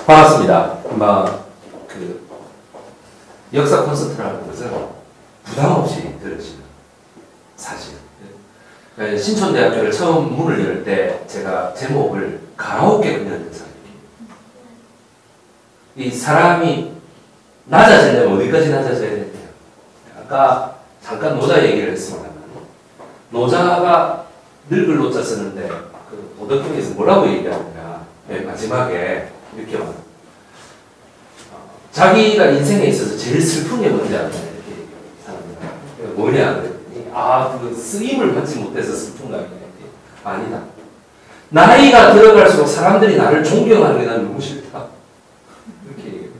반갑습니다. 그 역사 콘서트라는 것은 부담 없이 들으시는 사실. 신촌대학교를 처음 문을 열 때 제가 제목을 가라오케 그녀들 사람. 이 사람이 낮아지려면 어디까지 낮아져야 되냐. 아까 잠깐 노자 얘기를 했습니다만 노자가 늙을 노자 쓰는데 그 도덕경에서 뭐라고 얘기하느냐. 네, 마지막에 이렇게 와. 자기가 인생에 있어서 제일 슬픈 게 뭔지 아느냐 이렇게 얘기합니다. 뭐냐 그랬더니 그 쓰임을 받지 못해서 슬픈가 아니다. 나이가 들어갈수록 사람들이 나를 존경하는 게 난 너무 싫다. 이렇게 얘기해요.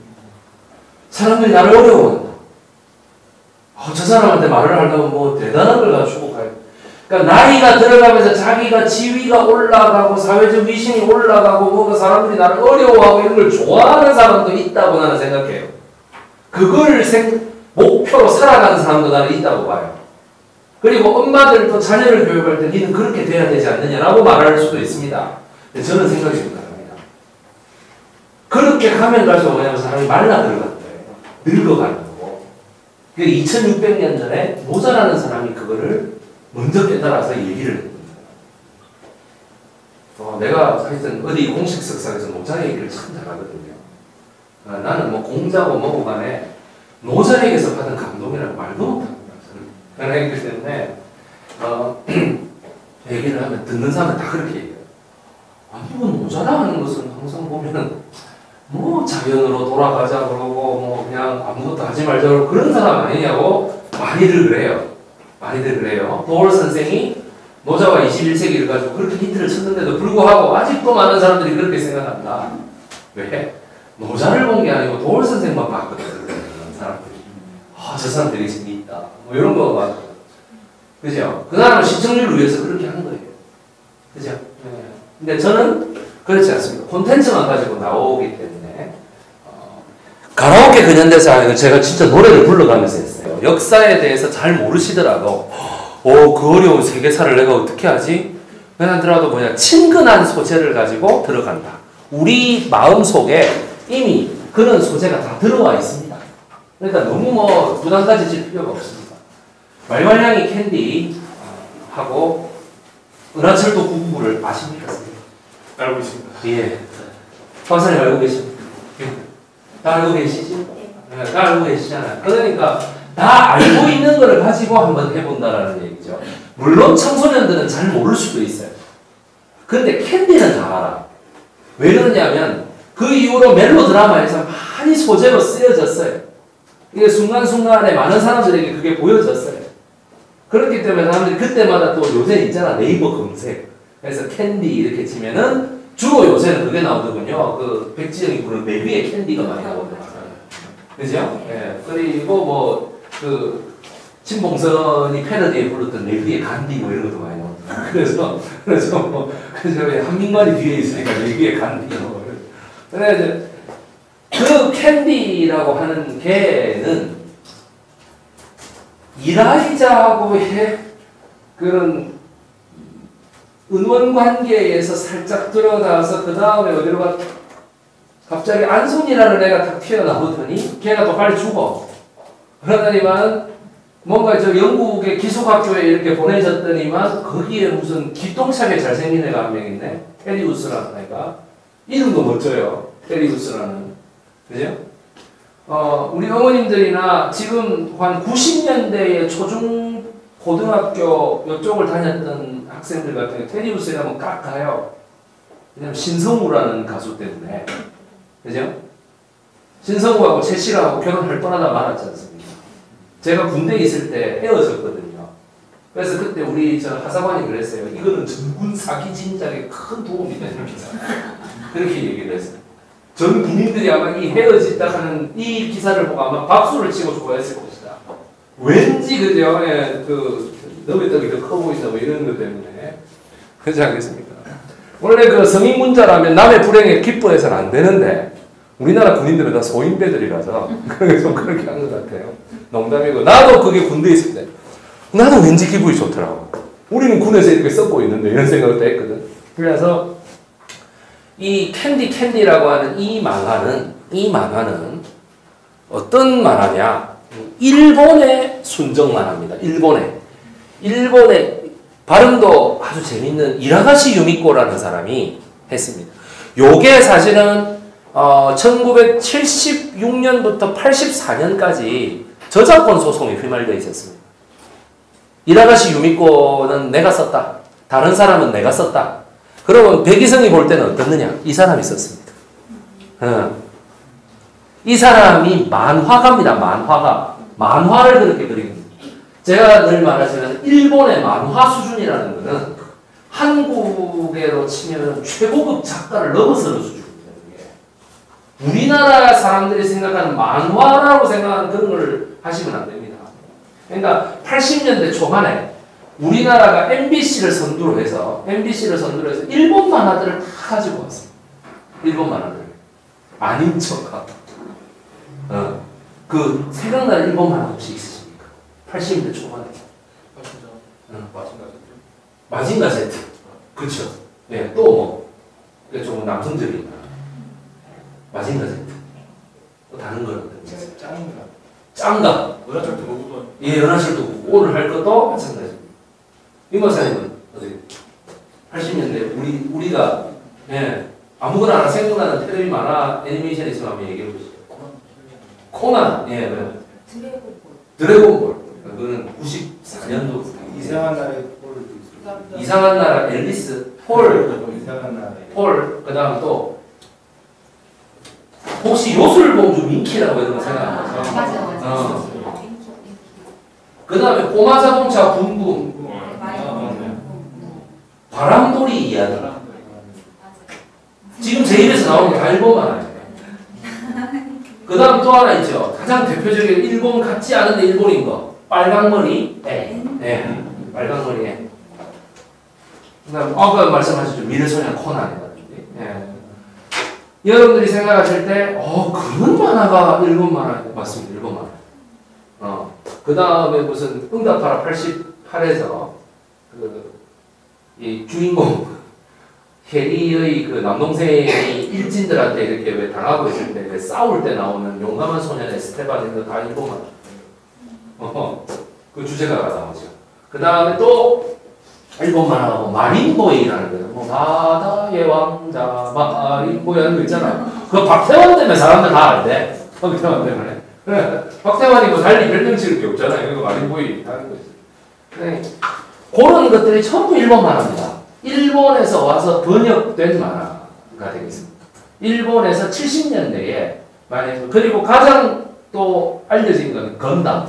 사람들이 나를 어려워한다. 저 사람한테 말을 하려면 뭐 대단한 걸 가지고 가요. 그러니까 나이가 들어가면서 자기가 지위가 올라가고 사회적 위신이 올라가고 뭔가 사람들이 나를 어려워하고 이런 걸 좋아하는 사람도 있다고 나는 생각해요. 그걸 목표로 살아가는 사람도 나는 있다고 봐요. 그리고 엄마들도 자녀를 교육할 때 니는 그렇게 돼야 되지 않느냐라고 말할 수도 있습니다. 근데 저는 생각이 좀 다릅니다. 그렇게 가면 갈수록 뭐냐면 사람이 말라 들어가는 거예요. 늙어가는 거고. 2600년 전에 노자라는 사람이 그거를 먼저 깨달아서 얘기를 했습니다. 내가 하여튼 어디 공식 석상에서 노자 얘기를 참 잘하거든요. 나는 뭐 공자고 뭐고 간에 노자에게서 받은 감동이라고 말도 못합니다. 그런 얘기들 때문에 얘기를 하면 듣는 사람은 다 그렇게 얘기해요. 뭐 노자라 하는 것은 항상 보면은 뭐 자연으로 돌아가자 그러고 뭐 그냥 아무것도 하지 말자 그러고 그런 사람 아니냐고 많이들 그래요. 많이들 그래요. 도올 선생이 노자와 21세기를 가지고 그렇게 히트를 쳤는데도 불구하고 아직도 많은 사람들이 그렇게 생각한다. 왜? 노자를 본 게 아니고 도올 선생만 봤거든. 사람들이. 저 사람 되게 재미있다. 뭐 이런 거 봤거든. 그죠? 그 사람은 시청률을 위해서 그렇게 한 거예요. 그죠? 네. 근데 저는 그렇지 않습니다. 콘텐츠만 가지고 나오기 때문에 가라오케 근현대사 하는 거 제가 진짜 노래를 불러가면서 했어요. 역사에 대해서 잘 모르시더라도 그 어려운 세계사를 내가 어떻게 하지? 그러더라도 친근한 소재를 가지고 들어간다. 우리 마음속에 이미 그런 소재가 다 들어와 있습니다. 그러니까 너무 부담 가지실 필요가 없습니다. 말괄량이 캔디 하고 은하철도 999를 아십니까? 알고 있습니다. 예. 박사님 알고 계십니까? 다 알고 계시지? 네, 다 알고 계시잖아요. 그러니까 다 알고 있는 거를 가지고 한번 해본다라는 얘기죠. 물론 청소년들은 잘 모를 수도 있어요. 근데 캔디는 다 알아. 왜 그러냐면 그 이후로 멜로 드라마에서 많이 소재로 쓰여졌어요. 이게 순간순간에 많은 사람들에게 그게 보여졌어요. 그렇기 때문에 사람들이 그때마다 또 요새 있잖아. 네이버 검색. 그래서 캔디 이렇게 치면은 주로 요새는 그게 나오더군요. 그 백지영이 부르는 내 위에 캔디가 많이 나오더라고요. 그죠? 예. 그리고 진봉선이 패러디에 불렀던 내 위에 간디 뭐 이런 것도 많이 나오더라고요. 그래서 한민관이 뒤에 있으니까 내 위에 간디 뭐. 그래서 그 캔디라고 하는 개는 이라이자하고의 그런 은원관계에서 살짝 들어가서 그 다음에 어디로 가 갑자기 안손이라는 애가 딱 튀어나오더니 걔가 또 빨리 죽어. 그러더니만 뭔가 영국의 기숙학교에 이렇게 보내졌더니만 거기에 무슨 기똥차게 잘생긴 애가 한 명 있네. 테리우스라는 애가. 이름도 멋져요. 테리우스라는. 그죠? 우리 어머님들이나 지금 한 90년대에 초중 고등학교 이쪽을 다녔던 학생들 같은 경우 테리우스에 가면 깍 가요. 왜냐면 신성우라는 가수 때문에. 그죠? 신성우하고 최씨라하고 결혼할 뻔하다 말았지 않습니까? 제가 군대에 있을 때 헤어졌거든요. 그래서 그때 우리 하사관이 그랬어요. 이거는 전군 사기 진작에 큰 도움이 되는 기사. 그렇게 얘기를 했어요. 전 군인들이 아마 이 헤어졌다 하는 이 기사를 보고 아마 박수를 치고 좋아했을 것이다. 왠지 그죠? 너의 떡이 더 커 보인다 뭐 이런 것 때문에. 그렇지 않겠습니까? 원래 그 성인 문자라면 남의 불행에 기뻐해서는 안 되는데 우리나라 군인들은 다 소인배들이라서 좀 그렇게 한 것 같아요. 농담이고 나도 그게 군대에 있을 때 나도 왠지 기분이 좋더라고. 우리는 군에서 이렇게 썩고 있는데 이런 생각을 또 했거든. 그래서 이 캔디라고 하는 이 만화는 어떤 만화냐? 일본의 순정 만화입니다. 일본의 발음도 아주 재밌는 이라가시 유미코라는 사람이 했습니다. 요게 사실은 1976년부터 84년까지 저작권 소송에 휘말려 있었습니다. 이라가시 유미코는 내가 썼다. 다른 사람은 내가 썼다. 그러면 백이성이 볼 때는 어떻느냐? 이 사람이 썼습니다. 이 사람이 만화가입니다. 만화를 그렇게 그립니다. 제가 늘 말하지만 일본의 만화 수준이라는 것은 한국으로 치면 최고급 작가를 넘어서는 수준입니다. 우리나라 사람들이 생각하는 만화라고 생각하는 그런 걸 하시면 안 됩니다. 그러니까 80년대 초반에 우리나라가 MBC를 선두로 해서 일본 만화들을 다 가지고 왔어요. 일본 만화들. 아닌 척하고. 그 생각나는 일본 만화 혹시 있으십니까? 80년대 초반에. 마징가 세트. 그렇죠. 네, 또 뭐. 좀 남성적인 마징가 세트. 또 다른 거는 어떤 거 있어요? 짱가. 은하철도 보고도. 예, 연하철도 보고 오늘 할 것도 마찬가지입니다. 임박사님은 어떻게? 80년대 우리가 예, 아무거나 하나 생각나는 텔레비 만화 애니메이션 있으면 한번 얘기해 보시죠. 코난, 예, 드래곤볼. 그거는 94년도 이상한 나라의 폴도 있어요. 이상한 나라 앨리스, 폴, 이상한 나라의 그다음 또 혹시 요술공주 민키라고 이런 거 생각하세요? 맞아. 그다음에 꼬마 자동차 붐붐, 바람돌이 이야기. 지금 제 입에서 나오는 게 다 일본 만화예요. 그 다음 또 하나 있죠. 가장 대표적인 일본 같지 않은데 일본인 거. 빨강머리 애. 예. 빨강머리 애. 그 다음, 아까 말씀하셨죠. 미래소년 코난이라든지. 예. 여러분들이 생각하실 때, 그런 만화가 일본 만화. 맞습니다. 일본 만화. 그 다음에 무슨 응답하라 88에서 이 주인공 해리의 그 남동생이 일진들한테 이렇게 왜 당하고 있을 때 싸울 때 나오는 용감한 소년 에스테반 이거 다 일본 만화. 그 주제가가 나오죠. 그 다음에 또 일본 만화가 마린보이라는 거예요. 뭐 바다의 왕자 마린보이라는 거 있잖아요. 그거 박태환 때문에 사람들 다 알대. 박태환 때문에. 그래. 박태환이 뭐 달리 별명 지을 게 없잖아요. 이거 마린보이 하는 거지. 네. 그런 것들이 전부 일본 만화입니다. 일본에서 와서 번역된 만화가 되겠습니다. 일본에서 70년대에 많이 그리고 가장 또 알려진 건 건담,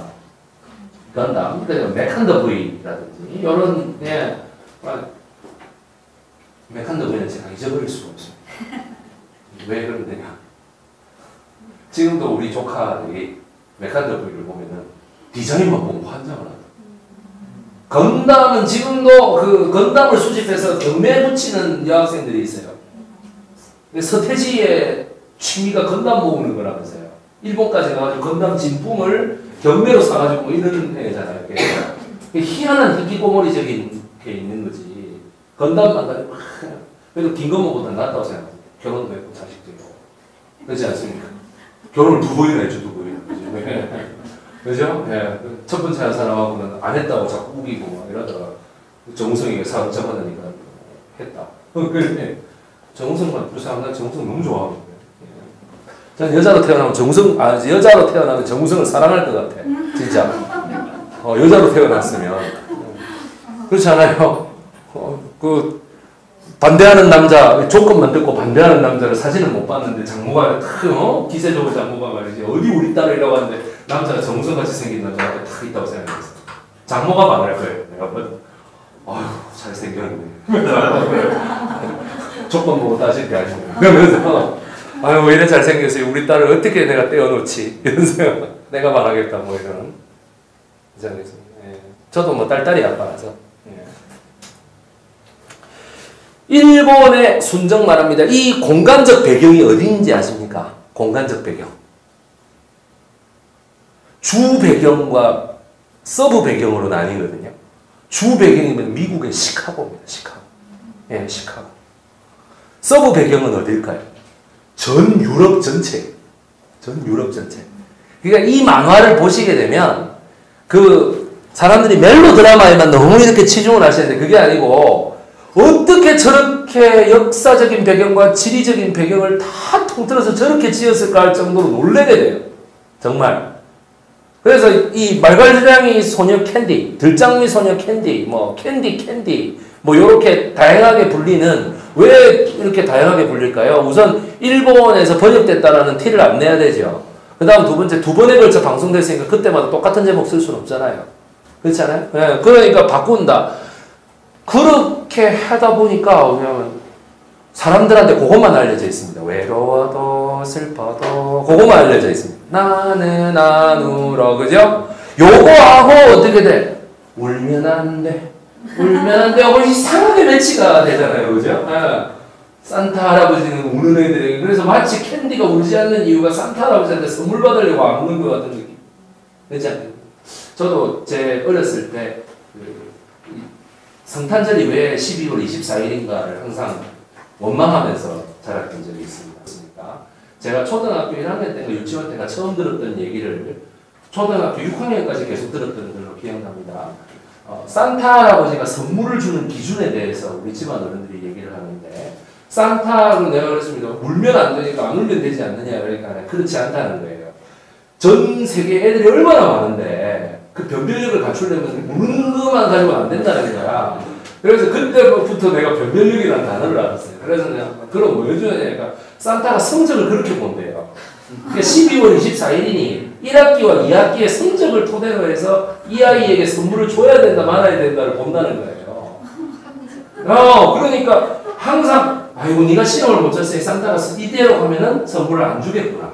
그리고 메칸더 V라든지 이런 메칸더 V는 제가 잊어버릴 수가 없습니다. 왜 그러느냐? 지금도 우리 조카들이 메칸더 V를 보면은 디자인만 보고 환장을 합니다. 건담은 지금도 그 건담을 수집해서 경매에 붙이는 여학생들이 있어요. 서태지의 취미가 건담 모으는 거라면서요. 일본까지 가가지고 건담 진품을 경매로 사가지고 뭐 이런 애잖아요. 희한한 희귀고몰이적인 게 있는 거지. 건담만 가지고 그래도 김건모보다 낫다고 생각합니다. 결혼도 했고 자식도 있고. 그렇지 않습니까? 결혼을 2번이나 했죠. 2번이나. 그죠? 예. 첫 번째 한 사람하고는 안 했다고 자꾸 우기고 막 이러다가 정우성이가 사업 잡아내니까 했다. 그래. 정우성만 불쌍한 난 정우성 너무 좋아하거든요. 전 여자로 태어나면 여자로 태어나면 정우성을 사랑할 것 같아. 진짜. 여자로 태어났으면. 그렇지 않아요? 그 반대하는 남자, 조건만 듣고 반대하는 남자를 사진을 못 봤는데 장모가 기세 좋은 장모가 말이지 어디 우리 딸이라고 하는데 남자가 정우성같이 생긴 남자가 딱 있다고 생각했어. 장모가 말할 거예요. 내가 아휴 잘생겼네. 조건 보고 따질 게 아니고. 그러면서 아유 왜 이래 잘생겼어요. 우리 딸을 어떻게 내가 떼어놓지. 이런 생각. 내가 말하겠다 뭐 이런. 저도 뭐 딸딸이 아빠라서. 일본의 순정 만화입니다. 이 공간적 배경이 어디인지 아십니까? 공간적 배경. 주 배경과 서브 배경으로 나뉘거든요. 주 배경이면 미국의 시카고입니다. 시카고. 예, 시카고. 서브 배경은 어딜까요? 전 유럽 전체. 전 유럽 전체. 그러니까 이 만화를 보시게 되면 그 사람들이 멜로 드라마에만 너무 이렇게 치중을 하시는데 그게 아니고 어떻게 저렇게 역사적인 배경과 지리적인 배경을 다 통틀어서 저렇게 지었을까 할 정도로 놀라게 돼요. 정말. 그래서 이 말괄량이 소녀 캔디, 들장미 소녀 캔디, 뭐 캔디, 뭐 이렇게 다양하게 불리는 왜 이렇게 다양하게 불릴까요? 우선 일본에서 번역됐다라는 티를 안 내야 되죠. 그 다음 두 번째, 두 번에 걸쳐 방송됐으니까 그때마다 똑같은 제목 쓸 수는 없잖아요. 그렇잖아요? 네, 그러니까 바꾼다. 그렇게 하다 보니까 그냥 사람들한테 그것만 알려져 있습니다. 외로워도 슬퍼도 그것만 알려져 있습니다. 나는 안 울어. 그죠? 요거하고 어떻게 돼? 울면 안 돼. 울면 안 돼. 이거 이상하게 매치가 되잖아요. 그죠? 네. 산타 할아버지는 우는 애들에게 그래서 마치 캔디가 울지 않는 이유가 산타 할아버지한테 선물 받으려고 안 우는 것 같은 느낌. 그렇지 않나요? 저도 제 어렸을 때 성탄절이 왜 12월 24일인가를 항상 원망하면서 자랐던 적이 있습니다. 제가 초등학교 1학년 때가 유치원 때가 처음 들었던 얘기를 초등학교 6학년까지 계속 들었던 걸로 기억납니다. 산타 할아버지가 선물을 주는 기준에 대해서 우리 집안 어른들이 얘기를 하는데 산타로 내가 그랬습니다. 울면 안 되니까 안 울면 되지 않느냐 그러니까 그렇지 않다는 거예요. 전 세계 애들이 얼마나 많은데 그 변별력을 갖추려면 우는 것만 가지고 안 된다는 거야. 그래서 그때부터 내가 변별력이라는 단어를 알았어요. 그래서 내가 그럼 뭐 해줘야 산타가 성적을 그렇게 본대요. 그러니까 12월 24일이니 1학기와 2학기의 성적을 토대로 해서 이 아이에게 선물을 줘야 된다 말아야 된다를 본다는 거예요. 그러니까 항상 아이고 네가 시험을 못 쳤으니 산타가 이대로 하면은 선물을 안 주겠구나.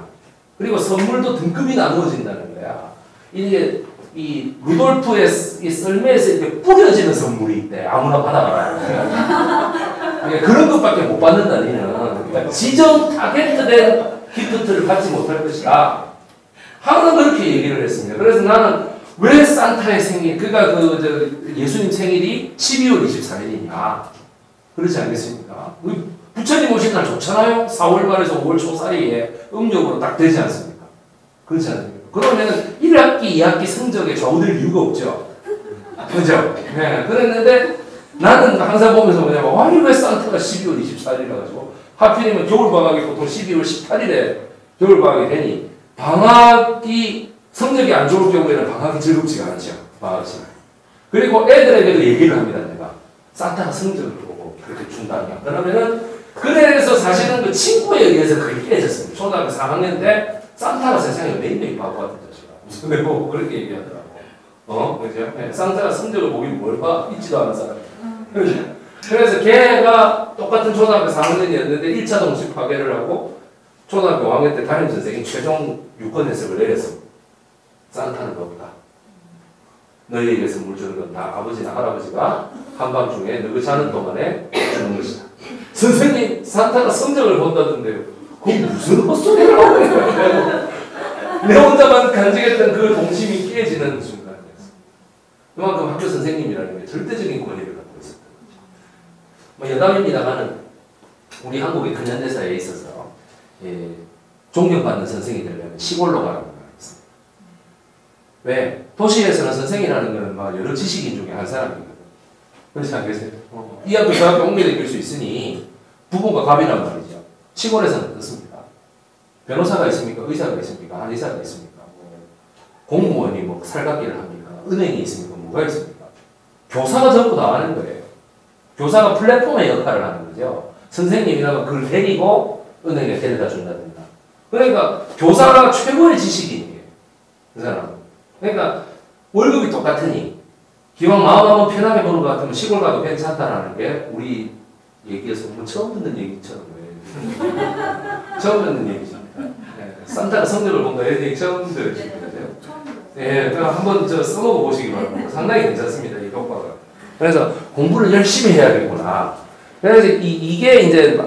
그리고 선물도 등급이 나누어진다는 거야. 이게 이 루돌프의 이 썰매에서 이렇게 뿌려지는 선물이 있대. 아무나 받아가라. 그러니까 그런 것밖에 못 받는다 니는. 그러니까 지정 타겟된 기프트를 받지 못할 것이다. 항상 그렇게 얘기를 했습니다. 그래서 나는 왜 산타의 생일, 그러니까 예수님 생일이 12월 24일이냐. 그렇지 않겠습니까? 부처님 오신 날 좋잖아요. 4월 말에서 5월 초 사이에 음력으로 딱 되지 않습니까? 그렇지 않습니까? 그러면 1학기, 2학기 성적에 좌우될 이유가 없죠. 그죠? 네. 그랬는데 나는 항상 보면서 뭐냐면 아니 왜 산타가 12월 24일이라 가지고 하필이면 겨울방학이 보통 12월 18일에 겨울방학이 되니 방학이 성적이 안 좋을 경우에는 방학이 즐겁지가 않죠. 방학 시간. 그리고 애들에게도 얘기를 합니다. 내가 산타가 성적을 보고 그렇게 준다냐. 그러면은 그래서 사실은 그 친구에 의해서 그게 깨졌습니다. 초등학교 4학년 때 산타가 세상에 매일매일 바보 같은 자식아. 무슨 내 보고 그렇게 얘기하더라고. 그죠? 네, 산타가 성적을 보긴 뭘 봐? 있지도 않은 사람. 그래서 걔가 똑같은 초등학교 4학년이었는데 1차 동식 파괴를 하고 초등학교 5학년 때 담임선생님이 최종 유권 해석을 내렸습니다. 산타는 없다. 너희에게 선물 주는 건 다 아버지나 할아버지가 한밤중에 너희 자는 동안에 주는 것이다. 선생님, 산타가 성적을 본다던데요. 그게 무슨 헛소리를 하고 있는 거예요? 내 혼자만 간직했던 그 동심이 깨지는 순간이었어요. 그만큼 학교 선생님이라는 게 절대적인 권위를 갖고 있었던 거죠. 뭐 여담입니다만은 우리 한국의 근현대사에 있어서 존경받는 선생이 되려면 시골로 가는 거예요. 왜? 도시에서는 선생이라는 것은 막 여러 지식인 중에 한 사람이거든. 그렇지 않겠어요? 이 학교 저 학교 옮겨다닐 수 있으니 부부가 갑이란 말이죠. 시골에서는 어떻습니까? 변호사가 있습니까? 의사가 있습니까? 한의사가 있습니까? 공무원이 뭐 살갑기를 합니까? 은행이 있습니까? 뭐가 있습니까? 교사가 전부 다 하는 거예요. 교사가 플랫폼의 역할을 하는 거죠. 선생님이라고 그걸 데리고 은행에 데려다 준다든가. 그러니까 교사가 최고의 지식인이에요. 그 사람. 그러니까 월급이 똑같으니 기왕 마음 한번 편하게 버는 것 같으면 시골 가도 괜찮다라는 게 우리 얘기에서 뭐 처음 듣는 얘기처럼 처음 듣는 얘기입니다. 네. 산타가 성적을 본다 이런 얘기 처음 들으시는 거죠? 네, 한번 써먹어 보시기 바랍니다. 상당히 괜찮습니다. 이 효과가. 그래서 공부를 열심히 해야겠구나. 그래서 이게 이제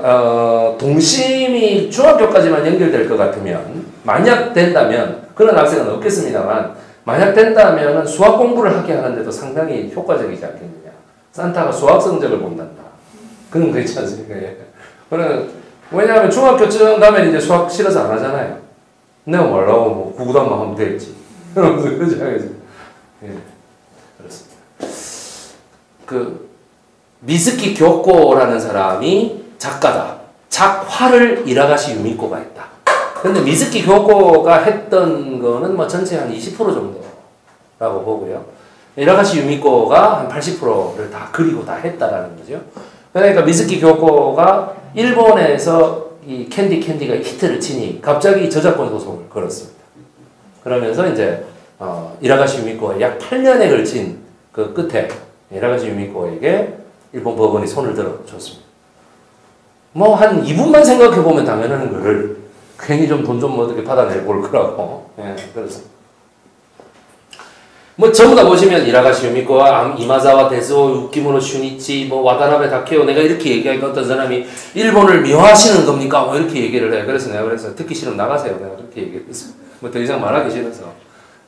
동심이 중학교까지만 연결될 것 같으면 만약 된다면 그런 학생은 없겠습니다만 만약 된다면 수학 공부를 하게 하는데도 상당히 효과적이지 않겠느냐. 산타가 수학 성적을 본단다. 그건 그렇지 않습니까? 그래, 왜냐하면 중학교쯤 가면 이제 수학 싫어서 안 하잖아요. 내가 뭐라고 뭐 구구단만 하면 되겠지. 그러면서 그러지 않겠지. 예, 그렇습니다. 그 미스키 교코라는 사람이 작가다. 작화를 이라가시 유미코가 했다. 근데 미스키 교코가 했던 거는 뭐 전체 한 20% 정도라고 보고요. 이라가시 유미코가 한 80%를 다 그리고 다 했다라는 거죠. 그러니까 미스키 교코가 일본에서 이 캔디가 히트를 치니 갑자기 저작권 소송을 걸었습니다. 그러면서 이제 이라가시 유미코가 약 8년에 걸친 그 끝에 이라가시 유미코에게 일본 법원이 손을 들어줬습니다. 뭐 한 2분만 생각해 보면 당연한 거를 괜히 좀 돈 좀 어떻게 받아내 볼 거라고. 예, 그렇습니다. 뭐 전부 다 보시면 이라가시 유미코와 이마자와 데스오 유키무로 슈니치 뭐 와다나베 다케오 내가 이렇게 얘기하니까 어떤 사람이 일본을 미워하시는 겁니까? 뭐 이렇게 얘기를 해. 그래서 내가 듣기 싫으면 나가세요. 내가 그렇게 얘기했어. 뭐 더 이상 말하기 싫어서.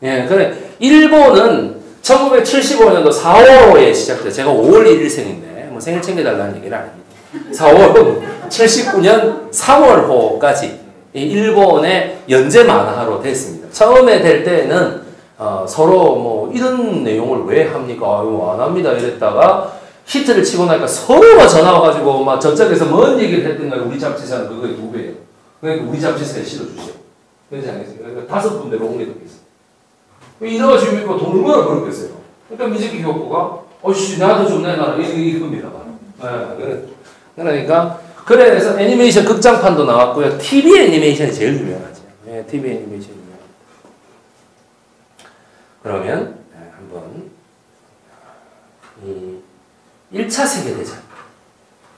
예, 그래 일본은 1975년도 4월에 시작돼요. 제가 5월 1일생인데 뭐 생일 챙겨달라는 얘기는 아닙니다. 4월 79년 3월호까지 일본의 연재 만화로 됐습니다. 처음에 될 때는 서로 뭐 이런 내용을 왜 합니까? 아유 안 합니다 이랬다가 히트를 치고 나니까 서로가 전화 와가지고 막 저쪽에서 뭔 얘기를 했던가 우리 잡지사는 그거의 2배예요. 그러니까 우리 잡지사에 실어주세요. 그렇지 않겠습니까? 그러니까 5군데 롱리도 있어요. 이래가지고 돈 얼마나 벌었겠어요. 그러니까 미즈키 교코가 어씨 나도 좀 내놔라 이겁니다. 그러니까 그래서 애니메이션 극장판도 나왔고요. TV 애니메이션이 제일 유명하죠. 네, TV 애니메이션이 유명합니다. 그러면 한번 이 1차 세계대전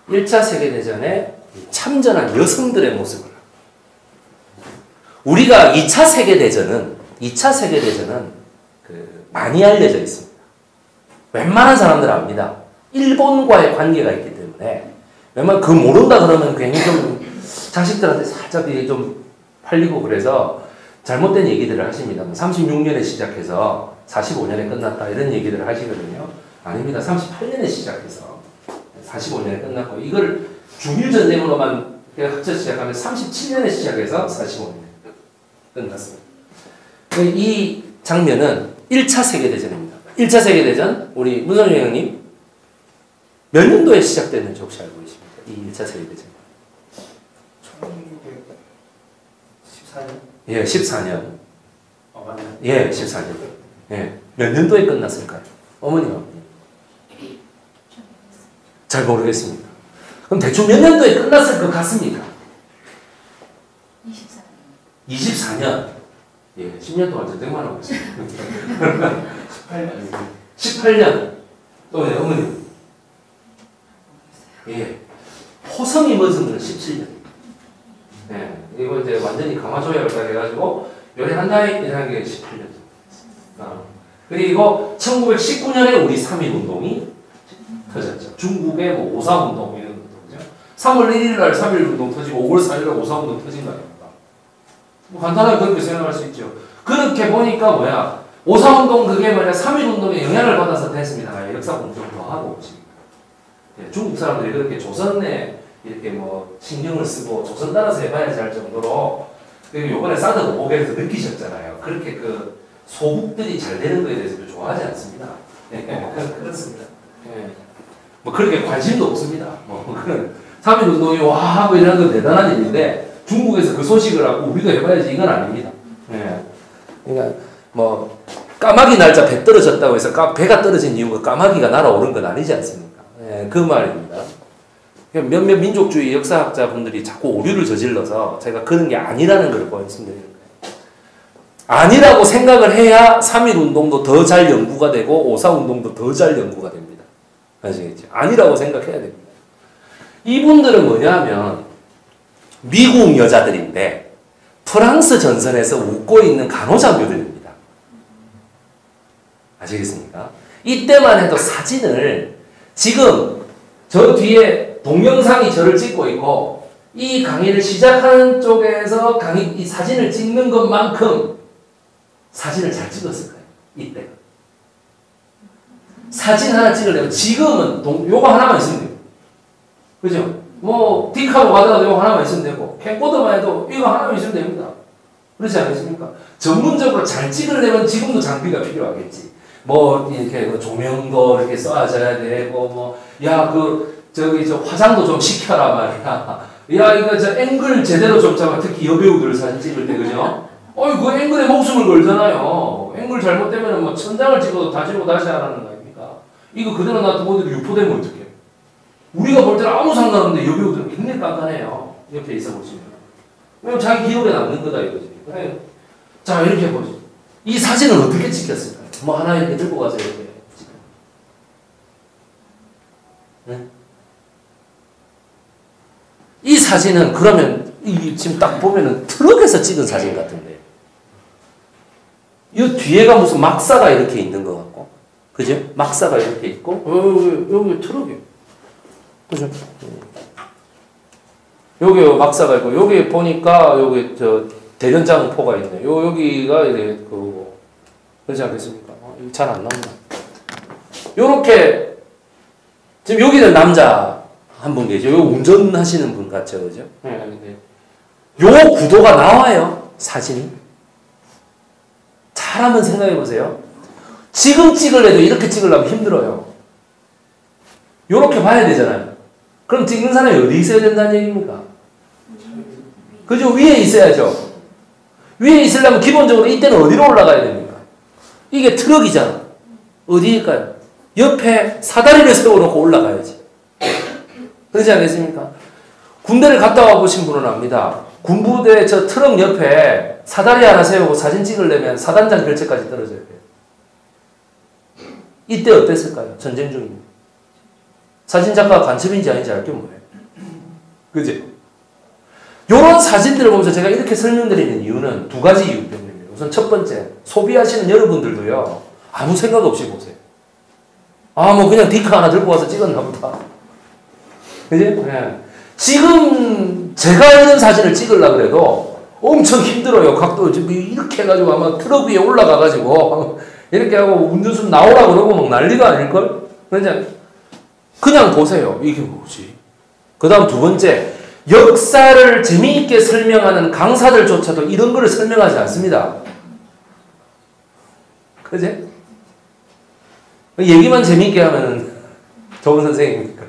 1차 세계대전에 참전한 여성들의 모습을 우리가 2차 세계대전은 많이 알려져 있습니다. 웬만한 사람들 압니다. 일본과의 관계가 있기 때문에 웬만한 그 모른다 그러면 괜히 좀 자식들한테 살짝 좀 팔리고 그래서 잘못된 얘기들을 하십니다. 36년에 시작해서 45년에 끝났다 이런 얘기들을 하시거든요. 아닙니다. 38년에 시작해서 45년에 끝났고 이걸 중일전쟁으로만 합쳐 시작하면 37년에 시작해서 45년에 끝났습니다. 이 장면은 1차 세계대전입니다. 1차 세계대전 우리 문성준 형님 몇 년도에 시작됐는지 혹시 알고 계십니까? 이 1차 세계대전 14년? 예, 14년. 맞네. 예, 14년. 예, 몇 년도에 끝났을까요? 어머니가 잘 모르겠습니다. 그럼 대충 몇 년도에 끝났을 것 같습니까? 24년. 예, 10년 동안 전쟁만 하고 있습니다. 18년. 18년. 또 네, 어머니. 예. 호성이 멎은 건 17년. 예. 이거 이제 완전히 강화조약을 딱 해가지고 요리 한 달 이상한 게 18년. 그리고 1919년에 우리 3.1운동이 터졌죠. 중국의 뭐 5.4운동 이런 운동이죠. 3월 1일 날 3.1운동 터지고 5월 4일 날 5.4운동 터진 거 아닙니까? 뭐 간단하게 그렇게 생각할 수 있죠. 그렇게 보니까 뭐야 5.4운동 그게 뭐냐 3.1운동에 영향을 받아서 됐습니다. 역사 공부를 더 하고 오십니다. 예, 중국 사람들이 그렇게 조선에 이렇게 뭐 신경을 쓰고 조선 따라서 해봐야지 할 정도로 그리고 요번에 사드 오복에서 느끼셨잖아요. 그렇게 그 소국들이 잘 되는 거에 대해서 좋아하지 않습니다. 예, 그렇습니다. 예. 뭐 그렇게 관심도 없습니다. 뭐 그런 3.1운동이 와 하고 이런 건 대단한 일인데 중국에서 그 소식을 하고 우리도 해봐야지 이건 아닙니다. 예. 그러니까 뭐 까마귀 날짜 배 떨어졌다고 해서 배가 떨어진 이유가 까마귀가 날아오른 건 아니지 않습니까? 예, 그 말입니다. 몇몇 민족주의 역사학자분들이 자꾸 오류를 저질러서 제가 그런 게 아니라는 걸 말씀드리는 거예요. 아니라고 생각을 해야 3.1운동도 더 잘 연구가 되고 5.4운동도 더 잘 연구가 됩니다. 아시겠죠? 아니라고 생각해야 됩니다. 이분들은 뭐냐면 미국 여자들인데 프랑스 전선에서 웃고 있는 간호장교들입니다. 아시겠습니까? 이때만 해도 사진을 지금 저 뒤에 동영상이 저를 찍고 있고 이 강의를 시작하는 쪽에서 이 사진을 찍는 것만큼 사진을 잘 찍었을 거예요. 이때 사진 하나 찍으려면 지금은 요거 하나만 있으면 돼요. 그죠? 뭐 딕하고 가다가 이거 하나만 있으면 되고 캠코더만 해도 이거 하나만 있으면 됩니다. 그렇지 않겠습니까? 전문적으로 잘 찍으려면 지금도 장비가 필요하겠지. 뭐 이렇게 그 조명도 이렇게 쏴줘야 되고 뭐 야 그 저기 저 화장도 좀 시켜라 말이야. 야 이거 저 앵글 제대로 좀 잡아. 특히 여배우들 사진 찍을 때 그죠? 어이 그 앵글에 목숨을 걸잖아요. 앵글 잘못되면 뭐 천장을 찍어도 다시고 다시 하라는 거 아닙니까? 이거 그대로 놔두고 유포되면 어떡해? 우리가 볼 때는 아무 상관없는데 여배우들은 굉장히 깐깐해요. 옆에 있어 보시면. 왜냐면 자기 기록에 남는 거다 이거지. 그래. 자 이렇게 보죠. 이 사진을 어떻게 찍혔을까요? 뭐 하나 이렇게 들고 가서 이렇게 찍어. 네? 이 사진은 그러면 이 지금 딱 보면은 트럭에서 찍은 사진 같은데. 이 뒤에가 무슨 막사가 이렇게 있는 것 같고, 그죠? 막사가 이렇게 있고, 여기 트럭이에요. 그죠? 여기 막사가 있고, 여기 보니까 여기 저 대련장포가 있네. 여기가 이제 그거고, 그렇지 않겠습니까? 이거 잘 안 나온다. 요렇게 지금 여기는 남자 한 분 계죠. 요 운전하시는 분 같죠, 그죠? 네. 요 구도가 나와요, 사진이. 잘 한번 생각해 보세요. 지금 찍을래도 이렇게 찍으려면 힘들어요. 요렇게 봐야 되잖아요. 그럼 찍는 사람이 어디 있어야 된다는 얘기입니까? 그죠? 위에 있어야죠. 위에 있으려면 기본적으로 이때는 어디로 올라가야 됩니까? 이게 트럭이잖아. 어디일까요? 옆에 사다리를 세워놓고 올라가야지. 그렇지 않겠습니까? 군대를 갔다 와 보신 분은 압니다. 군부대 저 트럭 옆에 사다리 하나 세우고 사진 찍으려면 사단장 결재까지 떨어져야 돼요. 이때 어땠을까요? 전쟁 중입니다. 사진작가가 간첩인지 아닌지 알 게 뭐예요? 그지? 요런 사진들을 보면서 제가 이렇게 설명드리는 이유는 두 가지 이유 때문입니다. 우선 첫 번째, 소비하시는 여러분들도요, 아무 생각 없이 보세요. 뭐 그냥 디카 하나 들고 와서 찍었나 보다. 그지? 네. 지금 제가 이런 사진을 찍으려고 그래도 엄청 힘들어요. 각도 이렇게 해가지고 아마 트럭 위에 올라가가지고 이렇게 하고 운전수 나오라고 그러고 막 난리가 아닐걸? 그냥 보세요. 이게 뭐지? 그 다음 두 번째, 역사를 재미있게 설명하는 강사들조차도 이런 거를 설명하지 않습니다. 그지? 얘기만 재미있게 하면 좋은 선생님이니까.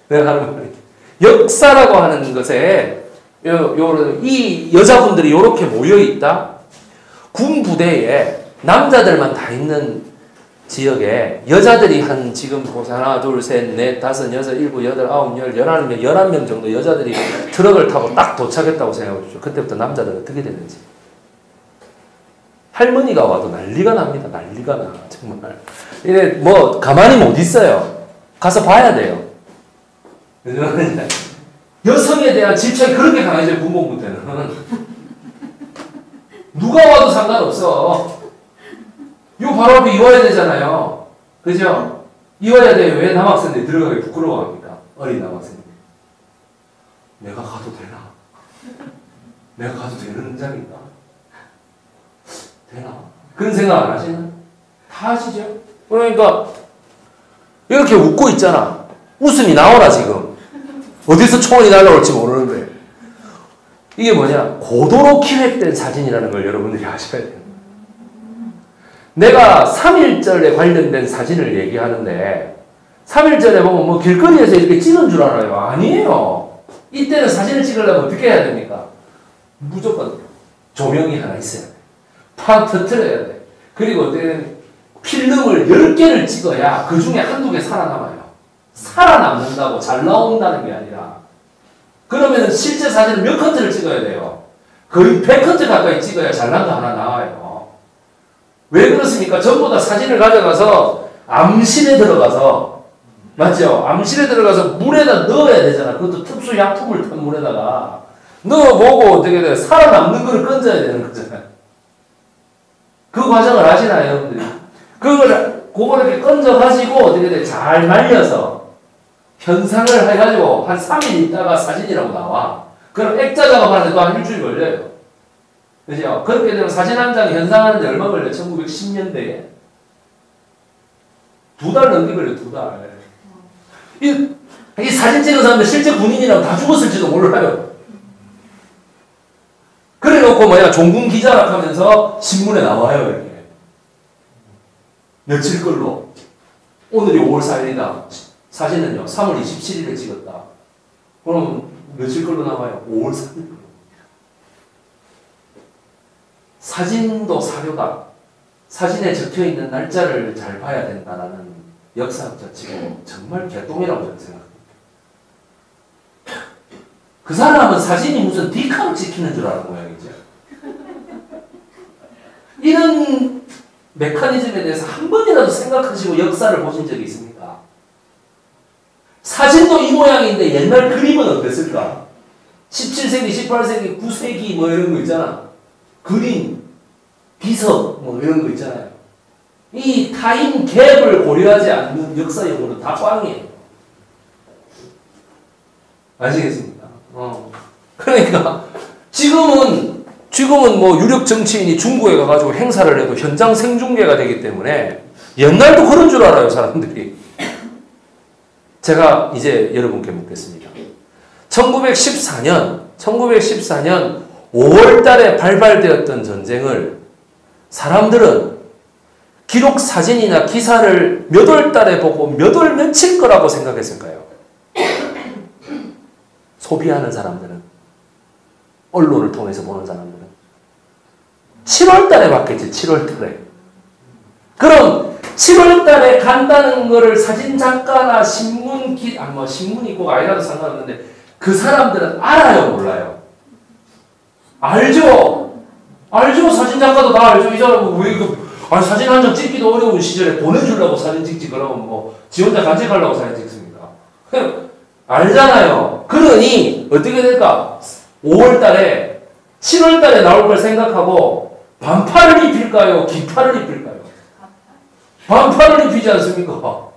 내가 하는 말이. 역사라고 하는 것에 이 여자분들이 이렇게 모여있다. 군 부대에 남자들만 다 있는 지역에 여자들이 한 지금 보세요. 하나, 둘, 셋, 넷, 다섯, 여섯, 일곱, 여덟, 아홉, 열, 11명 정도 여자들이 트럭을 타고 딱 도착했다고 생각해 보십시오. 그때부터 남자들은 어떻게 되는지. 할머니가 와도 난리가 납니다. 난리가 나. 정말. 이래 뭐 가만히 못 있어요. 가서 봐야 돼요. 여성에 대한 집착이 그렇게 강해져요. 군복무 때는. 누가 와도 상관없어. 요 바로 앞에 이와야 되잖아요. 그죠? 이와야 돼요. 왜 남학생들이 들어가기 부끄러워합니까? 어린 남학생들. 내가 가도 되나? 내가 가도 되는 현장인가? 되나? 그런 생각 안 하시나? 다 하시죠? 그러니까 이렇게 웃고 있잖아. 웃음이 나오나 지금. 어디서 총알이 날라올지 모르는데. 이게 뭐냐? 고도로 기획된 사진이라는 걸 여러분들이 아셔야 돼요. 내가 3.1절에 관련된 사진을 얘기하는데 3.1절에 보면 뭐 길거리에서 이렇게 찍은 줄 알아요. 아니에요. 이때는 사진을 찍으려면 어떻게 해야 됩니까? 무조건 조명이 하나 있어야 돼. 판 터트려야 돼. 그리고 필름을 10개를 찍어야 그 중에 한두 개 살아남아요. 살아남는다고 잘 나온다는 게 아니라. 그러면 실제 사진을 몇 커트를 찍어야 돼요? 거의 100커트 가까이 찍어야 잘난 거 하나 나와요. 왜 그렇습니까? 전부 다 사진을 가져가서 암실에 들어가서, 맞죠? 암실에 들어가서 물에다 넣어야 되잖아. 그것도 특수 약품을 탄 물에다가 넣어보고 어떻게 돼? 살아남는 거를 건져야 되는 거잖아요. 그 과정을 아시나요, 여러분들이? 그걸 이렇게 건져가지고 어떻게 돼? 잘 말려서 현상을 해가지고 한 3일 있다가 사진이라고 나와. 그럼 액자 작업하는데 또 한 일주일 걸려요. 그죠? 그렇게 되면 사진 한 장 현상하는데 얼마 걸려? 1910년대에. 2달 넘게 걸려, 2달. 이 사진 찍은 사람들 실제 군인이라면 다 죽었을지도 몰라요. 그래 놓고 종군 기자라 하면서 신문에 나와요, 이렇게. 며칠 걸로. 오늘이 5월 4일이다. 사진은요, 3월 27일에 찍었다. 그럼 며칠 걸로 나와요? 5월 3일. 사진도 사료다. 사진에 적혀있는 날짜를 잘 봐야 된다라는 역사학자 치고 정말 개똥이라고 저는 생각합니다. 그 사람은 사진이 무슨 디카로 찍히는 줄 아는 모양이죠. 이런 메커니즘에 대해서 한 번이라도 생각하시고 역사를 보신 적이 있습니까? 사진도 이 모양인데 옛날 그림은 어땠을까? 17세기, 18세기, 9세기 뭐 이런 거 있잖아. 그림, 비석 뭐 이런 거 있잖아요. 이 타임 갭을 고려하지 않는 역사 용어는 다 꽝이에요. 아시겠습니까? 그러니까 지금은 뭐 유력 정치인이 중국에 가가지고 행사를 해도 현장 생중계가 되기 때문에 옛날도 그런 줄 알아요, 사람들이. 제가 이제 여러분께 묻겠습니다. 1914년 5월 달에 발발되었던 전쟁을 사람들은 기록 사진이나 기사를 몇 월 달에 보고 몇 월 며칠 거라고 생각했을까요? 소비하는 사람들은, 언론을 통해서 보는 사람들은 7월 달에 봤겠지, 7월 달에. 그럼 7월 달에 간다는 거를 사진 작가나 신문이 꼭 아니라도 상관없는데 그 사람들은 알아요, 몰라요? 알죠? 사진 작가도 다 알죠? 이 사람은 왜 사진 한 장 찍기도 어려운 시절에 보내주려고 사진 찍지, 그러면 지 혼자 간직하려고 사진 찍습니까? 알잖아요. 그러니 어떻게 될까? 5월 달에 7월 달에 나올 걸 생각하고 반팔을 입힐까요? 긴팔을 입힐까요? 반팔을 입히지 않습니까?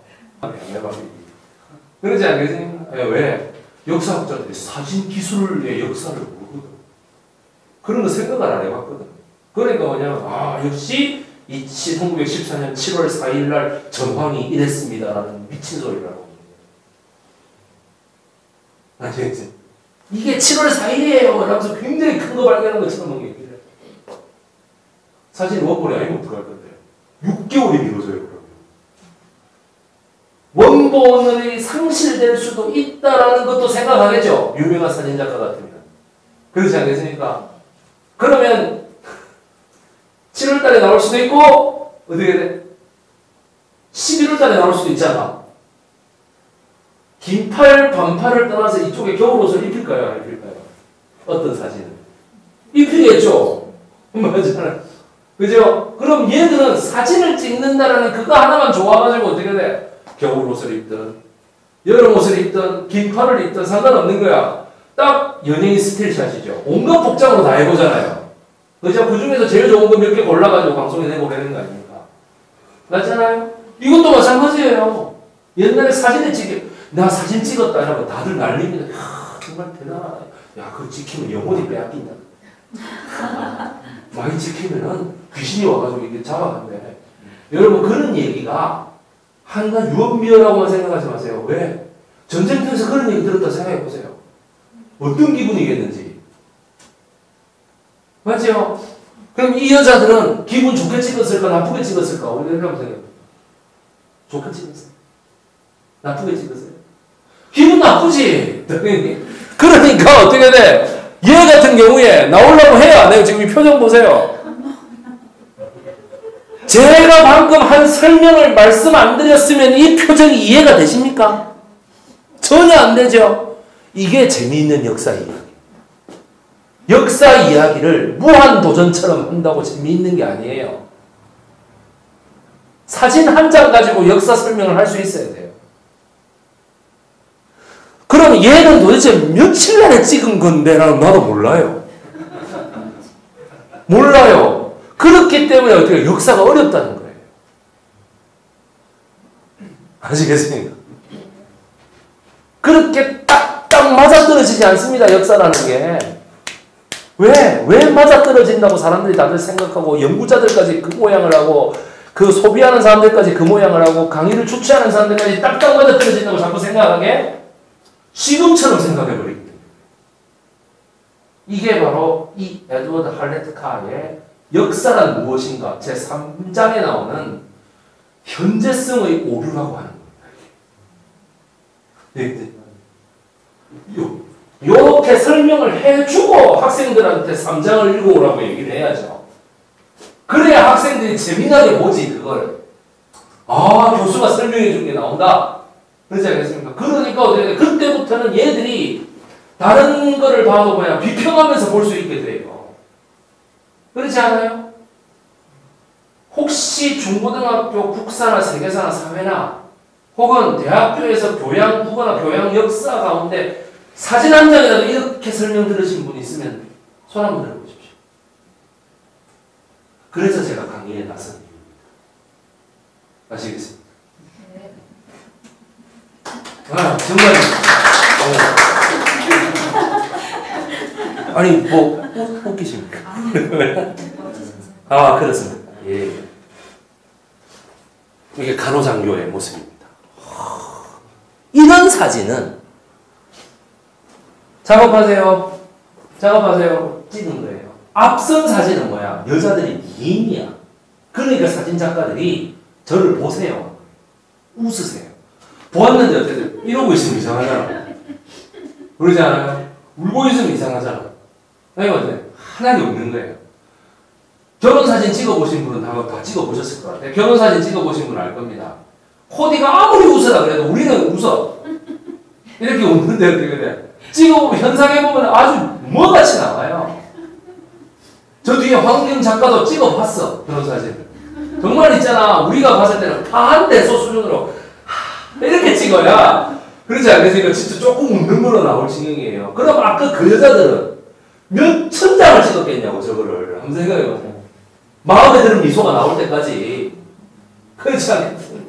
그러지 않겠습니까? 왜? 역사학자들이 사진 기술의 역사를 모르거든. 그런 거 생각을 안 해봤거든. 그러니까 역시 1914년 7월 4일 날 전황이 이랬습니다라는 미친 소리라고. 아시겠지? 이게 7월 4일이에요. 라면서 굉장히 큰 거 발견한 것처럼 얘기를 해. 사실 원본이 아니면 어떡할 건데. 6개월이 미뤄져요, 그러면. 원본이 상실될 수도 있다라는 것도 생각하겠죠. 유명한 사진작가 같으면. 그렇지 않겠습니까? 그러면 7월 달에 나올 수도 있고 어떻게 돼? 11월 달에 나올 수도 있잖아. 긴팔, 반팔을 떠나서 이쪽에 겨울옷을 입힐까요? 안 입힐까요? 어떤 사진은? 입히겠죠. 맞잖아요. 그죠? 그럼 얘들은 사진을 찍는다라는 그거 하나만 좋아가지고 어떻게 돼? 겨울옷을 입든 여름옷을 입든 긴팔을 입든 상관없는 거야. 딱 연예인 스틸샷이죠. 온갖 복장으로 다 해보잖아요. 그죠? 그 중에서 제일 좋은 거 몇 개 골라가지고 방송에 내보내는 거 아닙니까? 맞잖아요? 이것도 마찬가지예요. 옛날에 사진을 나 사진 찍었다 이러면 다들 난립니다. 야, 정말 대단하다. 야, 그거 찍히면 영혼이 빼앗긴다. 많이 찍히면은 귀신이 와가지고 이렇게 잡아간대. 여러분, 그런 얘기가 한간 유언비어라고만 생각하지 마세요. 왜? 전쟁터에서 그런 얘기 들었다 생각해보세요. 어떤 기분이겠는지. 맞죠? 그럼 이 여자들은 기분 좋게 찍었을까, 나쁘게 찍었을까? 우리가 이렇게 한번 생각해볼게요. 좋게 찍었어요. 나쁘게 찍었어요. 기분 나쁘지? 그러니까 어떻게 돼? 얘 같은 경우에 나오려고 해요, 안 해요? 지금 이 표정 보세요. 제가 방금 한 설명을 말씀 안 드렸으면 이 표정이 이해가 되십니까? 전혀 안 되죠? 이게 재미있는 역사 이야기. 역사 이야기를 무한도전처럼 한다고 재미있는 게 아니에요. 사진 한 장 가지고 역사 설명을 할 수 있어야 돼요. 그럼 얘는 도대체 며칠 날에 찍은 건데 나도 몰라요. 몰라요. 그렇기 때문에 어떻게 역사가 어렵다는 거예요. 아시겠습니까? 그렇게 딱딱 맞아떨어지지 않습니다. 역사라는 게. 왜 맞아떨어진다고 사람들이 다들 생각하고 연구자들까지 그 모양을 하고 그 소비하는 사람들까지 그 모양을 하고 강의를 주최하는 사람들까지 딱딱 맞아떨어진다고 자꾸 생각하게? 지금처럼 생각해버리기 때문에. 이게 바로 이 에드워드 할레트카의 역사란 무엇인가 제3장에 나오는 현재성의 오류라고 하는 겁니다. 이렇게 설명을 해주고 학생들한테 3장을 읽어오라고 얘기를 해야죠. 그래야 학생들이 재미나게 보지 그걸. 아, 교수가 설명해 준 게 나온다. 그렇지 않겠습니까? 그러니까 어떻게 그때부터는 얘들이 다른 거를 봐도 그냥 비평하면서 볼 수 있게 돼요. 그렇지 않아요? 혹시 중고등학교 국사나 세계사나 사회나 혹은 대학교에서 교양 국어나 교양 역사 가운데 사진 한 장이라도 이렇게 설명 들으신 분 있으면 손 한번 들어보십시오. 그래서 제가 강의에 나선 이유입니다. 아시겠습니까? 네. 아, 정말. 아니, 뭐, 웃기십니까? 아, 그렇습니다. 예. 이게 간호장교의 모습입니다. 이런 사진은 작업하세요. 찍은 거예요. 앞선 사진은 뭐야? 여자들이 미인이야. 그러니까 사진 작가들이 저를 보세요. 웃으세요. 보았는데 어떻게 돼요? 이러고 있으면 이상하잖아. 그러지 않아요? 울고 있으면 이상하잖아. 아니, 어때? 하나도 없는 거예요. 결혼사진 찍어보신 분은 다 찍어보셨을 것 같아요. 결혼사진 찍어보신 분은 알 겁니다. 코디가 아무리 웃으라 그래도 우리는 웃어. 이렇게 웃는데 어떻게 돼? 찍어보면, 현상해보면 아주 뭐같이 나와요. 저 뒤에 황경 작가도 찍어봤어. 결혼사진. 정말 있잖아. 우리가 봤을 때는 반대소 수준으로 이렇게 찍어야 그렇지 않겠습니까? 진짜 조금 웃는 걸로 나올 지경이에요. 그럼 아까 그 여자들은 몇 천 장을 찍었겠냐고 저거를 한번 생각해보세요. 마음에 드는 미소가 나올 때까지. 그렇지 않겠습니까?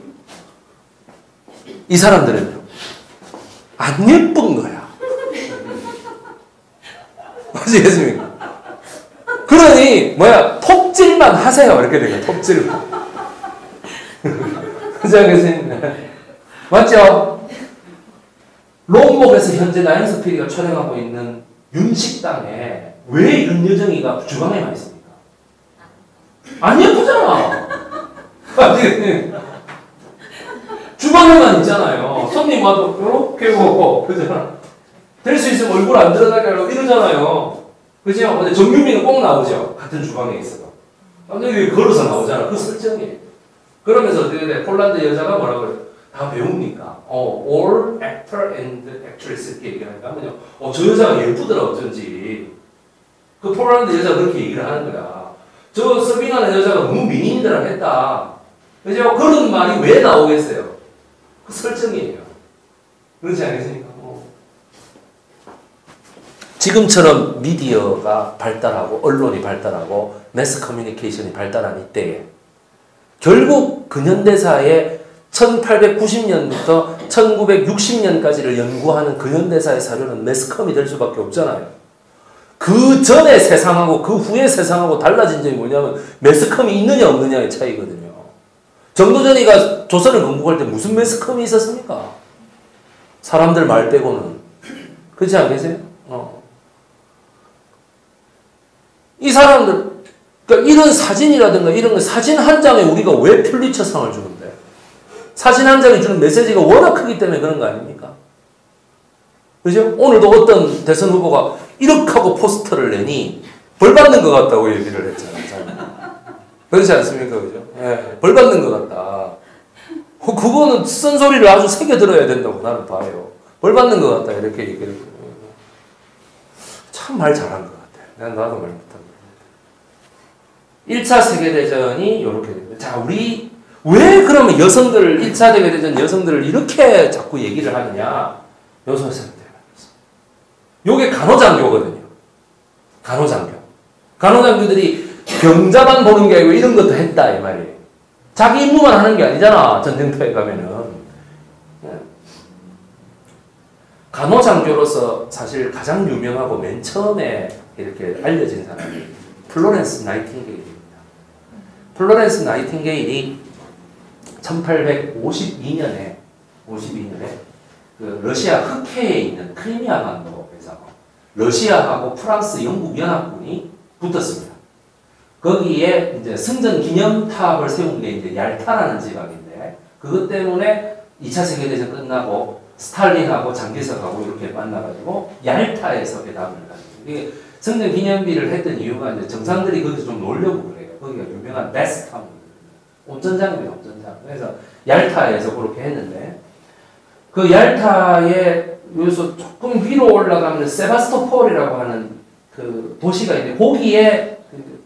이 사람들은 안 예쁜 거야. 아시겠습니까? 그러니 뭐야 톱질만 하세요. 이렇게 되면 톱질만. 그렇지 않겠습니까? 맞죠? 롱목에서 현재 나연석 PD가 촬영하고 있는 윤식당에 왜 윤여정이가 주방에만 있습니까? 안 예쁘잖아. 주방에만 있잖아요. 손님 와도 이렇게 보고 그잖아. 될 수 있으면 얼굴 안 드러나게 하려고 이러잖아요. 그죠? 근데 정유미는 꼭 나오죠. 같은 주방에 있어도. 여기 걸어서 나오잖아. 그 설정이에요. 그러면서 어떻게 돼? 폴란드 여자가 뭐라고 그래요? 다 배웁니까? all actor and actress 이렇게 얘기하니까 저 여자가 예쁘더라 어쩐지. 그 폴란드 여자가 그렇게 얘기를 하는 거야. 저 서빙하는 여자가 너무 미인이더라 했다. 그죠? 그런 말이 왜 나오겠어요? 그 설정이에요. 그렇지 않겠습니까? 지금처럼 미디어가 발달하고 언론이 발달하고 매스 커뮤니케이션이 발달한 이때에 결국 근현대사의 1890년부터 1960년까지를 연구하는 근현대사의 사료는 매스컴이 될 수밖에 없잖아요. 그 전의 세상하고 그 후의 세상하고 달라진 점이 뭐냐면 매스컴이 있느냐 없느냐의 차이거든요. 정도전이가 조선을 건국할 때 무슨 매스컴이 있었습니까? 사람들 말 빼고는. 그렇지 않겠어요? 이 사람들, 그러니까 이런 사진이라든가 이런 거, 사진 한 장에 우리가 왜 퓰리처상을 주는데? 사진 한 장이 주는 메시지가 워낙 크기 때문에 그런 거 아닙니까? 그죠? 오늘도 어떤 대선 후보가 이렇게 하고 포스터를 내니 벌 받는 것 같다고 얘기를 했잖아요. 그렇지 않습니까? 그죠? 예, 벌 받는 것 같다. 그거는 쓴소리를 아주 새겨 들어야 된다고 나는 봐요. 벌 받는 것 같다. 이렇게 얘기를. 참 말 잘한 것 같아요. 나도 말 못한 것 1차 세계대전이 이렇게 됩니다. 자, 우리 왜 그러면 여성들을 1차 세계대전 여성들을 이렇게 자꾸 얘기를 하느냐? 요소에서 요게 간호장교거든요. 간호장교. 간호장교들이 병자만 보는 게 아니고 이런 것도 했다 이 말이에요. 자기 임무만 하는 게 아니잖아. 전쟁터에 가면은. 간호장교로서 사실 가장 유명하고 맨 처음에 이렇게 알려진 사람이 플로렌스 나이팅게일입니다. 플로렌스 나이팅게일이 1852년에 그 러시아 흑해에 있는 크리미아 반도에서 러시아하고 프랑스, 영국 연합군이 붙었습니다. 거기에 이제 승전 기념탑을 세운 게 이제 얄타라는 지방인데 그것 때문에 2차 세계대전 끝나고 스탈린하고 장기석하고 이렇게 만나가지고 얄타에서 회담을 가지고 이게 승전 기념비를 했던 이유가 이제 정상들이 거기서 좀 놀려고 그래요. 거기가 유명한 베스타운 온천장입니다. 온천장. 그래서 얄타에서 그렇게 했는데 그 얄타에 여기서 조금 위로 올라가면 세바스토폴이라고 하는 그 도시가 있는데 거기에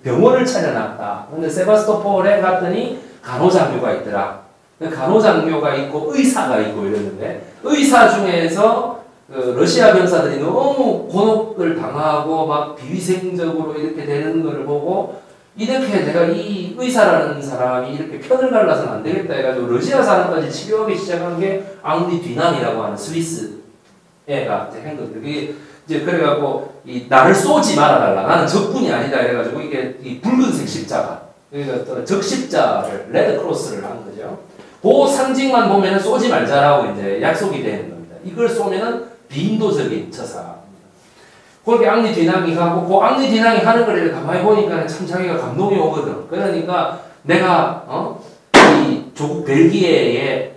병원을 차려놨다. 근데 세바스토폴에 갔더니 간호장교가 있더라. 간호장교가 있고 의사가 있고 이랬는데 의사 중에서 그 러시아 병사들이 너무 곤혹을 당하고 막 비위생적으로 이렇게 되는 걸 보고 이렇게 내가 이 의사라는 사람이 이렇게 편을 갈라서는 안 되겠다 해가지고 러시아 사람까지 치료하기 시작한 게 앙리 뒤남이라고 하는 스위스 애가 이제 한 거죠. 그게 이제 그래갖고 이 나를 쏘지 말아달라. 나는 적군이 아니다 해가지고 이게 이 붉은색 십자가 그러니까 적십자를 레드 크로스를 한 거죠. 그 상징만 보면은 쏘지 말자라고 이제 약속이 되는 겁니다. 이걸 쏘면은 비인도적인 처사. 그렇게 앙리 뒤낭이 가고 그 앙리 뒤낭이 하는 걸 이렇게 가만히 보니까 참 자기가 감동이 오거든. 그러니까 내가 이 조국 벨기에에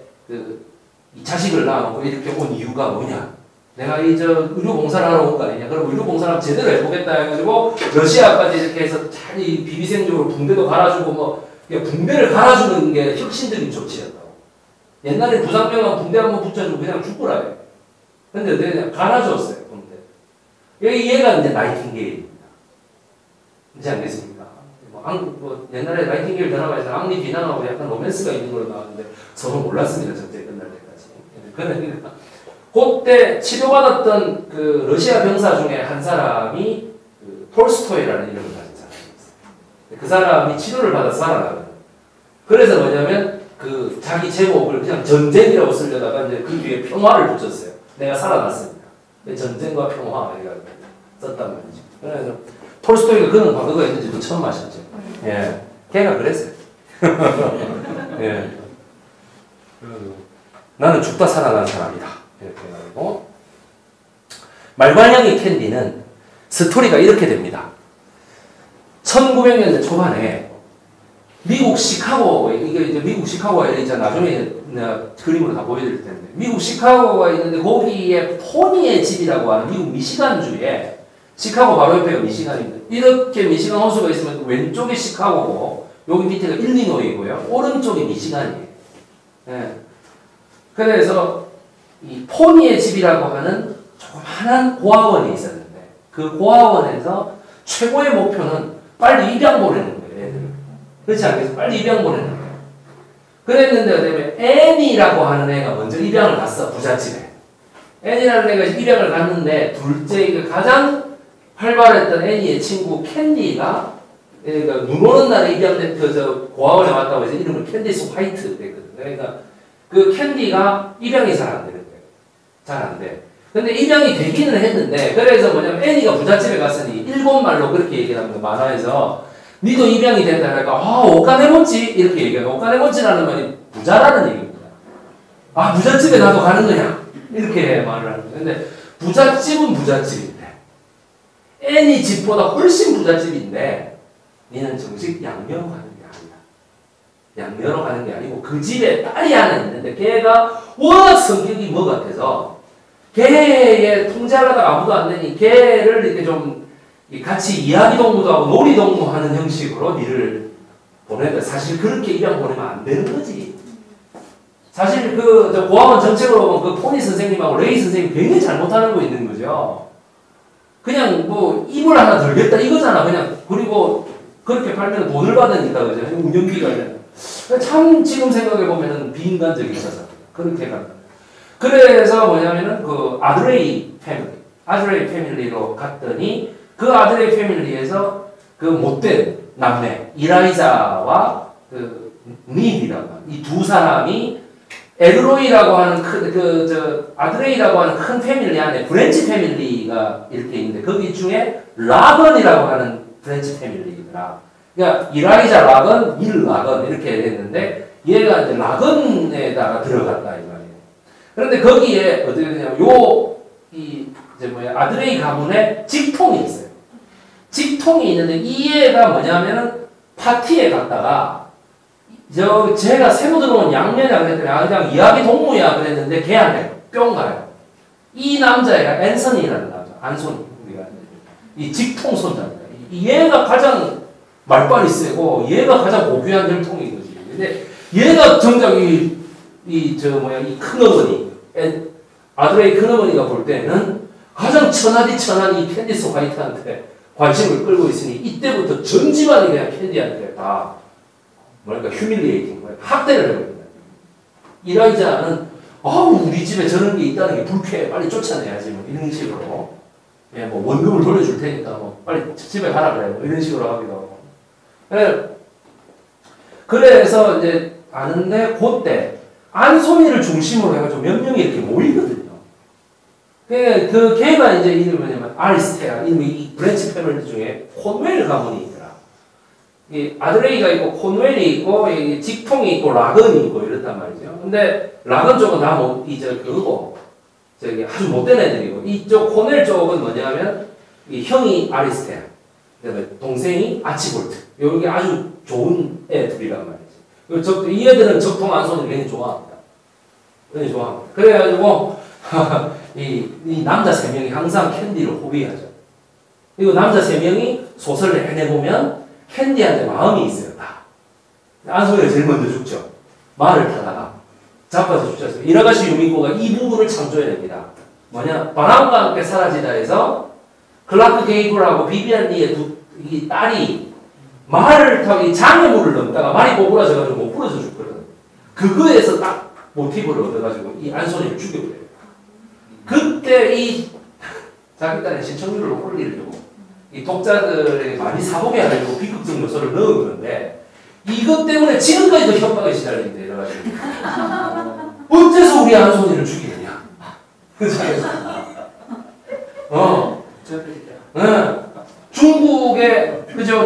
이 자식을 낳아놓고 이렇게 온 이유가 뭐냐? 내가 이 의료 봉사를 하러 온 거 아니냐? 그럼 의료 봉사를 제대로 해보겠다 해가지고 러시아까지 이렇게 해서 잘 이 비위생적으로 붕대도 갈아주고 뭐 붕대를 갈아주는 게 혁신적인 조치였다고. 옛날에 부상병원 붕대 한번 붙여주고 그냥 죽으라 해. 근데 내가 그냥 갈아줬어요, 붕대. 얘가 이제 나이팅게일입니다. 그렇지 않겠습니까? 뭐 옛날에 나이팅게일 드라마에서 앙리 비난하고 약간 로맨스가 있는 걸로 나왔는데 저는 몰랐습니다, 전쟁 끝날 때까지. 그러니까 그때 치료받았던 그 러시아 병사 중에 한 사람이 그 톨스토이라는 이름을 가진 사람이었어요. 그 사람이 치료를 받아서 살아나거든요. 그래서 뭐냐면 그 자기 제목을 그냥 전쟁이라고 쓰려다가 이제 그 뒤에 평화를 붙였어요. 내가 살아났습니다. 전쟁과 평화 해가지고 썼단 말이죠. 그래서 톨스토이가 그런 과거가 있는지도 처음 아셨죠. 예, 걔가 그랬어요. 예, 나는 죽다 살아난 사람이다. 이렇게 해가지고 말괄량이 캔디는 스토리가 이렇게 됩니다. 1900년대 초반에 미국 시카고 이게 이제 미국 시카고가 있잖아. 나중에 내가 그림으로 다 보여드릴 텐데 미국 시카고가 있는데 거기에 포니의 집이라고 하는 미국 미시간주에 시카고 바로 옆에가 미시간입니다. 이렇게 미시간 호수가 있으면 왼쪽이 시카고고 여기 밑에가 일리노이고요. 오른쪽이 미시간이에요. 네. 그래서 이 포니의 집이라고 하는 조그만한 고아원이 있었는데 그 고아원에서 최고의 목표는 빨리 입양 보내는 거예요. 애들. 그렇지 않겠어요? 빨리 입양 보내는 거예요. 그랬는데 그다음에 애니라고 하는 애가 먼저 입양을 갔어. 부잣집에. 애니라는 애가 입양을 갔는데 둘째 가장 활발했던 애니의 친구 캔디가 그러니까 눈 오는 날에 입양된 저 고아원에 왔다고 해서 이름을 캔디스 화이트 됐거든. 그러니까 그 캔디가 입양이 잘 안 되는 거예요. 잘 안 돼. 근데 입양이 되기는 했는데 그래서 뭐냐면 애니가 부잣집에 갔으니 일본말로 그렇게 얘기를 합니다. 만화에서 니도 입양이 된다 그러니까 오카네모치 이렇게 얘기해요. 오카네모치라는 말이 부자라는 얘기입니다. 아 부잣집에 나도 가는 거냐 이렇게 말을 하는 거예요. 근데 부잣집은 부잣집인데 애니 집보다 훨씬 부잣집인데 니는 정식 양녀로 가는 게 아니다. 양녀로 가는 게 아니고 그 집에 딸이 하나 있는데 걔가 워낙 성격이 뭐 같아서 걔의 통제하려다가 아무도 안 되니 걔를 이렇게 좀 같이 이야기 동무도 하고 놀이 동무하는 형식으로 니를 보내는데 사실 그렇게 입양 보내면 안 되는 거지. 사실 그 고아원 정책으로 보면 그 포니 선생님하고 레이 선생님 굉장히 잘못하는 거 있는 거죠. 그냥 뭐 이불 하나 들겠다 이거잖아 그냥. 그리고 그렇게 팔면 돈을 받으니까 그죠. 운영비가 참 지금 생각해 보면은 비인간적인 사상 그렇게 간다. 그래서 뭐냐면은 그 아드레이 패밀리로 갔더니 그 아드레이 패밀리에서 그 못된 남매 이라이자와 그 닙이라고 이 두 사람이 에르로이라고 하는 아드레이라고 하는 큰 패밀리 안에 프렌치 패밀리가 이렇게 있는데 거기 중에 라건이라고 하는 프렌치 패밀리더라. 그러니까 이라이자 라건, 일 라건 이렇게 했는데 얘가 이제 라건에다가 들어갔다 이 말이에요. 그런데 거기에 어떻게 되냐면 이제 아드레이 가문에 직통이 있어요. 직통이 있는데 이 애가 뭐냐면은 파티에 갔다가 제가 새로 들어온 양녀냐 그랬더니 그냥 이야기 동무야 그랬는데 걔한테 뿅 가요. 이 남자애가 앤서니라는 남자, 안소니 우리가 이 직통 손자입니다. 얘가 가장 말빨이 세고 얘가 가장 고귀한 혈통인 거지. 근데 얘가 정작 이 큰어머니 아드레이 큰어머니가 볼 때는 가장 천하디 천한 이 캔디스 화이트한테 관심을 끌고 있으니 이때부터 전 집안이 그냥 캔디한테 다 휴밀리에이팅 학대를 해버립니다. 이라이자는 우리 집에 저런 게 있다는 게 불쾌해 빨리 쫓아내야지 뭐 이런 식으로 원금을 돌려줄 테니까 뭐 빨리 집에 가라 그래 뭐 이런 식으로 하기도 하고 그래서 이제 아는데 그때 안소니를 중심으로 해가지고 몇 명이 이렇게 모이거든요. 그 걔가 이제 이름이 뭐냐면 아리스테아 이 브랜치 패밀리 중에 콘웰 가문이 있더라. 이 아드레이가 있고 콘웰이 있고 이 직통이 있고 락은이 있고 이렇단 말이죠. 근데 락은 쪽은 다 그거고 저기 아주 못된 애들이고 이쪽 콘웰 쪽은 뭐냐면 이 형이 아리스테아 그다음에 동생이 아치볼트 여기 아주 좋은 애들이란 말이지. 이 애들은 적통 안소니를 굉장히 좋아합니다. 굉장히 좋아합니다. 그래가지고 이 남자 3명이 항상 캔디를 호비하죠. 그리고 남자 3명이 소설을 해내보면 캔디한테 마음이 있어요. 다. 안소니가 제일 먼저 죽죠. 말을 타다가 자빠져 죽죠. 이라가시 유미코가 이 부분을 창조해냅니다. 뭐냐? 바람과 함께 사라지다에서 클라크 게이블하고 비비안 리의 이 딸이 말을 타고 장애물을 넘다가 말이 꼬부라져가지고 못 부러져 죽거든. 그거에서 딱 모티브를 얻어가지고 이 안소니를 죽여버려요. 그때 이 자기 딸의 시청률을 올리려고 이 독자들에게 많이 사보게 하려고 비극적 요소를 넣었는데 이것 때문에 지금까지도 협박에 시달립니다. 이래가지고 어째서 우리 안소니를 죽이느냐? 그래서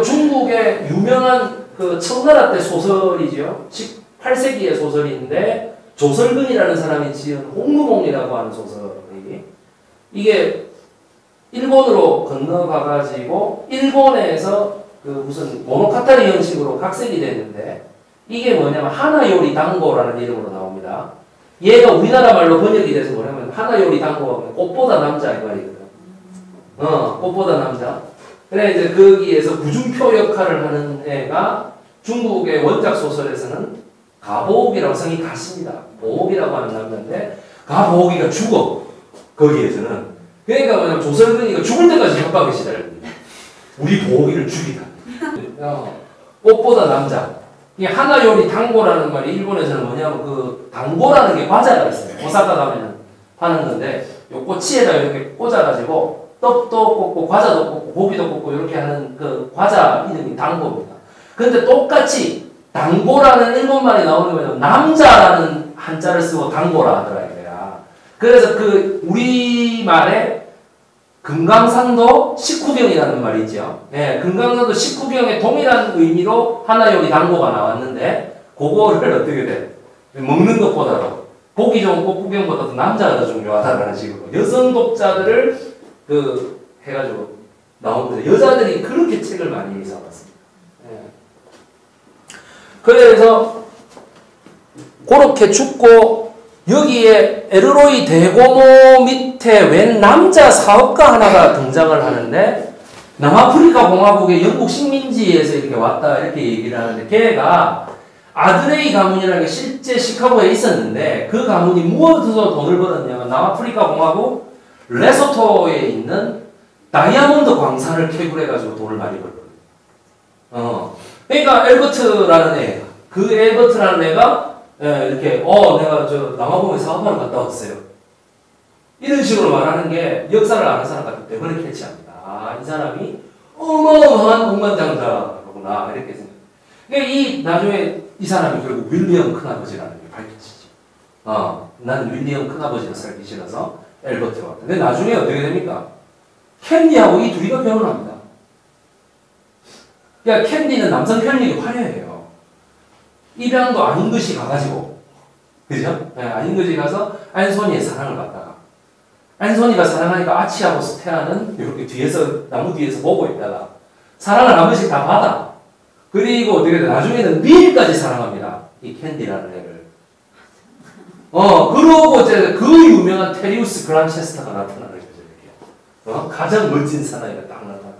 중국의 유명한 그 청나라 때 소설이죠. 18세기의 소설인데 조설근이라는 사람이 지은 홍루몽이라고 하는 소설이 이게 일본으로 건너가가지고 일본에서 그 무슨 모노카타리 형식으로 각색이 됐는데 이게 뭐냐면 하나요리 당고라는 이름으로 나옵니다. 얘가 우리나라 말로 번역이 돼서 뭐냐면 하나요리 당고가 꽃보다 남자 이 말이거든. 꽃보다 남자. 그래 이제 거기에서 구중표 역할을 하는 애가 중국의 원작 소설에서는 가보옥이라고 성이 같습니다. 보옥이라고 하는 남자인데 가보옥이가 죽어. 거기에서는. 그러니까 뭐냐면 조설근이가 죽을 때까지 협박에 시달립니다. 우리 보옥이를 죽이다. 꽃보다 남자. 이 하나요리 당고라는 말이 일본에서는 뭐냐면 그 당고라는 게 과자가 있어요. 오사카 가면은 파는 건데 요 꼬치에다 이렇게 꽂아가지고 떡도 꽂고 과자도 꽂고 고기도 꽂고 이렇게 하는 그 과자 이름이 당고입니다. 근데 똑같이 당고라는 일본말이 나오는 거는 남자라는 한자를 쓰고 당고라 하더라 이거야. 그래서 그 우리말에 금강산도 식후경이라는 말이 있죠. 예, 금강산도 식후경의 동일한 의미로 하나요리 당고가 나왔는데 그거를 어떻게 돼? 먹는 것보다도 보기 좋은 꽃구경보다도 남자가 더 중요하다는 식으로 여성 독자들을 그 해가지고 나옵니다. 여자들이 그렇게 책을 많이 사봤습니다. 예. 그래서 그렇게 죽고 여기에 에르로이 대고모 밑에 웬 남자 사업가 하나가 등장을 하는데 남아프리카 공화국의 영국 식민지에서 이렇게 왔다 이렇게 얘기를 하는데 걔가 아드레이 가문이라는 게 실제 시카고에 있었는데 그 가문이 무엇으로 돈을 벌었냐면 남아프리카 공화국 레소토에 있는 다이아몬드 광산을 캐굴해가지고 돈을 많이 벌거든요. 그러니까 엘버트라는 애, 그 엘버트라는 애가 이렇게 내가 저 남아공에 사업하러 갔다 왔어요. 이런 식으로 말하는 게 역사를 아는 사람 같기 때문에 캐치합니다. 아, 이 사람이 어마어마한億万장자구나 이렇게 생각. 그러니까 이 나중에 이 사람이 결국 윌리엄 큰아버지라는 게 밝혀지죠. 난 윌리엄 큰아버지가 살기 싫어서 엘버트가 왔다. 근데 나중에 어떻게 됩니까? 캔디하고 이 둘이가 결혼합니다. 그러니까 캔디는 남성 편력이 화려해요. 입양도 아닌 것이 가가지고 그죠? 네, 안인거지 가서 안소니의 사랑을 받다가 안소니가 사랑하니까 아치하고 스테아는 이렇게 뒤에서 나무 뒤에서 보고 있다가 사랑을 한 번씩 다 받아. 그리고 어떻게 돼? 나중에는 릴까지 사랑합니다. 이 캔디라는 애를. 그러고 이제 그 유명한 테리우스 그란체스터가 나타나는 거죠. 이렇게. 가장 멋진 사나이가 딱 나타나는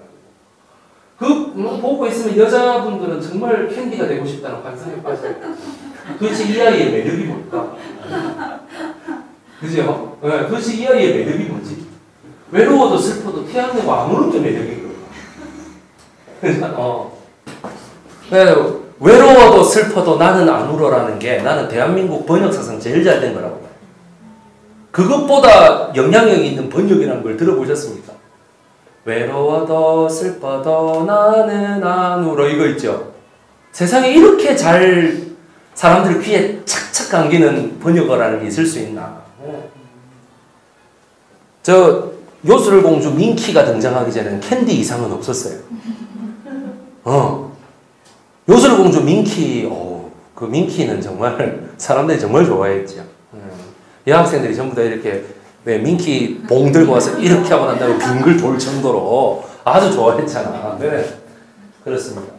거고. 보고 있으면 여자분들은 정말 캔디가 되고 싶다는 환상에 빠져요. 도대체 이 아이의 매력이 뭘까? 그죠? 네, 도대체 이 아이의 매력이 뭐지? 외로워도 슬퍼도 태양내고 아무런 게 매력인 걸까? 네, 외로워도 슬퍼도 나는 안 울어라는 게 나는 대한민국 번역사상 제일 잘 된 거라고 봐요. 그것보다 영향력 있는 번역이라는 걸 들어보셨습니까? 외로워도 슬퍼도 나는 안 울어 이거 있죠? 세상에 이렇게 잘 사람들 귀에 착착 감기는 번역어라는 게 있을 수 있나? 저 요술공주 민키가 등장하기 전에는 캔디 이상은 없었어요. 요술공주 민키, 그 민키는 정말 사람들이 정말 좋아했죠. 여학생들이 전부 다 이렇게 민키 봉 들고 와서 이렇게 하고 난 다음에 빙글 돌 정도로 아주 좋아했잖아. 네, 그렇습니다.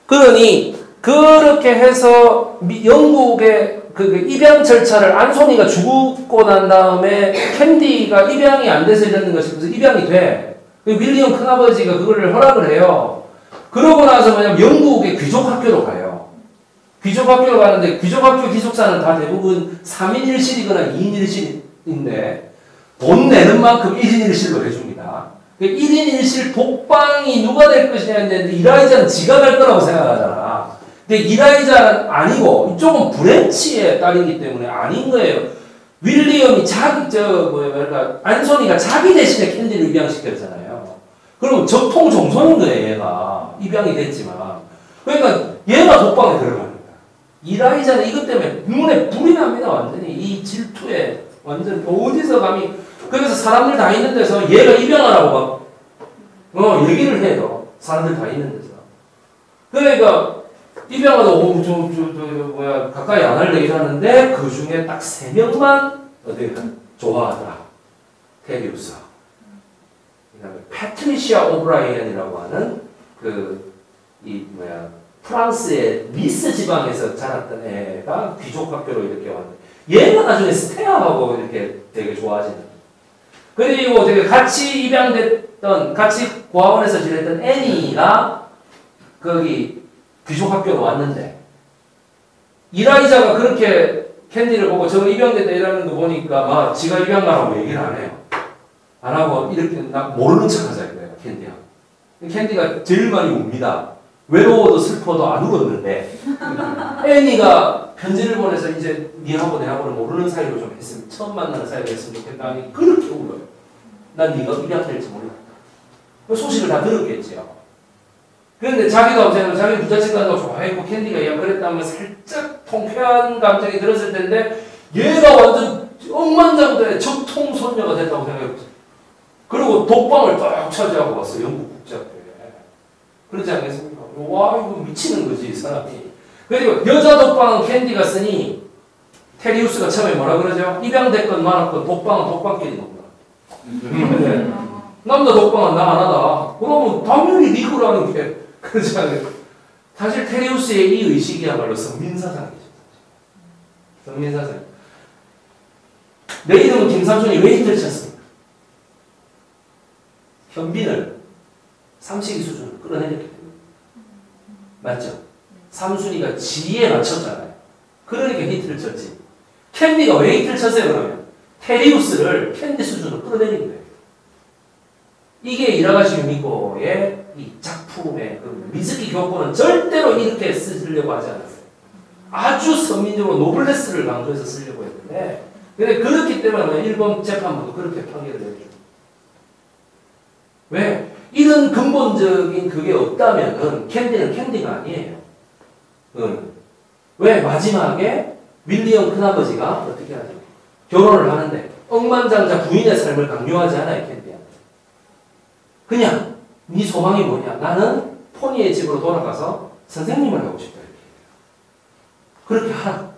그러니 그렇게 해서 영국의 그 입양 절차를 안소니가 죽고 난 다음에 캔디가 입양이 안 돼서 이러는 것이 그래서 입양이 돼. 윌리엄 큰아버지가 그거를 허락을 해요. 그러고 나서 뭐냐면 영국의 귀족 학교로 가요. 귀족 학교로 가는데 귀족 학교 기숙사는 다 대부분 3인 1실이거나 2인 1실인데 돈 내는 만큼 1인 1실로 해줍니다. 1인 1실 독방이 누가 될 것이냐 했는데 이라이자는 지가 갈 거라고 생각하잖아. 근데 이라이자는 아니고 이쪽은 브랜치의 딸이기 때문에 아닌 거예요. 윌리엄이 안소니가 자기 대신에 캔디를 입양시켰잖아요. 그럼 적통 정손인 거예요, 얘가. 입양이 됐지만. 그러니까 얘가 독방에 들어갑니다. 이라이자는 이것 때문에 눈에 불이 납니다, 완전히. 이 질투에 완전 어디서 감히. 그래서 사람들 다 있는 데서 얘가 입양하라고 막, 얘기를 해요. 사람들 다 있는 데서. 그러니까, 입양하다 가까이 안 할래 이러는데 그 중에 딱 3명만 좋아하더라. 테리우스. 그다음에 패트리시아 오브라이언이라고 하는 프랑스의 니스 지방에서 자랐던 애가 귀족 학교로 이렇게 왔는데 얘가 나중에 스테아하고 이렇게 되게 좋아하지는. 그리고 되게 같이 입양됐던 같이 고아원에서 지냈던 애니가 거기 귀족 학교로 왔는데 이라이자가 그렇게 캔디를 보고 저 입양됐다 이러는 거 보니까 막 지가 입양 가라고 얘기를 안 해요. 안 하고 이렇게 나 모르는 척 하자 이거예요. 캔디가. 캔디가 제일 많이 웁니다. 외로워도 슬퍼도 안 울었는데 애니가 편지를 보내서 이제 니하고 내하고는 모르는 사이로 좀 했으면 처음 만나는 사이로 했으면 좋겠다 하니 그렇게 울어요. 난 네가 입양될지 몰랐다. 그 소식을 다 들었겠지요. 그런데 자기도 자기 부잣집 가서 좋아했고 캔디가 얘가 그랬다면 살짝 통쾌한 감정이 들었을 텐데 얘가 완전 억만장자의 적통 손녀가 됐다고 생각했죠. 그리고 독방을 딱 차지하고 왔어 영국 국제학교에. 그렇지 않겠습니까? 와 이거 미치는 거지 이 사람이. 그리고 여자 독방은 캔디가 쓰니 테리우스가 처음에 뭐라 그러죠? 입양됐건 말았건 독방은 독방끼리 논다. 남자 독방은 나 안 하다. 그러면 당연히 니 거라는 게 그렇지 않아요? 사실 테리우스의 이 의식이야말로 성민사상이죠. 성민사상. 내 이름은 김삼순이 왜 힘들 쳤습니까? 현빈을 삼식이 수준으로 끌어내렸기 때문에. 맞죠? 삼순이가 지에 맞췄잖아요. 그러니까 히트를 쳤지. 캔디가 왜 히트를 쳤어요 그러면? 테리우스를 캔디 수준으로 끌어내린 거예요. 이게 이라가시 유미코의 이 작품의 그 미즈키 교포는 절대로 이렇게 쓰려고 하지 않았어요. 아주 선민적으로 노블레스를 강조해서 쓰려고 했는데 근데 그렇기 때문에 일본 재판부도 그렇게 판결을 해줘. 왜? 이런 근본적인 그게 없다면은 캔디는 캔디가 아니에요. 왜? 마지막에 윌리엄 큰아버지가 어떻게 하죠? 결혼을 하는데 억만장자 부인의 삶을 강요하지 않아요, 캔디한테. 그냥 네 소망이 뭐냐? 나는 포니의 집으로 돌아가서 선생님을 하고 싶다. 이렇게. 그렇게 하라.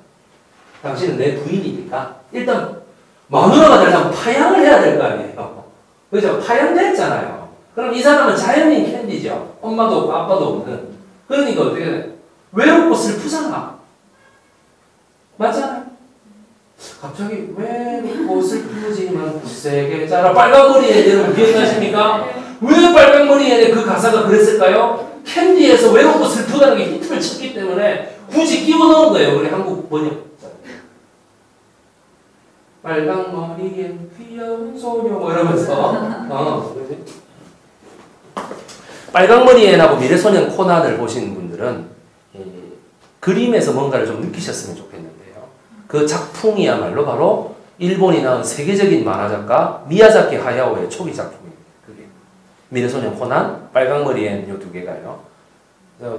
당신은 내 부인이니까 일단 마누라가 되려면 파양을 해야 될 거 아니에요. 그죠? 파양됐잖아요. 그럼 이 사람은 자연인 캔디죠. 엄마도 없고 아빠도 없는. 그러니까 어떻게 돼? 외롭고 슬프잖아. 맞잖아요. 갑자기 외롭고 슬프지만 굳세게 자라. 빨간머리에 여러분 기억나십니까? 왜 빨간머리에 그 가사가 그랬을까요? 캔디에서 외롭고 슬프다는 게 힌트를 쳤기 때문에 굳이 끼워 넣은 거예요. 우리 한국 번역. 빨강머리엔 귀여운 소녀 뭐 이러면서 그러지? 빨강머리엔하고 미래소년 코난을 보신 분들은 그림에서 뭔가를 좀 느끼셨으면 좋겠는데요. 그 작품이야말로 바로 일본이 낳은 세계적인 만화작가 미야자키 하야오의 초기 작품입니다. 그게 미래소년 코난, 빨강머리엔 요 두 개가요.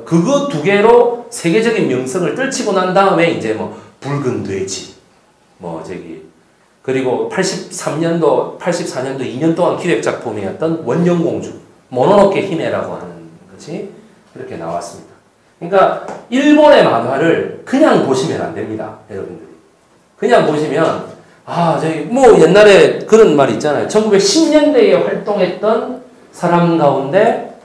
그거 두 개로 세계적인 명성을 떨치고 난 다음에 이제 뭐 붉은 돼지, 뭐 저기 그리고 84년도 2년 동안 기획작품이었던 원령공주, 모노노케 히메라고 하는 것이 그렇게 나왔습니다. 그러니까 일본의 만화를 그냥 보시면 안 됩니다. 여러분들이. 그냥 보시면 저기 뭐 옛날에 그런 말 있잖아요. 1910년대에 활동했던 사람 가운데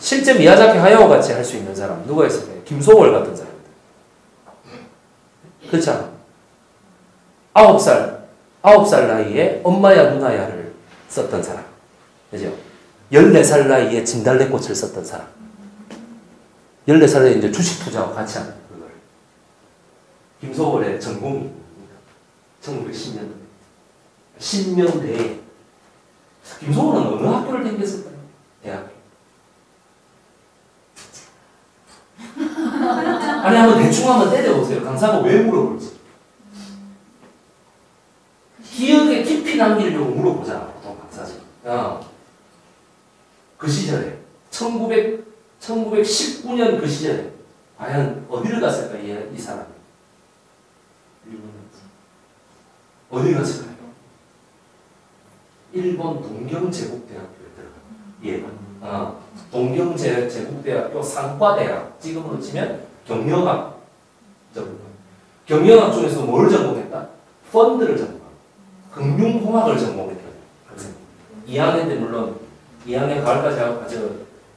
실제 미야자키 하야오 같이 할 수 있는 사람 누가 있을까요? 김소월 같은 사람. 그렇잖아. 9살 나이에 엄마야 누나야를 썼던 사람. 그죠? 14살 나이에 진달래꽃을 썼던 사람. 14살에 이제 주식 투자와 같이 하는 그걸. 김소월의 전공이 1910년대. 신명대에. 김소월은 어느 학교를 다녔을까요? 대학교. 아니, 한번 대충 한번 때려보세요. 강사가 왜 물어볼지. 기억에 깊이 남기려고 물어보잖아, 보통 강사지. 그 시절에, 1919년 그 시절에, 과연 어디를 갔을까, 이 사람이? 어디 갔을까요? 일본 동경제국대학교에 들어가요. 동경제국대학교 상과대학, 지금으로 치면 경영학 경영학 중에서 뭘 전공했다? 펀드를 전공하고 금융공학을 전공했다. 2학년 때 물론 2학년 가을까지 하고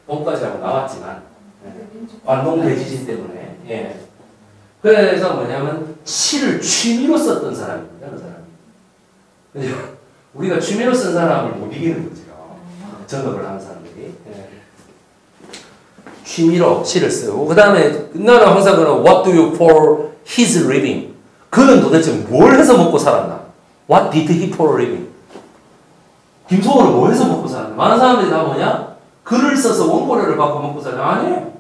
봄까지 하고 나왔지만 관동 대지진 때문에 그래서 뭐냐면 시를 취미로 썼던 사람입니다. 그 사람이. 우리가 취미로 쓴 사람을 못 이기는 거죠. 전업을 하는 사람들이. 취미로 시를 쓰고 그 다음에 나는 항상 그런 What do you for his living? 그는 도대체 뭘 해서 먹고 살았나? What did he for a living? 김소월은 뭐 해서 먹고 살았나? 많은 사람들이 다 뭐냐? 글을 써서 원고료를 받고 먹고 살았나? 아니에요.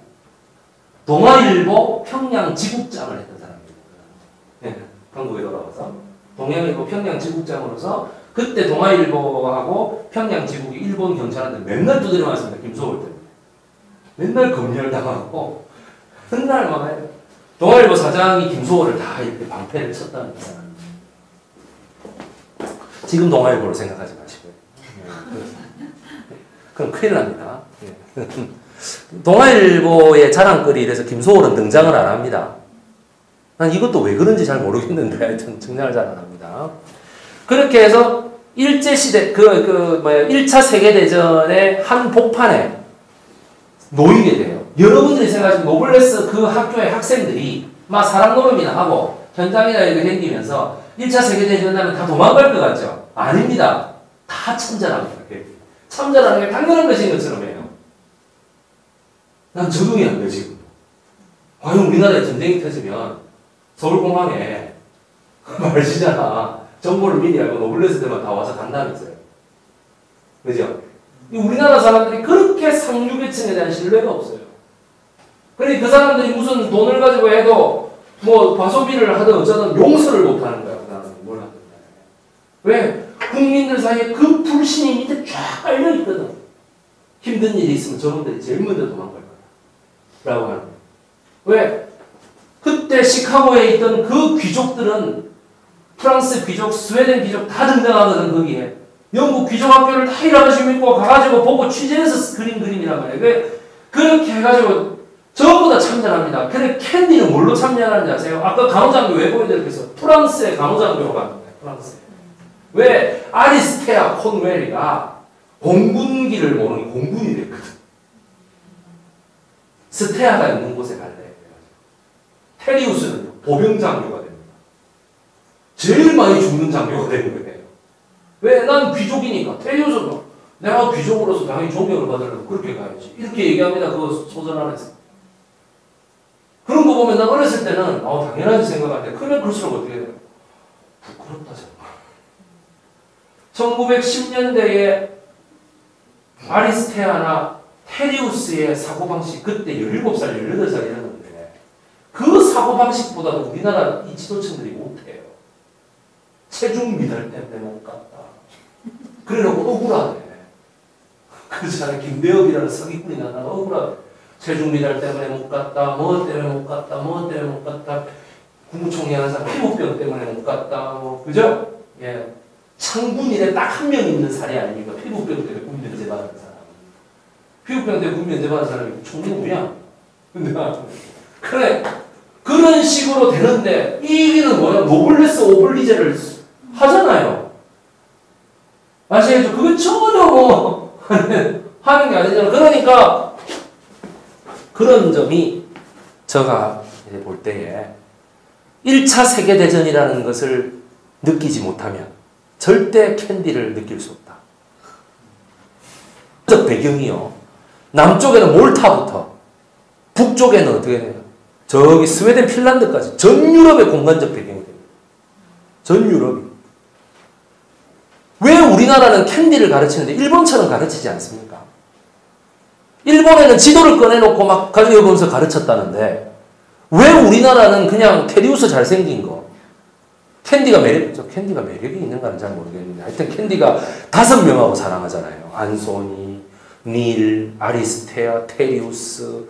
동아일보 평양 지국장을 했던 사람입니다. 한국에 돌아와서 동아일보 평양 지국장으로서 그때 동아일보하고 평양 지국이 일본 경찰한테 맨날 두드려 맞습니다. 김소월 때문에. 맨날 검열당하고 맨날 막 동아일보 사장이 김소월을 다 이렇게 방패를 쳤다는 거잖아요. 지금 동아일보를 생각하지 마시고요. 그럼 큰일 납니다. 동아일보의 자랑거리 이래서 김소월은 등장을 안 합니다. 난 이것도 왜 그런지 잘 모르겠는데 하여튼 등장을 잘 안 합니다. 그렇게 해서 일제시대, 1차 세계대전의 한 복판에 놓이게 돼요. 여러분들이 생각하시는 노블레스 그 학교의 학생들이 막 사람 노름이나 하고 현장이나 이렇게 댕기면서 1차 세계대전 나면 다 도망갈 것 같죠? 아닙니다. 다 참전합니다. 참전하는 게 당연한 것인 것처럼 해요. 난 적응이 안 돼, 지금. 과연 우리나라에 전쟁이 터지면 서울공항에 말시잖아. 정보를 미리 알고 노블레스들만 다 와서 간다면서요. 그죠? 우리나라 사람들이 그렇게 상류계층에 대한 신뢰가 없어요. 그러니 그 사람들이 무슨 돈을 가지고 해도 뭐 과소비를 하든 어쩌든 용서를 못 하는 거야. 그 사람들이 뭘 하든. 왜? 국민들 사이에 그 불신이 밑에 쫙 깔려 있거든. 힘든 일이 있으면 저분들이 제일 먼저 도망갈 거야. 라고 하는 거야. 왜? 그때 시카고에 있던 그 귀족들은 프랑스 귀족, 스웨덴 귀족 다 등장하거든, 거기에. 영국 귀족 학교를 다 일하시고 있고 가가지고 보고 취재해서 그린 그림이란 말이에요. 그렇게 해가지고 전부 다 참전합니다. 근데 캔디는 뭘로 참전하는지 아세요? 아까 간호장교 왜 보여드렸겠어? 프랑스의 간호장교로 갑니다. 프랑스. 왜? 아리스테아 콘웰이가 공군기를 모르는 공군이 됐거든. 스테아가 있는 곳에 갈래. 테리우스는 보병장교가 됩니다. 제일 많이 죽는 장교가 되는 거예요. 왜? 난 귀족이니까. 테리우스도 내가 귀족으로서 당연히 존경을 받으려고 그렇게 가야지. 이렇게 얘기합니다. 그 소설 안에서. 그런 거 보면 나 어렸을 때는 당연하지 생각하는데 크면 클수록 어떻게 돼요? 부끄럽다 정말. 1910년대에 아리스테아나 테리우스의 사고방식 그때 17살, 18살이었는데 그 사고방식보다도 우리나라 이 지도층들이 못해요. 체중 미달 때문에 못 갔다. 그래놓고 억울하네. 그렇잖아요. 김대엽이라는 서기꾼이 나타나 억울하네. 체중 미달 때문에 못 갔다. 뭐 때문에 못 갔다. 뭐 때문에 못 갔다. 국무총리 하는 사람 피부병 때문에 못 갔다. 뭐 그죠? 예. 창군일에 딱 한 명 있는 사례 아닙니까? 피부병 때문에 군면제 받은 사람. 피부병 때문에 군면제 받은 사람이 총리구야. 근데 그래 그런 식으로 되는데 이 얘기는 뭐야? 노블레스 오블리제를 하잖아요. 아시겠죠? 그거 전혀 뭐 하는 게 아니잖아. 그러니까 그런 점이 제가 볼 때에 1차 세계대전이라는 것을 느끼지 못하면 절대 캔디를 느낄 수 없다. 배경이요. 남쪽에는 몰타부터 북쪽에는 어떻게 돼요? 저기 스웨덴, 핀란드까지 전 유럽의 공간적 배경이 됩니다. 전 유럽이. 왜 우리나라는 캔디를 가르치는데 일본처럼 가르치지 않습니까? 일본에는 지도를 꺼내놓고 막 가져보면서 가르쳤다는데 왜 우리나라는 그냥 테리우스 잘생긴 거 캔디가 매력이 있는가는 잘 모르겠는데 하여튼 캔디가 5명하고 사랑하잖아요. 안소니, 닐, 아리스테아, 테리우스,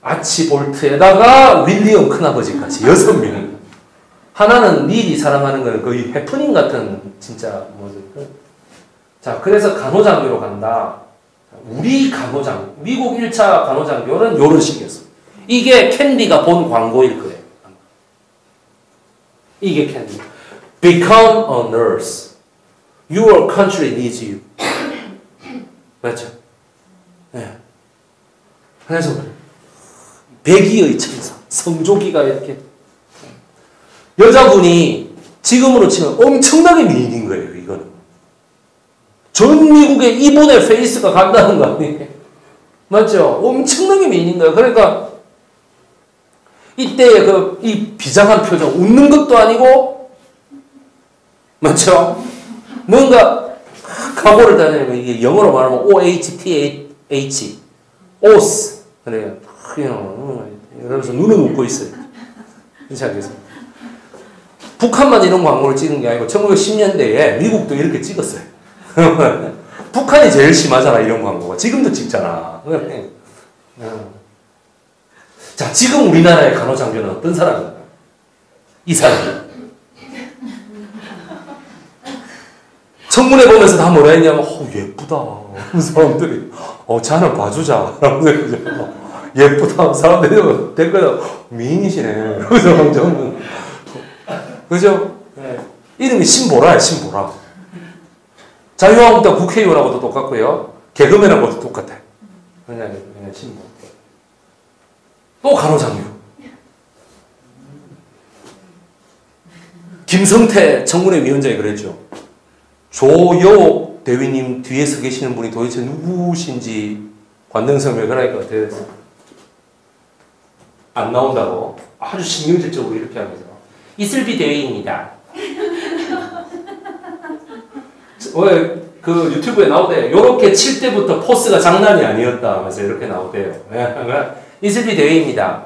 아치볼트에다가 윌리엄 큰아버지까지 6명이. 하나는 닐이 사랑하는 거는 거의 해프닝 같은 진짜 뭐지. 자, 그래서 간호장교로 간다. 우리 간호장, 미국 1차 간호장교는 요런 식이었어. 이게 캔디가 본 광고일 거예요. 이게 캔디. Become a nurse. Your country needs you. 맞죠? 네. 그래서 백의의 천사, 성조기가 이렇게 여자분이 지금으로 치면 엄청나게 미인인 거예요. 이거는 전 미국에 이분의 페이스가 간다는 거 아니에요? 맞죠? 엄청나게 미인인 거예요. 그러니까 이때의 이 비장한 표정, 웃는 것도 아니고, 맞죠? 뭔가 각오를 다니는 이게 영어로 말하면 OHTH, OS. 그래요. 이러면서 눈은 웃고 있어요. 그렇지 않겠습니까? 북한만 이런 광고를 찍은 게 아니고 1910년대에 미국도 이렇게 찍었어요. 북한이 제일 심하잖아, 이런 광고가. 지금도 찍잖아. 자, 지금 우리나라의 간호장교는 어떤 사람인가? 이 사람. 청문회 보면서 다 뭐라 했냐면, 예쁘다. 사람들이, 자는 봐주자. 예쁘다. 사람들이 댓글에 미인이시네. 그래서 저는, 그죠? 네. 이름이 신보라야, 신보라. 자유한국당 국회의원하고도 똑같고요. 개그맨하고도 똑같아. 그냥 신보. 또 간호장교. 김성태 청문회 위원장이 그랬죠. 조여옥 대위님 뒤에 서 계시는 분이 도대체 누구신지 관등성명 그러니까 어떻게 됐어? 안 나온다고 아주 신경질적으로 이렇게 하면서 이슬비 대위입니다. 왜 그 유튜브에 나오대. 요렇게 칠 때부터 포스가 장난이 아니었다 하면서 이렇게 나오대요. 이슬비 대위입니다.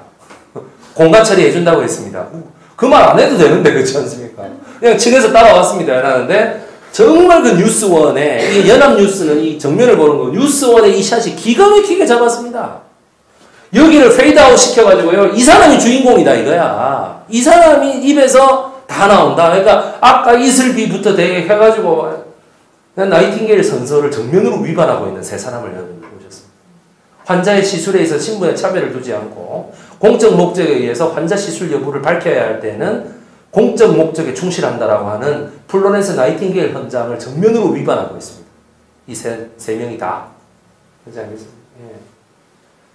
공간 처리해준다고 했습니다. 그 말 안 해도 되는데 그렇지 않습니까? 그냥 층에서 따라왔습니다. 라는데 정말 그 뉴스원에 이 연합뉴스는 이 정면을 보는 거 뉴스원의 이 샷이 기가 막히게 잡았습니다. 여기를 페이드아웃 시켜가지고요. 이 사람이 주인공이다 이거야. 이 사람이 입에서 다 나온다. 그러니까 아까 이슬비부터 되게 해가지고 나이팅게일 선서를 정면으로 위반하고 있는 세 사람을 여러분 보셨습니다. 환자의 시술에 있어 신분의 차별을 두지 않고 공적 목적에 의해서 환자 시술 여부를 밝혀야 할 때는 공적 목적에 충실한다라고 하는 플로렌스 나이팅게일 헌장을 정면으로 위반하고 있습니다. 이 세 명이 다. 그렇지 않겠습니까? 예.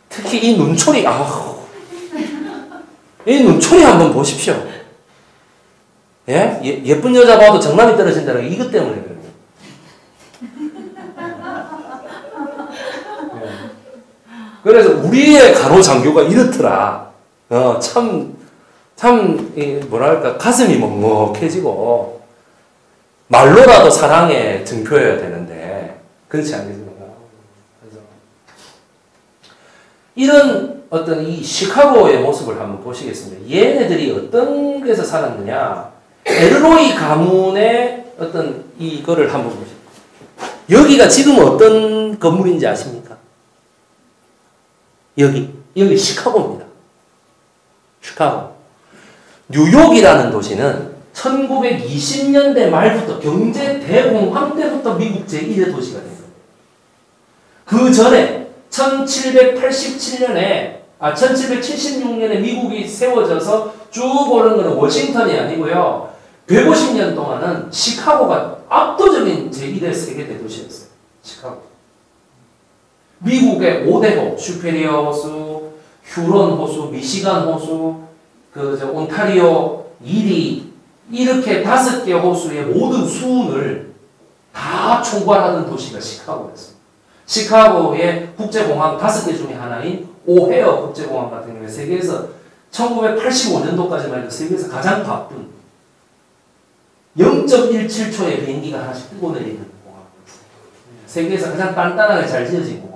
특히 이 눈초리, 이 눈초리 한번 보십시오. 예? 예쁜 여자 봐도 정남이 떨어진다는 게 이것 때문에 그래요. 예. 그래서 우리의 간호장교가 이렇더라. 뭐랄까, 가슴이 먹먹해지고, 말로라도 사랑의 증표여야 되는데, 그렇지 않겠습니까? 그래서 이런 어떤 이 시카고의 모습을 한번 보시겠습니다. 얘네들이 어떤 데서 살았느냐, 에르로이 가문의 어떤 이거를 한번 보시죠. 여기가 지금 어떤 건물인지 아십니까? 여기 시카고입니다. 시카고. 뉴욕이라는 도시는 1920년대 말부터 경제 대공황 때부터 미국 제1의 도시가 된 겁니다. 그 전에 1776년에 미국이 세워져서 쭉 오른 것은 워싱턴이 아니고요. 150년 동안은 시카고가 압도적인 제1의 세계 대도시였어요. 시카고. 미국의 5대호, 슈페리어 호수, 휴런 호수, 미시간 호수, 온타리오, 이리, 이렇게 5개 호수의 모든 수운을 다 총괄하는 도시가 시카고였습니다. 시카고의 국제공항 5개 중에 하나인 오헤어 국제공항 같은 경우에 세계에서 1985년도까지만 해도 세계에서 가장 바쁜 0.17초에 비행기가 하나씩 뜨고 내리는 공항이었어요. 세계에서 가장 단단하게 잘 지어진 공항.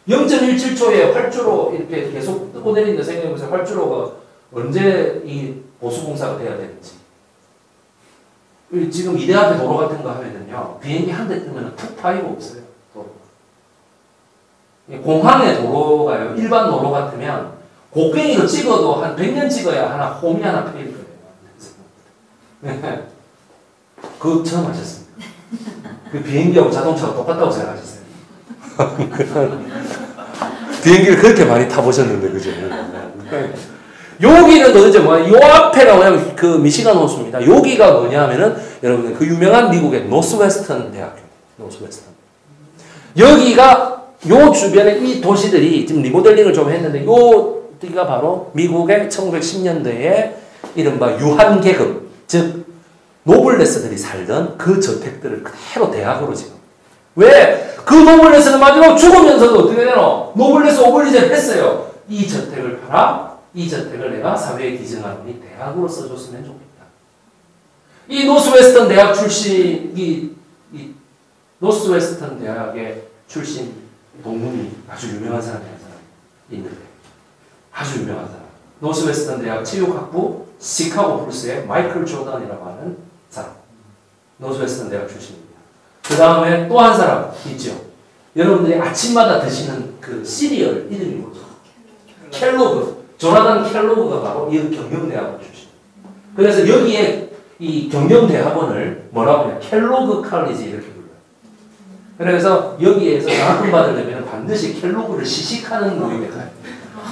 0.17초에 활주로 이렇게 계속 뜨고 내린다 생각해보세요. 활주로가 언제 이 보수공사가 돼야 되는지. 지금 이대 앞에 도로 같은 거 하면은요, 비행기 한 대 뜨면 툭 파이가 없어요. 도로가. 공항의 도로가요, 일반 도로 같으면 곡괭이로 찍어도 한 100년 찍어야 홈이 하나 패일 거예요. 그거 처음 하셨습니다. 그 비행기하고 자동차가 똑같다고 생각하셨어요. 비행기를 그렇게 많이 타보셨는데, 그죠? 여기는 도대체 뭐야? 요 앞에가 뭐냐면 그 미시간 호수입니다. 여기가 뭐냐면은 여러분 그 유명한 미국의 노스웨스턴 대학교. 노스웨스턴. 여기가 요 주변에 이 도시들이 지금 리모델링을 좀 했는데 요가 바로 미국의 1910년대에 이른바 유한계급, 즉 노블레스들이 살던 그 저택들을 그대로 대학으로 지금. 왜? 그 노블레스는 마지막 죽으면서도 어떻게 되노? 노블레스 오블리제를 했어요. 이 저택을 팔아. 이 저택을 내가 사회에 기증하노니 대학으로 써줬으면 좋겠다. 이 노스웨스턴 대학 출신이, 노스웨스턴 대학의 출신 동문이 아주 유명한 사람이 한 사람 있는데, 아주 유명한 사람. 노스웨스턴 대학 체육학부 시카고 풀스의 마이클 조던이라고 하는 사람. 노스웨스턴 대학 출신입니다. 그 다음에 또 한 사람 있죠. 여러분들이 아침마다 드시는 그 시리얼 이름이 뭐죠? 켈로그. 조나단 켈로그가 바로 이 경영대학원 출신. 그래서 여기에 이 경영대학원을 뭐라고 하냐? 켈로그 칼리지 이렇게 불러요. 그래서 여기에서 장학금 받으려면 반드시 켈로그를 시식하는 모임에 가요.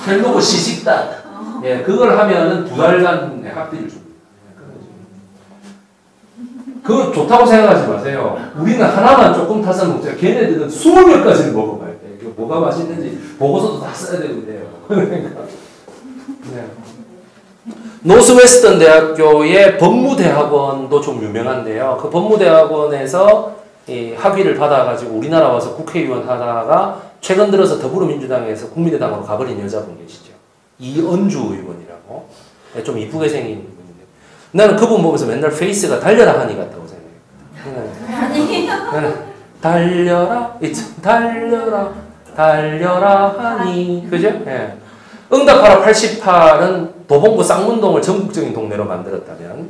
켈로그 시식단. 예, 그걸 하면은 2달간의 학비를 줍니다. 그거 좋다고 생각하지 마세요. 우리는 하나만 조금 타서 먹자. 걔네들은 20개까지는 먹어봐야 돼. 뭐가 맛있는지 보고서도 다 써야 되고 그래요. 그러니까. 네. 노스웨스턴 대학교의 법무대학원도 좀 유명한데요. 그 법무대학원에서 이 학위를 받아가지고 우리나라 와서 국회의원 하다가 최근 들어서 더불어민주당에서 국민의당으로 가버린 여자분 계시죠. 이은주 의원이라고. 네, 좀 이쁘게 생긴 분인데. 나는 그분 보면서 맨날 페이스가 달려라 하니 같다고 생각해요. 네. 달려라, 달려라, 달려라 하니. 그죠? 네. 응답하라 88은 도봉구 쌍문동을 전국적인 동네로 만들었다면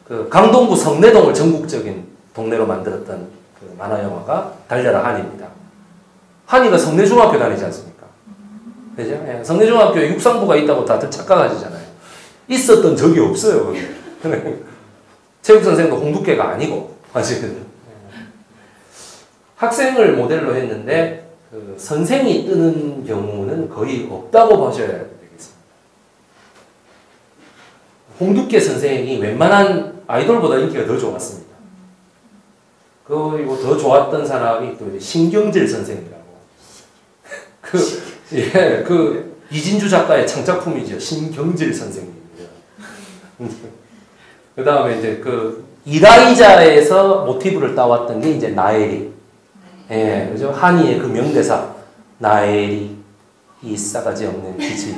그 강동구 성내동을 전국적인 동네로 만들었던 그 만화영화가 달려라 한입니다. 한이가 성내중학교 다니지 않습니까? 그죠? 예, 성내중학교에 육상부가 있다고 다들 착각하시잖아요. 있었던 적이 없어요. 체육선생도 홍두깨가 아니고 사실은. 학생을 모델로 했는데 그 선생이 뜨는 경우는 거의 없다고 보셔야 되겠습니다. 홍두깨 선생이 웬만한 아이돌보다 인기가 더 좋았습니다. 그리고 더 좋았던 사람이 또 신경질 선생이라고. 그 이진주 작가의 창작품이죠. 신경질 선생님입니다. 그 다음에 이제 그 이라이자에서 모티브를 따왔던 게 이제 나엘이. 예, 그죠? 한이의 그 명대사. 나엘이 이 싸가지 없는 기집.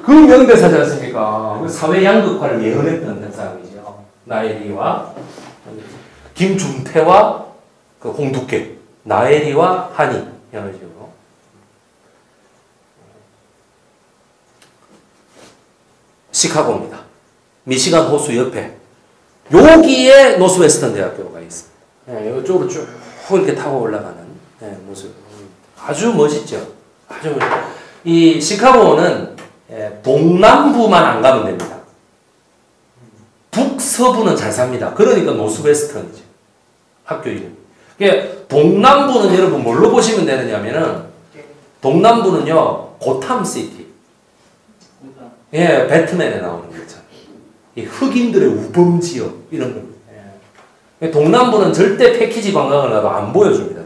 그 명대사지 않습니까? 그 사회 양극화를 예언했던 사람이죠. 나엘이와 김준태와 그 홍두깨. 나엘이와 한이. 이런 식으로. 시카고입니다. 미시간 호수 옆에. 여기에 노스웨스턴 대학교가 있습니다. 네, 이쪽으로 쭉 이렇게 타고 올라가는 모습. 아주 멋있죠. 아주 멋있죠. 이 시카고는 동남부만 안 가면 됩니다. 북서부는 잘 삽니다. 그러니까 노스웨스턴이죠. 학교 이름. 동남부는 여러분 뭘로 보시면 되느냐면은 동남부는요 고탐시티. 예, 배트맨에 나오는 거죠. 이 흑인들의 우범지역 이런 거. 예. 동남부는 절대 패키지 관광을 가도 안 보여줍니다.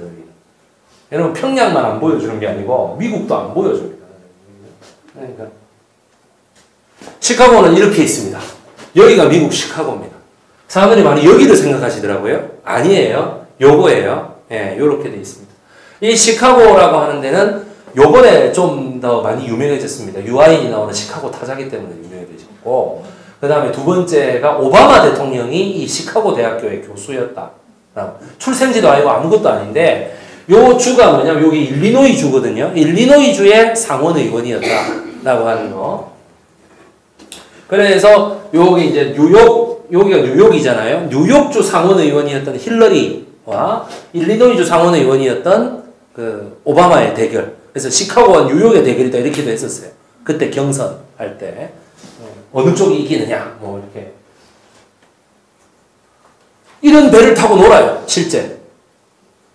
여러분 평양만 안 보여주는 게 아니고 미국도 안 보여줍니다. 그러니까 시카고는 이렇게 있습니다. 여기가 미국 시카고입니다. 사람들이 많이 여기를 생각하시더라고요. 아니에요. 요거예요. 예, 요렇게 돼 있습니다. 이 시카고라고 하는 데는 요번에 좀 더 많이 유명해졌습니다. 유아인이 나오는 시카고 타자기 때문에 유명해졌고, 그 다음에 두 번째가 오바마 대통령이 이 시카고 대학교의 교수였다. 출생지도 아니고 아무것도 아닌데, 요 주가 뭐냐면 여기 일리노이 주거든요. 일리노이 주의 상원 의원이었다라고 하는 거. 그래서 여기 이제 여기가 뉴욕이잖아요. 뉴욕주 상원 의원이었던 힐러리와 일리노이주 상원 의원이었던 그 오바마의 대결. 그래서 시카고와 뉴욕의 대결이다 이렇게도 했었어요. 그때 경선할 때 어느 쪽이 이기느냐 뭐 이렇게 이런 배를 타고 놀아요. 실제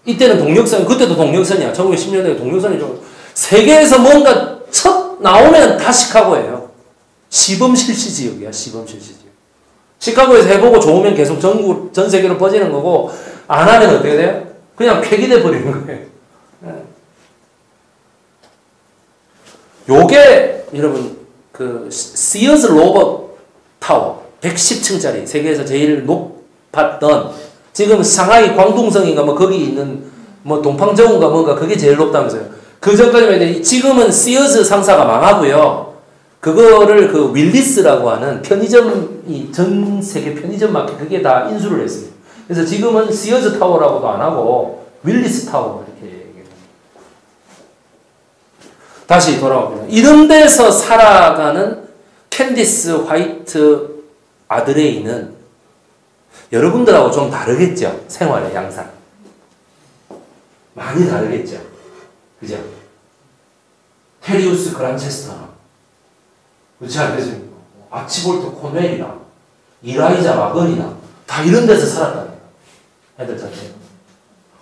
이때는 동력선, 그때도 동력선이야. 1910년대에 동력선이 좀 세계에서 뭔가 첫 나오면 다 시카고예요. 시범실시 지역이야. 시범실시 지역. 시카고에서 해보고 좋으면 계속 전 세계로 퍼지는 거고 안 하면 어떻게 돼요? 그냥 폐기돼 버리는 거예요. 요게 여러분 그 시어스 로버 타워 110층짜리 세계에서 제일 높았던 지금 상하이 광둥성인가 뭐 거기 있는 뭐 동팡저우인가 뭔가 그게 제일 높다면서요. 그 전까지만 지금은 시어스 상사가 망하고요. 그거를 그 윌리스라고 하는 편의점이 전 세계 편의점 마켓 그게 다 인수를 했어요. 그래서 지금은 시어스 타워라고도 안 하고 윌리스 타워 이렇게 얘기해요. 다시 돌아옵니다. 이런 데서 살아가는 캔디스 화이트 아드레이는 여러분들하고 좀 다르겠죠? 생활의 양상. 많이 다르겠죠? 그죠? 테리우스 그란체스터나 그렇지 않겠습니까? 아치볼트 코넬이나 이라이자 마건이나 다 이런 데서 살았다는 애들 자체가.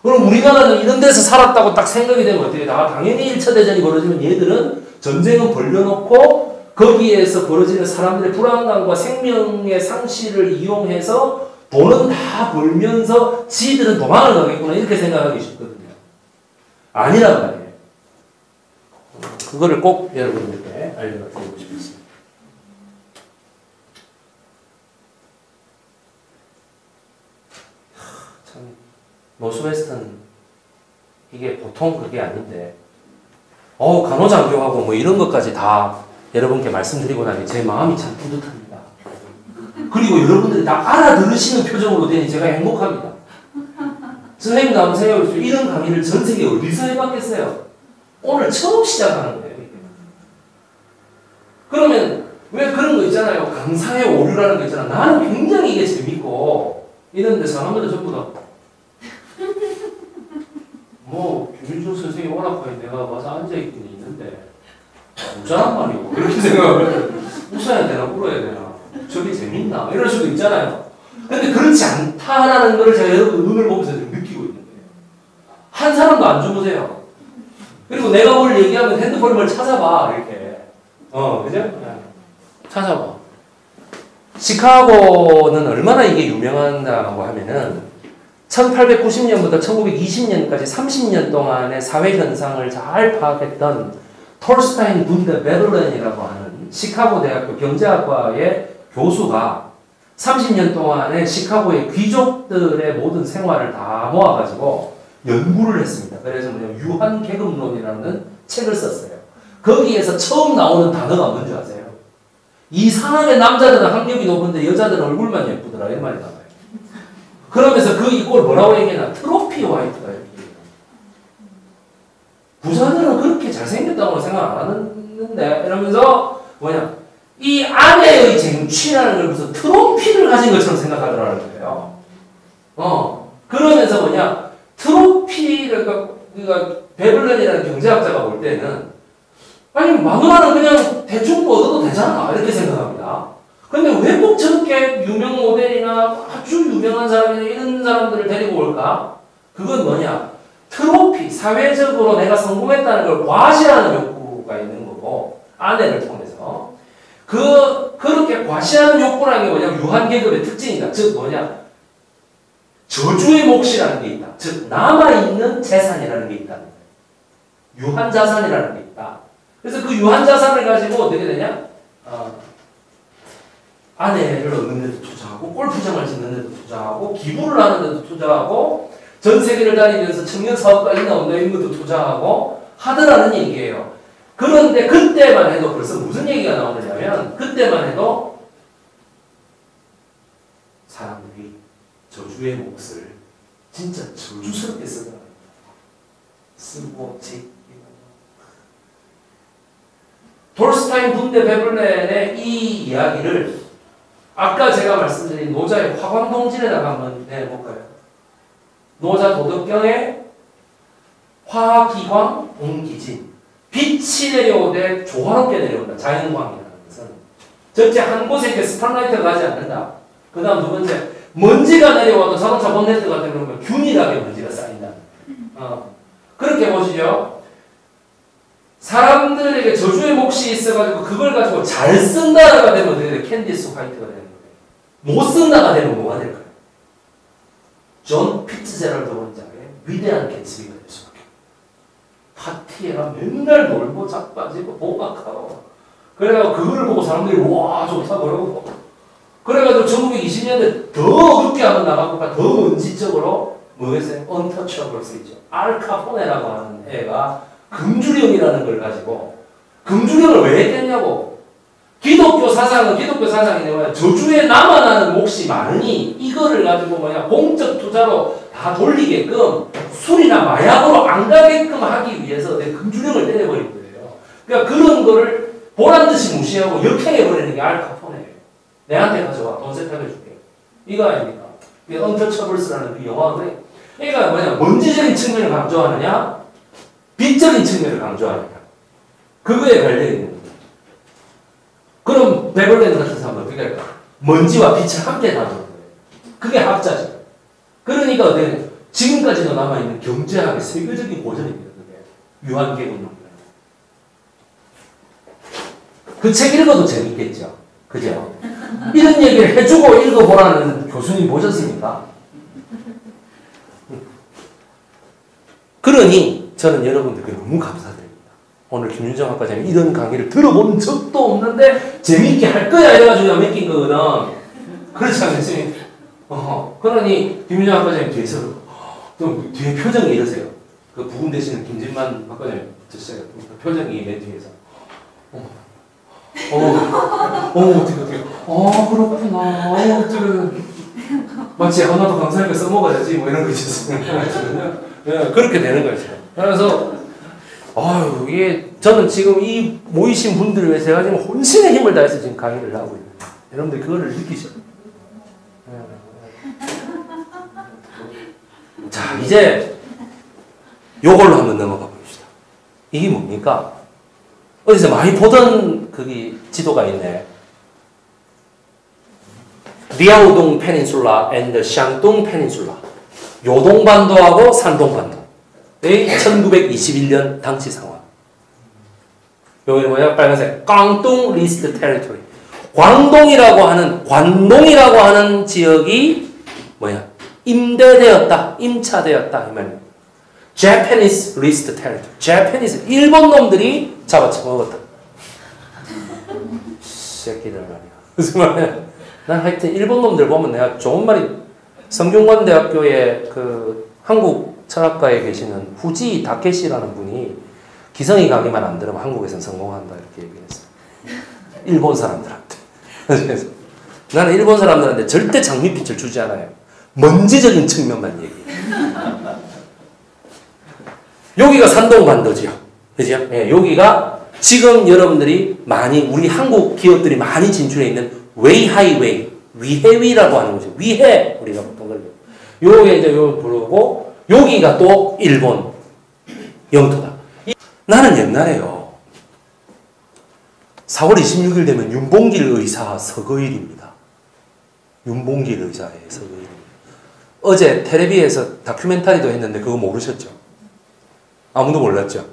그럼 우리나라는 이런 데서 살았다고 딱 생각이 되면 어떻게 돼? 당연히 1차 대전이 벌어지면 얘들은 전쟁은 벌려놓고 거기에서 벌어지는 사람들의 불안감과 생명의 상실을 이용해서 돈은 다 벌면서 지들은 도망을 가겠구나 이렇게 생각하기 쉽거든요. 아니란 말이에요. 그거를 꼭 여러분들께 알려드리고 싶습니다. 참 노스웨스턴 이게 보통 그게 아닌데 간호장교하고 뭐 이런 것까지 다 여러분께 말씀드리고 나니 제 마음이 참 뿌듯합니다. 그리고 여러분들이 다 알아들으시는 표정으로 되니 제가 행복합니다. 선생님도 한번 생각해보세요. 이런 강의를 전 세계에 어디서 해봤겠어요? 오늘 처음 시작하는 거예요. 그러면 왜 그런 거 있잖아요. 강사의 오류라는 거 있잖아. 나는 굉장히 이게 재밌고 이런데 사람들은 전부 다 뭐 김일중 선생님 오락관에 내가 와서 앉아있긴 있는데 웃자란 말이고 이렇게 생각을 웃어야 되나 울어야 되나 저게 재밌나 이럴 수도 있잖아요. 근데 그렇지 않다라는 걸 제가 여러분 눈을 보면서 좀 느끼고 있는데 사람도 안 주무세요. 그리고 내가 뭘 얘기하면 핸드폰을 뭘 찾아봐, 이렇게. 그죠? 네. 찾아봐. 시카고는 얼마나 이게 유명하다고 하면은 1890년부터 1920년까지 30년 동안의 사회 현상을 잘 파악했던 톨스타인 분데 베를렌이라고 하는 시카고 대학교 경제학과의 교수가 30년 동안의 시카고의 귀족들의 모든 생활을 다 모아가지고 연구를 했습니다. 그래서 유한계급론이라는 책을 썼어요. 거기에서 처음 나오는 단어가 뭔지 아세요? 이상하게 남자들은 학력이 높은데 여자들은 얼굴만 예쁘더라. 이런 말이 나와요. 그러면서 그 이꼴 뭐라고 얘기하나? 트로피 화이트가 얘기해요. 부자들은 그렇게 잘생겼다고 생각 안 하는데 이러면서 뭐냐? 이 아내의 쟁취라는 걸 무슨 트로피를 가진 것처럼 생각하더라는 거예요. 그러면서 뭐냐? 트로피를, 그러니까 베를렌이라는 경제학자가 볼 때는 아니, 마누라는 그냥 대충 얻어도 되잖아. 이렇게 생각합니다. 근데 왜 꼭 저렇게 유명 모델이나 아주 유명한 사람이나 이런 사람들을 데리고 올까? 그건 뭐냐? 트로피, 사회적으로 내가 성공했다는 걸 과시하는 욕구가 있는 거고, 아내를 통해서. 그렇게 과시하는 욕구라는 게 뭐냐? 유한계급의 특징이다. 즉, 뭐냐? 저주의 몫이라는 게 있다. 즉, 남아있는 재산이라는 게 있다. 유한자산이라는 게 있다. 그래서 그 유한자산을 가지고 어떻게 되냐? 아내를 얻는 데도 투자하고, 골프장을 짓는 데도 투자하고, 기부를 하는 데도 투자하고, 전 세계를 다니면서 청년 사업가 있나 이런 것도 투자하고 하더라는 얘기예요. 그런데 그때만 해도 벌써 무슨 얘기가 나오느냐면, 그때만 해도 사람들이 저주의 몫을 진짜 저주스럽게 쓰더라고요. 쓰고 지 톨스타인 분데 베를렌의 이 이야기를 아까 제가 말씀드린 노자의 화광동진에다가 한번 내볼까요? 노자 도덕경의 화기광 옹기진, 빛이 내려오되 조화롭게 내려온다. 자연광이라는 것은 전체 한 곳에 이렇게 스팟라이트가 가지 않는다. 그 다음 두 번째, 먼지가 내려와도 자동차 본네트 같은 경우는 균일하게 먼지가 쌓인다. 그렇게 보시죠. 사람들에게 저주의 몫이 있어가지고 그걸 가지고 잘 쓴다가 되면 어떻게 돼요? 캔디스 화이트가 되는 거예요. 못 쓴다가 되면 뭐가 될까요? 존 피츠제럴드 원작의 위대한 개츠비가 될 수밖에. 파티에가 맨날 놀고 자빠지고 보각하고 그래가지고 그걸 보고 사람들이 와 좋다 그러고 그래가지고 1920년대 더 어둡게 하면 나가고 더 먼지적으로 뭐겠어요? 언터처블스 있죠. 알카포네라고 하는 애가 금주령이라는 걸 가지고 금주령을 왜 했겠냐고. 기독교 사상이 뭐야? 저주에 남아나는 몫이 많으니 이거를 가지고 뭐냐 공적 투자로 다 돌리게끔 술이나 마약으로 안 가게끔 하기 위해서 내 금주령을 때려버린 거예요. 그러니까 그런 거를 보란듯이 무시하고 역행해버리는 게 알카포네예요. 내한테 가져와 돈 세탁해줄게. 이거 아닙니까? 그게 언터처블스라는 그 영화인데 그러니까 뭐냐 먼지적인 측면을 강조하느냐 빛적인 측면을 강조하느냐 그거에 관련이 있는 거예요. 그럼 베를렌 같은 사람은 어떻게 할까? 먼지와 빛을 함께 다루는 거예요. 그게 학자죠. 그러니까 어떻게 지금까지도 남아있는 경제학의 세계적인 고전입니다. 그게 유한계급론. 그 책 읽어도 재밌겠죠. 그죠? 이런 얘기를 해주고 읽어보라는 교수님 보셨습니까? 그러니 저는 여러분들께 너무 감사드립니다. 오늘 김윤정 학과장님 이런 강의를 들어본 적도 없는데 재미있게 할 거야 이래가지고 맡긴 거거든. 그렇지 않겠습니까? 그러니 김윤정 학과장님 뒤에서 좀 뒤에 표정이 이러세요. 그 부금 되시는 김진만 학과장님 드세요. 표정이 맨 뒤에서. 어떻게. 그렇구나. 어떻게. 마치 하나도 감사하니까 써먹어야지 뭐 이런 거 있었어요. 네, 그렇게 되는 거죠. 그래서 이게 저는 지금 이 모이신 분들을 위해서 제가 지금 혼신의 힘을 다해서 지금 강의를 하고 있는 거예요. 여러분들 그거를 느끼셔요. 자, 이제 요걸로 한번 넘어가 봅시다. 이게 뭡니까? 어디서 많이 보던 거기 지도가 있네. 리아오동 페닌슐라 and 샹동 페닌슐라. 요동반도하고 산동반도. 1921년 당시 상황. 여기 뭐야? 빨간색. 광동 리스트 테리토리. 광동이라고 하는 지역이 뭐야? 임대되었다. 임차되었다. 이 말입니다. Japanese list territory. Japanese. 일본 놈들이 잡아먹었다. 새끼들 말이야. 무슨 말이야? 난 하여튼 일본 놈들 보면 내가 좋은 말이 성균관대학교의 그 한국 철학가에 계시는 후지 다케시라는 분이 기성이 가기만 안 들으면 한국에서는 성공한다 이렇게 얘기했어요. 일본 사람들한테. 그래서 나는 일본 사람들한테 절대 장밋빛을 주지 않아요. 먼지적인 측면만 얘기해요. 여기가 산동반도지요. 그죠? 예, 여기가 지금 여러분들이 많이 우리 한국 기업들이 많이 진출해 있는 웨이하이웨이, 위해위라고 하는 거죠. 위해 우리가 보통 그러죠. 요게 이제 요 부르고 여기가 또 일본 영토다. 나는 옛날에요. 4월 26일 되면 윤봉길 의사 서거일입니다. 윤봉길 의사의 서거일. 어제 텔레비에서 다큐멘터리도 했는데 그거 모르셨죠? 아무도 몰랐죠?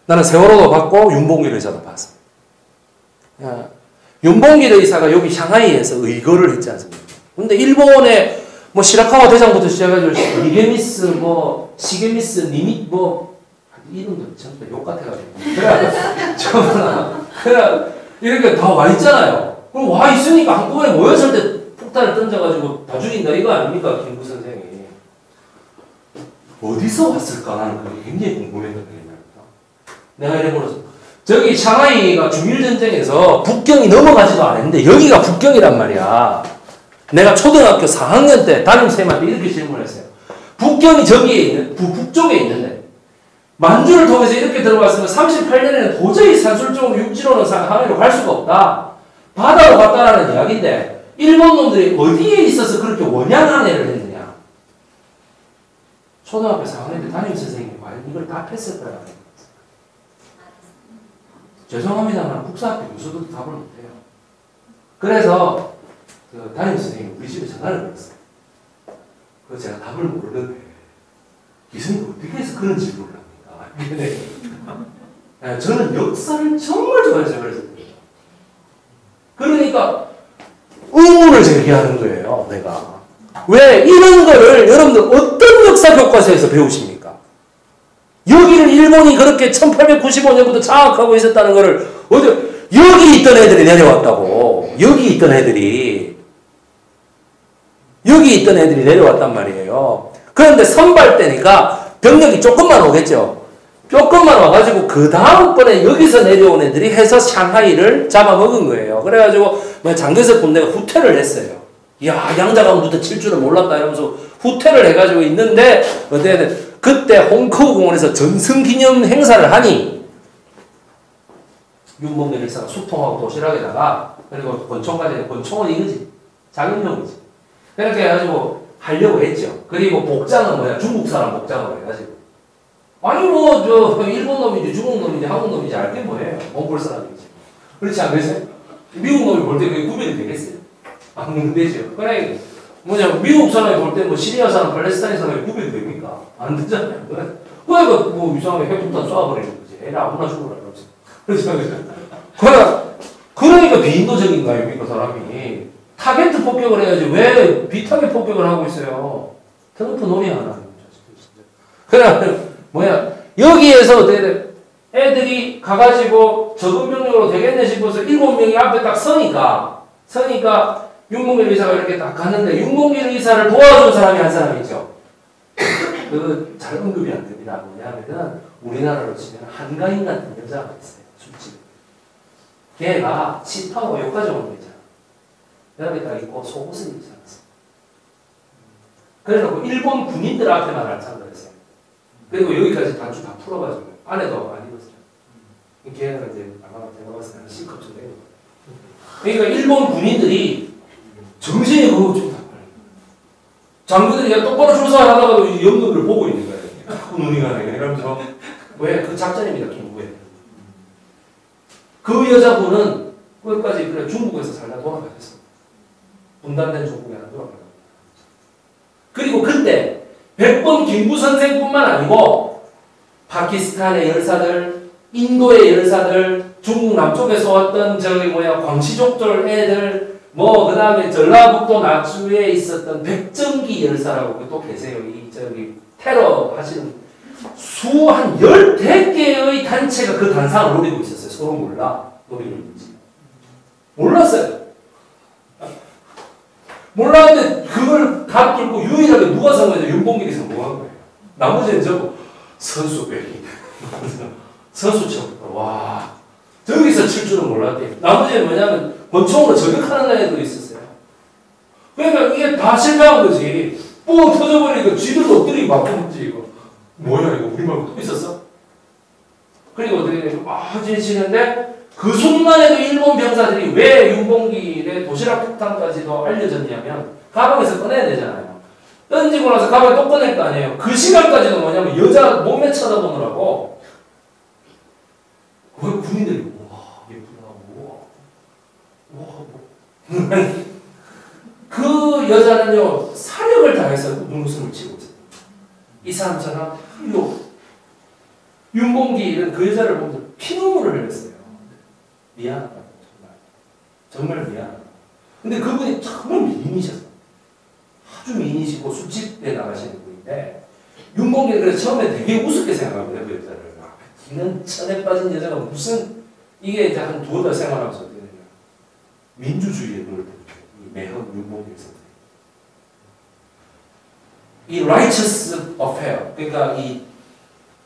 나는 세월호도 봤고 윤봉길 의사도 봤어. 야, 윤봉길 의사가 여기 샹하이에서 의거를 했지 않습니까? 근데 일본의 뭐 시라카와 대장부터 시작해가지고 시게미스 니미 이름도 전부 욕 같아가지고 그래 이렇게 다 와 있잖아요. 그럼 와 있으니까 한꺼번에 모였을 때 폭탄을 던져가지고 다 죽인다 이거 아닙니까 김구 선생이? 어디서 왔을까 나는 그게 굉장히 궁금했던 얘기입니다. 내가 이래버려서 저기 샹하이가 중일전쟁에서 북경이 넘어가지도 않았는데 여기가 북경이란 말이야. 내가 초등학교 4학년 때 담임쌤한테 이렇게 질문했어요. 북경이 저기에 있는 북쪽에 있는데 만주를 통해서 이렇게 들어갔으면 38년에는 도저히 산술적으로 육지로는 항해로 갈 수가 없다. 바다로 갔다라는 이야기인데 일본 놈들이 어디에 있어서 그렇게 원양 항해를 했느냐. 초등학교 4학년 때 담임선생님이 과연 이걸 답했을 거라고 생각했어요. 죄송합니다만 국사학교 교수들도 답을 못해요. 그래서 그 담임선생님이 우리 집에 전화를 걸었어요. 그래서 제가 답을 모르는데 기수님이 어떻게 해서 그런 질문을 합니까? 저는 역사를 정말 좋아해서 그랬어요. 그러니까 의문을 제기하는 거예요. 내가 왜 이런 거를 여러분들 어떤 역사 교과서에서 배우십니까? 여기를 일본이 그렇게 1895년부터 장악하고 있었다는 거를 여기 있던 애들이 내려왔다고. 여기 있던 애들이 내려왔단 말이에요. 그런데 선발 때니까 병력이 조금만 오겠죠. 조금만 와가지고 그 다음번에 여기서 내려온 애들이 해서 샹하이를 잡아먹은 거예요. 그래가지고 장개석 군대가 후퇴를 했어요. 이야 양자강부터 칠 줄은 몰랐다 이러면서 후퇴를 해가지고 있는데 그때 홍커우 공원에서 전승기념 행사를 하니 윤봉길 의사가 수통하고 도시락에다가 그리고 권총까지 권총은 이거지 자격용이지 그렇게 해가지고 하려고 했죠. 그리고 복장은 뭐야 중국 사람 복장으로 해가지고 아니 일본 놈인지 중국 놈인지 한국 놈인지 알게 뭐예요. 몽골 사람이지. 그렇지 않겠어요? 미국 놈이 볼 때 그게 구별이 되겠어요? 안 되죠. 그래 미국 사람이 볼 때 시리아 사람, 팔레스타인 사람이 구별이 됩니까? 안 되잖아요. 그러니까 이상하게 핵폭탄 쏴버리는 거지. 애를 아무나 죽으라 그러지. 그러니까 비인도적인 거 아닙니까 사람이. 타겟 폭격을 해야지 왜 비타겟 폭격을 하고 있어요. 트럼프 놀이하는 거죠. 그래 여기에서 애들이 가가지고 적은 병력으로 되겠네 싶어서 7명이 앞에 딱 서니까 윤봉길 의사가 이렇게 딱 갔는데 윤봉길 의사를 도와준 사람이 한 사람이 있죠. 그 잘 언급이 안 됩니다. 뭐냐면은 우리나라로 치면 한가인 같은 여자가 있어요. 술집. 걔가 칩하고 여기까지 오는 거 있잖아. 여기 딱 있고 속옷을 입지 않았어. 그래서 일본 군인들 앞에만 알짱을 했어요. 그리고 여기까지 단추 다 풀어가지고 안에도 안 입었어요. 걔가 이제 아마 제가 봤을 때는 C컵 정도 돼요. 그러니까 일본 군인들이 정신이 그거 좀 다 빨리. 장교들이 똑바로 출사를 하다가도 연극을 보고 있는 거예요. 자꾸 눈이 가네. 이러면서 왜? 그 작전입니다. 김구에. 그 여자분은 끝까지 그래 중국에서 살다 돌아가셨어. 분단된 중국에 하나 돌아가셨어. 그리고 그때 100번 김구 선생뿐만 아니고 파키스탄의 열사들, 인도의 열사들, 중국 남쪽에서 왔던 광시족들 애들, 뭐 그다음에 전라북도 낙주에 있었던 백정기 열사라고 또 계세요. 이 테러 하시는 수한 10개의 단체가 그 단상을 노리고 있었어요. 서로 몰라. 노리고 있는지. 몰랐어요. 몰랐는데 그걸 다 뚫고 유일하게 누가 산 거죠? 윤봉길이 성공한 거예요. 나머지는 전부 선수백이. 선수처럼. 와. 저기서 칠 줄은 몰랐대요. 나머지는 뭐냐면 권총으로 저격하는 애도 있었어요. 그러니까 이게 다 실패한 거지. 뻥 터져버리니까 쥐들도 엎드리고 바꾸는지 이거. 뭐야 이거 우리 말고 또 있었어? 그리고 어떻게 지내시는데 그 순간에도 일본 병사들이 왜 윤봉길의 도시락 폭탄까지도 알려졌냐면 가방에서 꺼내야 되잖아요. 던지고 나서 가방에 또 꺼낼 거 아니에요. 그 시간까지도 뭐냐면 여자 몸매 쳐다보느라고 거기 군인들이 와 예쁘다 와 그 여자는요 사력을 다해서 눈웃음을 치고 있어요. 이 사람처럼 윤봉길은 그 여자를 보면서 피눈물을 흘렸어요. 미안하다 정말 미안하다. 근데 그분이 정말 미인이셨어요. 아주 미인이시고 술집에 나가시는 분인데 윤봉길은 그래서 처음에 되게 우습게 생각합니다. 그 여자를. 기는 천에 빠진 여자가 무슨 이게 이제 한 두어 달 생활하면서 어떻게 되냐 민주주의에 눈을 떴죠. 이 매헌 윤봉길 선생. 이 righteous affair 그러니까 이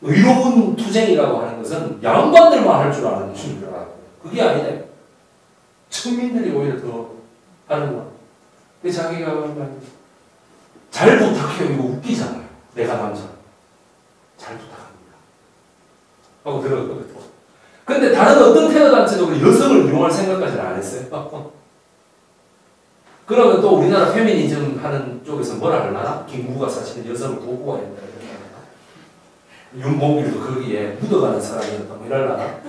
의로운 투쟁이라고 하는 것은 양반들만 할 줄 아는 줄 알아요. 그게 아니네. 천민들이 오히려 더 하는구나. 근데 자기가 잘 부탁해요. 이거 웃기잖아요. 내가 남자. 잘 부탁합니다. 하고 들었거든요. 근데 다른 어떤 테러단체도 여성을 이용할 생각까지는 안 했어요. 그러면 또 우리나라 페미니즘 하는 쪽에서 뭐라 하려나? 김구가 사실은 여성을 보호해야 된다. 윤봉길도 거기에 묻어가는 사람이었다. 뭐 이럴라나?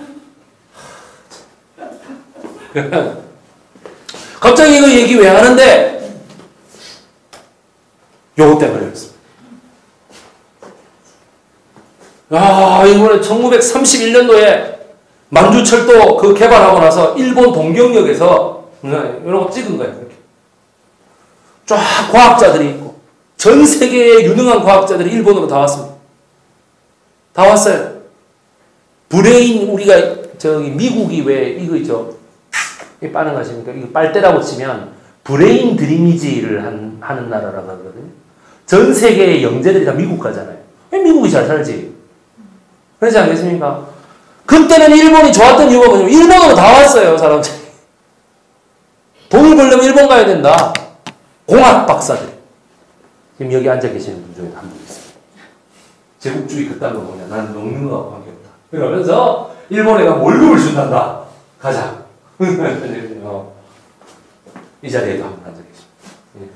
갑자기 이거 얘기 왜 하는데? 요거 때문에 그랬습니다. 이번에 1931년도에 만주철도 그 개발하고 나서 일본 동경역에서 이런 거 찍은 거예요. 이렇게. 쫙 과학자들이 있고 전 세계의 유능한 과학자들이 일본으로 다 왔습니다. 다 왔어요. 브레인 우리가 미국이 왜 이거 있죠? 빠는 것입니까? 이거 빨대라고 치면 브레인 드리미지를 하는 나라라고 하거든요. 전 세계의 영재들이 다 미국 가잖아요. 왜 미국이 잘 살지? 그렇지 않겠습니까? 그때는 일본이 좋았던 이유가 뭐냐면 일본으로 다 왔어요, 사람들이. 돈을 벌려면 일본 가야 된다. 공학 박사들. 지금 여기 앉아 계시는 분 중에 한 분 있습니다. 제국주의 그딴 거 뭐냐. 나는 먹는 거하고 관계없다. 그러면서 일본에 가면 월급을 준단다. 가자. 이 자리에도 한 분 앉아 계십니다.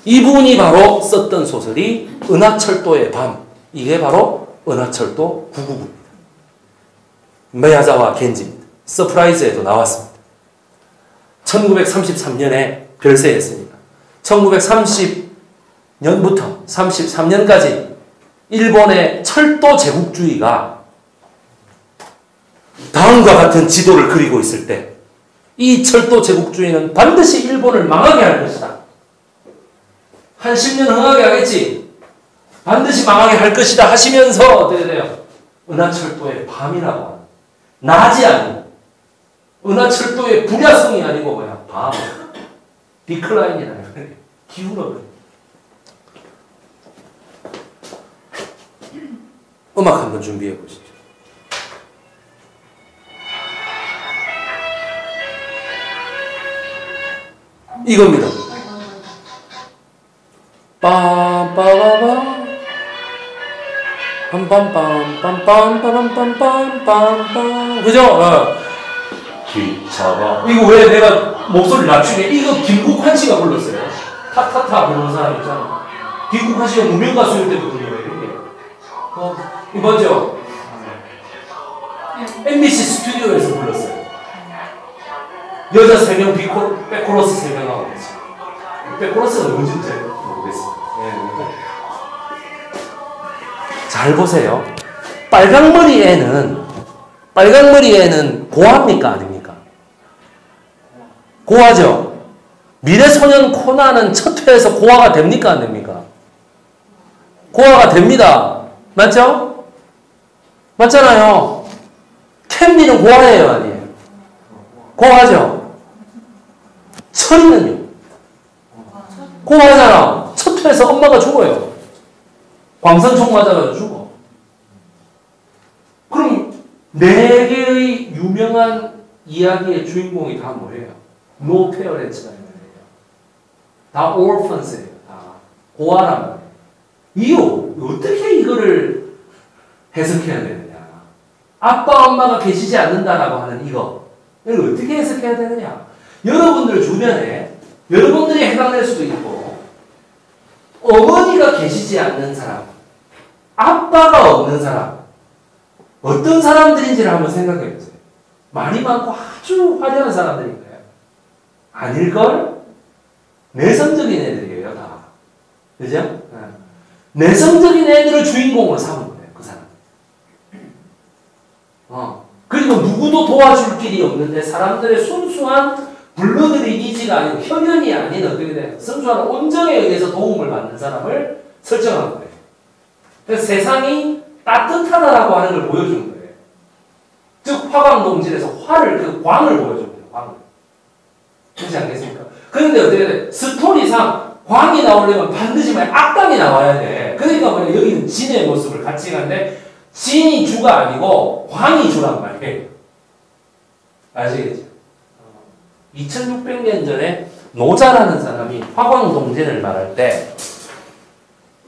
이분이 바로 썼던 소설이 은하철도의 밤. 이게 바로 은하철도 999입니다. 메야자와 겐지입니다. 서프라이즈에도 나왔습니다. 1933년에 별세했습니다. 1930년부터 33년까지 일본의 철도 제국주의가 다음과 같은 지도를 그리고 있을 때 이 철도 제국주의는 반드시 일본을 망하게 할 것이다. 한 10년 흥하게 하겠지. 반드시 망하게 할 것이다 하시면서 어떻게 돼요? 은하철도의 밤이라고 하는 낮이 아니고 은하철도의 불야성이 아니고 뭐야? 밤. 디클라인이라는 거예요. 기울어버려. 음악 한번 준비해 보시죠. 이겁니다. 빰빠바바 빰빰빰빰빰빰빰빰빰빰 그죠? 기차가 이거 왜 내가 목소리 낮추게? 이거 김국환 씨가 불렀어요. 타타타 부르는 사람 있잖아. 김국환 씨가 무명 가수일 때도 부른 거예요. 이게 이거죠? MBC 스튜디오에서 불렀어요. 여자 3명, 백코러스 3명하고 있어요. 백코러스가 언제인지 모르겠어요. 자, 잘 보세요. 빨강머리 애는 고아입니까? 아닙니까? 고아죠? 미래소년 코나는 첫 회에서 고아가 됩니까? 안 됩니까? 고아가 됩니다. 맞죠? 맞잖아요. 캔디는 고아예요? 아니에요? 고아죠? 철이는요? 고아잖아. 첫 회에서 엄마가 죽어요. 광선총 맞아가지고 죽어. 그럼 네 개의 유명한 이야기의 주인공이 다 뭐예요? No parents가 있는 거예요. 다 orphans예요. 다 고아란 말이에요. 이유 어떻게 이거를 해석해야 되느냐? 아빠 엄마가 계시지 않는다라고 하는 이거 이걸 어떻게 해석해야 되느냐? 여러분들 주변에 여러분들이 해당될 수도 있고 어머니가 계시지 않는 사람, 아빠가 없는 사람 어떤 사람들인지를 한번 생각해 보세요. 말이 많고 아주 화려한 사람들인가요? 아닐걸? 내성적인 애들이에요, 다. 그죠? 내성적인 애들을 주인공으로 삼은 거예요, 그 사람. 그리고 누구도 도와줄 길이 없는데 사람들의 순수한 블러드리니지가 아니고 혈연이 아닌 어떻게 돼요? 순수한 온정에 의해서 도움을 받는 사람을 설정한 거예요. 그래서 세상이 따뜻하다라고 하는 걸 보여주는 거예요. 즉 화광동질에서 화를 그 광을 보여주는 거예요. 광을. 그렇지 않겠습니까? 그런데 어떻게 돼? 스토리상 광이 나오려면 반드시 악당이 나와야 돼. 그러니까 뭐냐 여기는 진의 모습을 같이 가는데 진이 주가 아니고 광이 주란 말이에요. 아시겠죠? 2600년 전에 노자라는 사람이 화광동진을 말할 때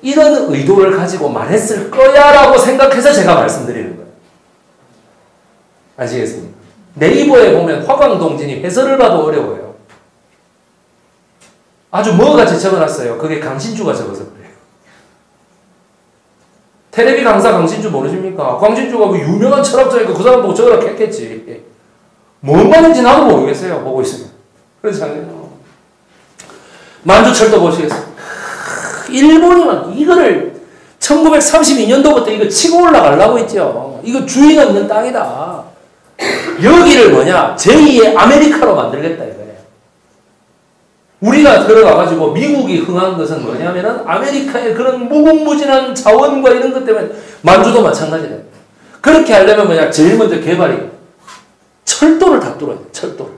이런 의도를 가지고 말했을 거야 라고 생각해서 제가 말씀드리는 거예요. 아시겠습니까? 네이버에 보면 화광동진이 해설을 봐도 어려워요. 아주 뭐같이 적어놨어요. 그게 강신주가 적어서 그래요. 테레비 강사 강신주 모르십니까? 강신주가 뭐 유명한 철학자니까 그 사람 보고 적으라 했겠지. 뭔 말인지 나도 모르겠어요. 보고 있으면. 그렇지 않아요? 만주철도 보시겠어요? 일본이 이거를 1932년도부터 이거 치고 올라가려고 했죠. 이거 주인 없는 땅이다. 여기를 뭐냐? 제2의 아메리카로 만들겠다 이거예요. 우리가 들어가가지고 미국이 흥한 것은 뭐냐면은 아메리카의 그런 무궁무진한 자원과 이런 것 때문에 만주도 마찬가지다. 그렇게 하려면 뭐냐? 제일 먼저 개발이 철도를 다 뚫어야 돼. 철도를.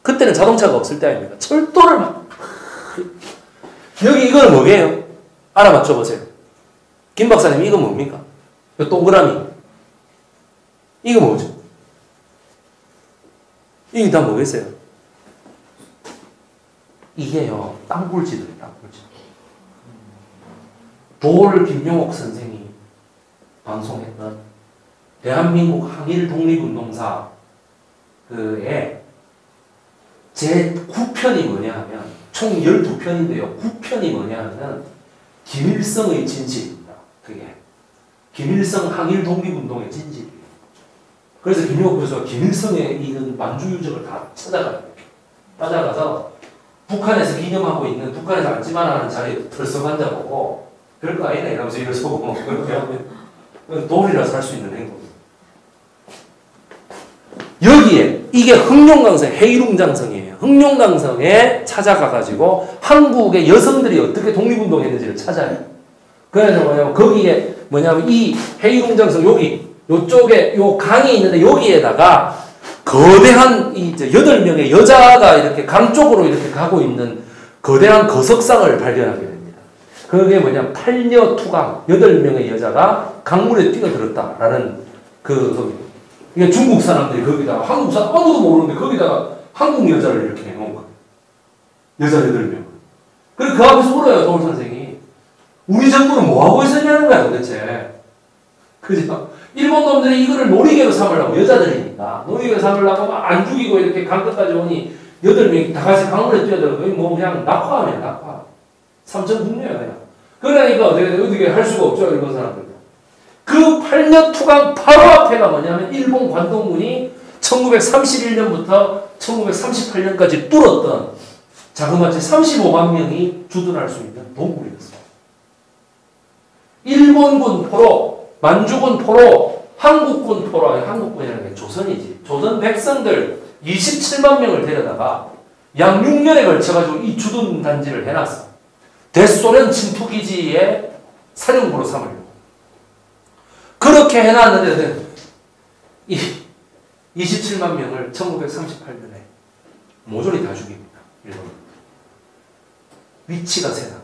그때는 자동차가 없을 때 아닙니까? 철도를 막 여기 이거는 뭐예요? 알아 맞춰보세요. 김 박사님 이거 뭡니까? 이 동그라미 이거 뭐죠? 이게 다 뭐겠어요? 이게요 땅굴지들이에요. 땅굴지. 도올 김용옥 선생이 방송했던 대한민국 항일 독립운동사 그에 제 9편이 뭐냐 하면 총 12편인데요. 9편이 뭐냐 하면 김일성의 진실입니다. 그게 김일성 항일 독립운동의 진실이에요. 그래서 김용옥 교수가 김일성의 이런 만주유적을 다 찾아가서 북한에서 기념하고 있는 북한에서 앉지마라는 자리에 털썩 앉아보고 별거 아니네 이러면서 이걸 쏘고 그렇게 하면 도리라서 할 수 있는 행동이에요. 여기에 이게 흑룡강성 해이룽장성이에요. 흑룡강성에 찾아가가지고 한국의 여성들이 어떻게 독립운동했는지를 찾아요. 그래서 뭐냐면 거기에 뭐냐면 이 해이룽장성 여기 요쪽에 요 강이 있는데 여기에다가 거대한 이제 8명의 여자가 이렇게 강 쪽으로 이렇게 가고 있는 거대한 거석상을 발견하게 됩니다. 그게 뭐냐면 팔녀투강 8명의 여자가 강물에 뛰어들었다라는 이게 중국 사람들이 거기다가 한국 사람 아무도 모르는데 거기다가 한국 여자를 이렇게 해놓은 거예요. 여자 8명. 그리고 그 앞에서 울어요, 도울 선생이. 우리 정부는 뭐하고 있었냐는 거야, 도대체. 그죠? 일본 놈들이 이거를 놀이개로 삼으려고, 여자들이니까. 놀이개로 삼으려고 안 죽이고 이렇게 강 끝까지 오니 8명이 다 같이 강물에 뛰어들어. 거의 뭐 그냥 낙화하면 낙화. 삼천국녀야, 그냥. 그러니까 어떻게 할 수가 없죠, 일본 사람들. 그 팔녀투강 바로 앞에가 뭐냐면 일본 관동군이 1931년부터 1938년까지 뚫었던 자그마치 35만 명이 주둔할 수 있는 동굴이었어요. 일본군 포로 만주군 포로, 한국군 포로, 한국군이라는 게 조선이지. 조선 백성들 27만 명을 데려다가 약 6년에 걸쳐가지고 이 주둔 단지를 해놨어. 대소련 침투기지의 사령부로 삼으려고. 그렇게 해놨는데 이 27만 명을 1938년에 모조리 다 죽입니다. 일본. 위치가 세다.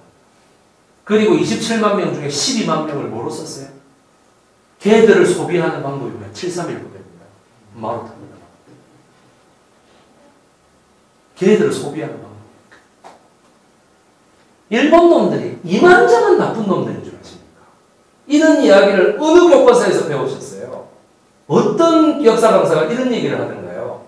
그리고 27만 명 중에 12만 명을 뭐로 썼어요? 걔들을 소비하는 방법이 뭐야? 731 부대입니다. 마루타입니다. 걔들을 소비하는 방법. 일본 놈들이 이만저만 나쁜 놈들인 줄 아십니까? 이런 이야기를 어느 교과서에서 배우셨어요? 어떤 역사 강사가 이런 얘기를 하던가요?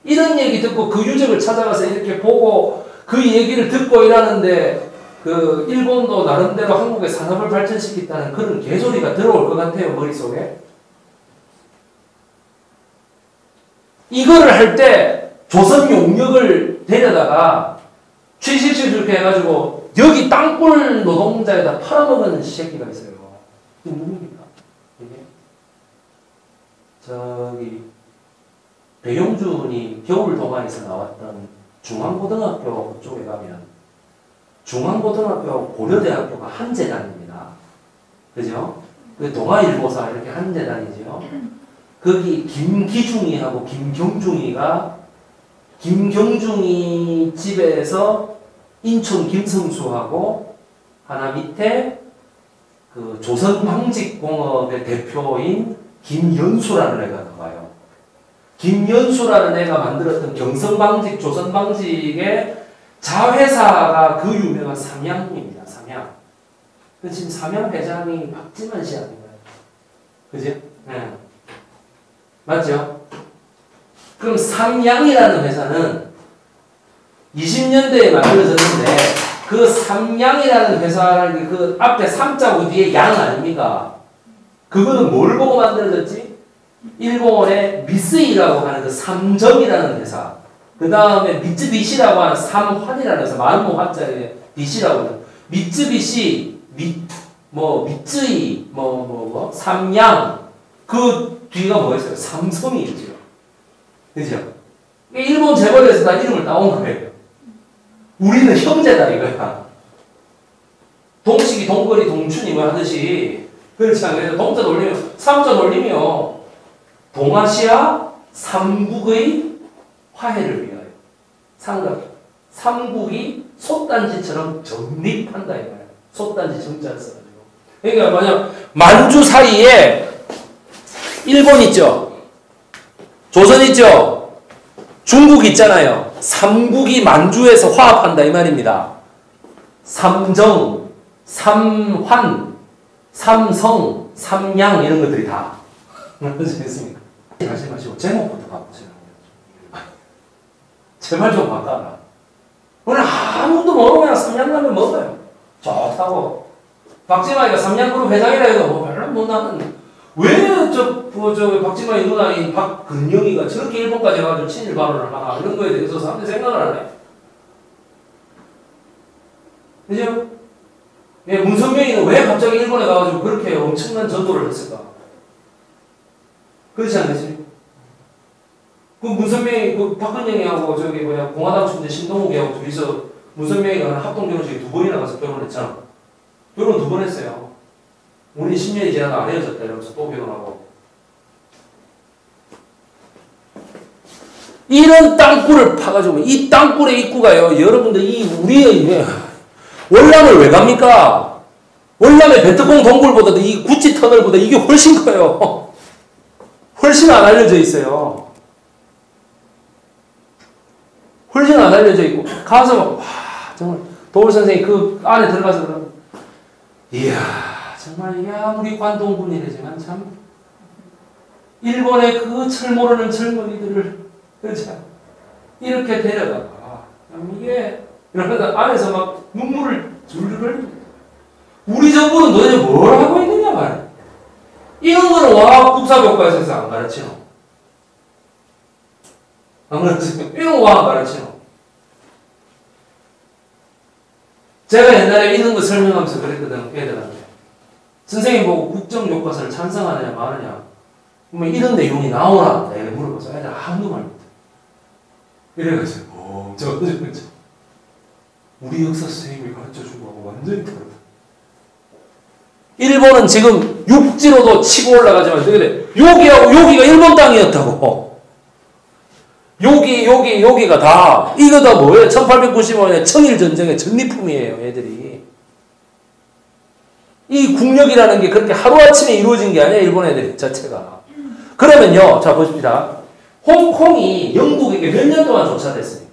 이런 얘기 듣고 그 유적을 찾아가서 이렇게 보고 그 얘기를 듣고 이러는데 그 일본도 나름대로 한국의 산업을 발전시켰다는 그런 개소리가 들어올 것 같아요, 머릿속에. 이거를 할 때 조선 용역을 데려다가 취실실 그렇게 해가지고 여기 땅굴 노동자에다 팔아먹은 새끼가 있어요. 이게 누굽니까? 이게 저기 배용준이 겨울동화에서 나왔던 중앙고등학교 쪽에 가면 중앙고등학교하고 고려대학교가 한 재단입니다. 그죠? 그 동아일보사 이렇게 한 재단이죠. 거기 김기중이하고 김경중이 집에서 인천 김성수하고 하나 밑에 그 조선방직공업의 대표인 김연수라는 애가 나와요. 김연수라는 애가 만들었던 경성방직, 조선방직의 자회사가 그 유명한 삼양입니다. 삼양. 그 지금 삼양 회장이 박지만 씨 아닌가요? 그지? 네. 맞죠? 그럼 삼양이라는 회사는 20년대에 만들어졌는데 그 삼양이라는 회사를 그 앞에 삼자고 뒤에 양 아닙니까? 그거는 뭘 보고 만들어졌지? 일본의 미쓰이라고 하는 그 삼정이라는 회사, 그 다음에 미쯔비시라고 하는 삼환이라는 회사, 만모 환자의 비시라고 하는 미쯔비시, 미쯔이, 삼양, 그 뒤가 뭐였어요? 삼성이 있죠. 그죠? 일본 재벌에서 다 이름을 따온 거예요. 우리는 형제다 이거야. 동식이 동거리 동춘이 뭐 하듯이 그렇지 않아요? 동자 놀리면 삼자 놀리며 동아시아 삼국의 화해를 위하여 삼국이 솥단지처럼 정립한다 이거야. 솥단지 정자를 써가지고. 그러니까 뭐냐 만주 사이에 일본 있죠. 조선 있죠. 중국 있잖아요. 삼국이 만주에서 화합한다 이 말입니다. 삼정, 삼환, 삼성, 삼양 이런 것들이 다 알겠습니까? 하지 마시고 제목부터 바꾸세요. 제발 좀 바꿔라. 오늘 아무도 모르고 그냥 삼양라면 먹어요. 좋다고. 박지만이가 삼양그룹 회장이라 해도 뭐 별로 못 나는. 왜 저 박지만이 누나인 박근영이가 저렇게 일본까지 가가지고 친일 발언을 하나 이런 거에 대해서 사람들이 생각을 안 해. 그죠? 예, 문선명이는 왜 갑자기 일본에 가가지고 그렇게 엄청난 전도를 했을까? 그렇지 않겠지? 그 문선명이, 그 박근영이하고 저기 공화당 총재 신동욱이하고 둘이서 문선명이가 합동 결혼식에 2번이나 가서 결혼했잖아. 결혼 2번 했어요. 우리 10년이 지나도 안 헤어졌다 이러면서 또 결혼하고. 이런 땅굴을 파가지고 이 땅굴의 입구가요. 여러분들 우리의 월남을 왜 갑니까? 월남의 베트콩 동굴보다도 이 구치 터널보다 이게 훨씬 커요. 훨씬 안 알려져 있어요. 훨씬 안 알려져 있고 가서 와 정말 도울 선생이 그 안에 들어가서 그러면 이야 정말 우리 관동군이래지만 참 일본의 그 철 모르는 젊은이들을 그렇죠 이렇게 데려다가 이게 이러면서 안에서 막 눈물을 줄줄 흘립니다. 우리 정부는 도대체 뭘 하고 있느냐 말이야. 이런 거는 와 국사교과서에서 안 가르치노. 안 가르치노. 이런 거 와 안 가르치노. 제가 옛날에 이런 거 설명하면서 그랬거든 애들한테. 선생님 보고 국정교과서를 찬성하느냐 마느냐 그러면 이런 내용이 나오나 내가 물어봐서 애들 아무도 말 못해. 이래가지고 저 우리 역사 선생님이 가르쳐준 거하고 완전히 다르다. 일본은 지금 육지로도 치고 올라가지만 여기하고 여기가 일본 땅이었다고. 여기가 다 이거 다 뭐예요? 1895년에 청일전쟁의 전리품이에요. 애들이. 이 국력이라는 게 그렇게 하루아침에 이루어진 게 아니야. 일본 애들 자체가. 그러면요. 자 보십시다. 홍콩이 영국에게 몇 년 동안 조차됐습니까?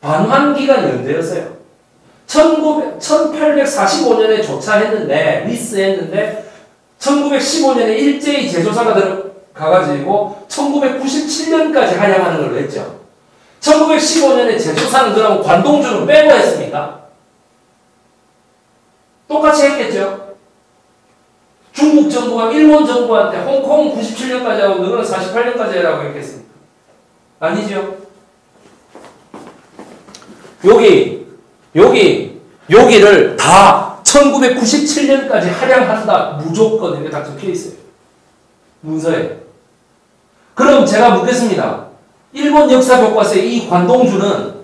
반환기간이 언제였어요? 1845년에 조차했는데 리스했는데 1915년에 일제히 제조사가 들어가가지고 1997년까지 한양하는 걸로 했죠. 1915년에 제조사는 그러면 관동주는 빼고 했습니까? 똑같이 했겠죠. 중국 정부가 일본 정부한테 홍콩 97년까지 하고 너는 48년까지 해라고 했겠습니까? 아니죠. 여기를 다 1997년까지 할양한다. 무조건 이렇게 다 적혀 있어요. 문서에. 그럼 제가 묻겠습니다. 일본 역사 교과서에 이 관동주는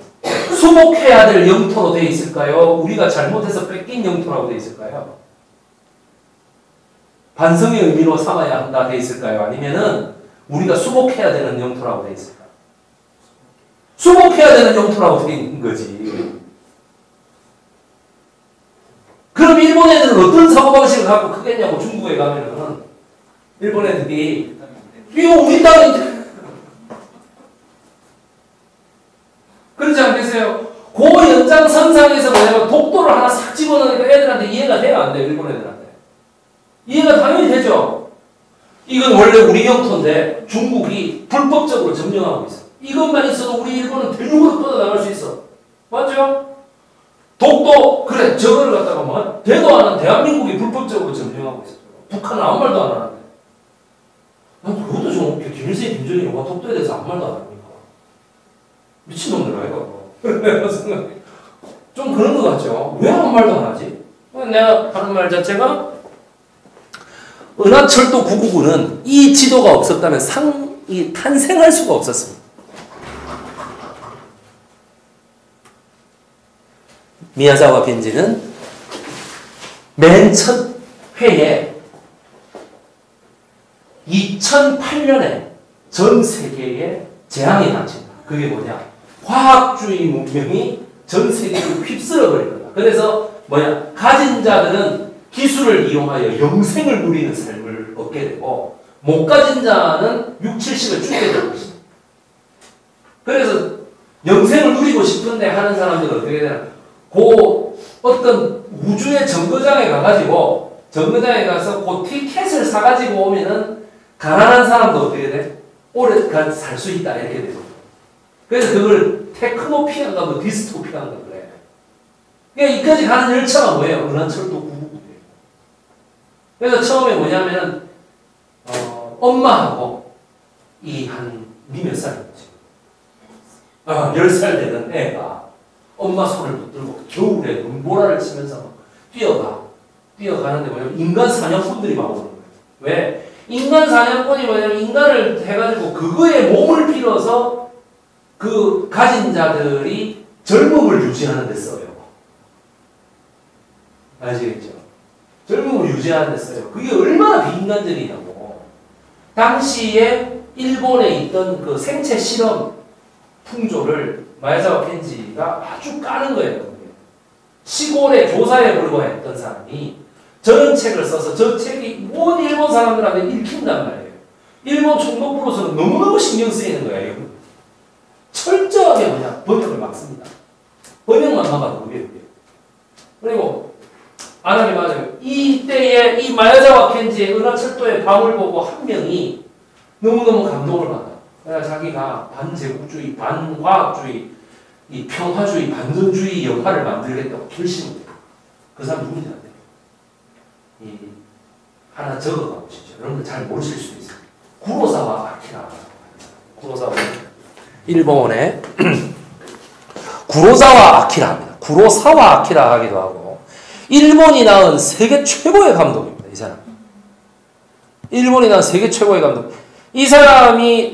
수복해야 될 영토로 되어 있을까요? 우리가 잘못해서 뺏긴 영토라고 되어 있을까요? 반성의 의미로 삼아야 한다 되어 있을까요? 아니면은 우리가 수복해야 되는 영토라고 되어 있을까요? 수복해야 되는 영토라고 되어 있는 거지. 그럼 일본 애들은 어떤 사고방식을 갖고 크겠냐고. 중국에 가면은 일본 애들이 이거 우리 땅인데 그렇지 않겠어요? 그 연장선상에서 뭐냐면 독도를 하나 싹 집어넣으니까 애들한테 이해가 돼요? 안 돼요? 일본 애들한테 이해가 당연히 되죠. 이건 원래 우리 영토인데 중국이 불법적으로 점령하고 있어. 이것만 있어도 우리 일본은 대륙으로 뻗어나갈 수 있어. 맞죠? 독도 그래 저거를 갖다가 뭐 되도 않은 대한민국이 불법적으로 점령하고 있어. 북한은 아무 말도 안 하는데. 난 그것도 좀 웃겨. 김일성, 김정일이 와 독도에 대해서 아무 말도 안 합니까? 미친놈들 아이가. 좀 그런 것 같죠. 왜 아무 말도 안 하지? 내가 하는 말 자체가 은하철도 999는 이 지도가 없었다면 탄생할 수가 없었습니다. 미야자와 겐지는 맨 첫 회에 2008년에 전 세계에 재앙이 닥친다. 그게 뭐냐? 과학주의 문명이 전 세계를 휩쓸어 버릴 거다. 그래서 뭐냐? 가진 자들은 기술을 이용하여 영생을 누리는 삶을 얻게 되고 못 가진 자는 6, 70을 죽게 될 것이다. 그래서 영생을 누리고 싶은데 하는 사람들은 어떻게 되나? 어떤 우주의 정거장에 가가지고 정거장에 가서 그 티켓을 사가지고 오면은 가난한 사람도 어떻게 돼? 오래 살 수 있다 이렇게 되죠. 그래서 그걸 테크노피아인가 뭐 디스토피아인가 그래. 그러니까 이까지 가는 열차가 뭐예요? 은하철도 999예요. 그래서 처음에 뭐냐면은 엄마하고 니 몇 살이지? 10살 되는 애가 엄마 손을 붙들고 겨울에 눈보라를 치면서 막 뛰어가는데 뭐냐면 인간 사냥꾼들이 막 오는 거예요. 왜? 인간 사냥꾼이 뭐냐면 인간을 해가지고 그거에 몸을 빌어서 그 가진 자들이 젊음을 유지하는 데 써요. 아시겠죠? 젊음을 유지하는 데 써요. 그게 얼마나 비인간적이냐고. 당시에 일본에 있던 그 생체 실험 풍조를 마야자와 켄지가 아주 까는 거예요. 시골에 조사에 불과했던 사람이 저런 책을 써서 저 책이 온 일본 사람들한테 읽힌단 말이에요. 일본 총독부로서는 너무너무 신경 쓰이는 거예요. 철저하게 뭐냐 번역을 막습니다. 번역만 막아도 그게. 그리고 안 하게 맞아요. 이때에 이 마야자와 켄지의 은하철도의 밤을 보고 한 명이 너무너무 감동을 받아요. 그래서 자기가 반제국주의, 반과학주의, 이 평화주의, 반전주의 영화를 만들겠다고 결심을 해요. 그 사람 누군지 아세요? 하나 적어가 보시죠. 여러분들 잘 모르실 수도 있어요. 구로사와 아키라. 구로사와 일본의 구로사와 아키라입니다. 구로사와 아키라 하기도 하고 일본이 낳은 세계 최고의 감독입니다. 이 사람. 일본이 난 세계 최고의 감독. 이 사람이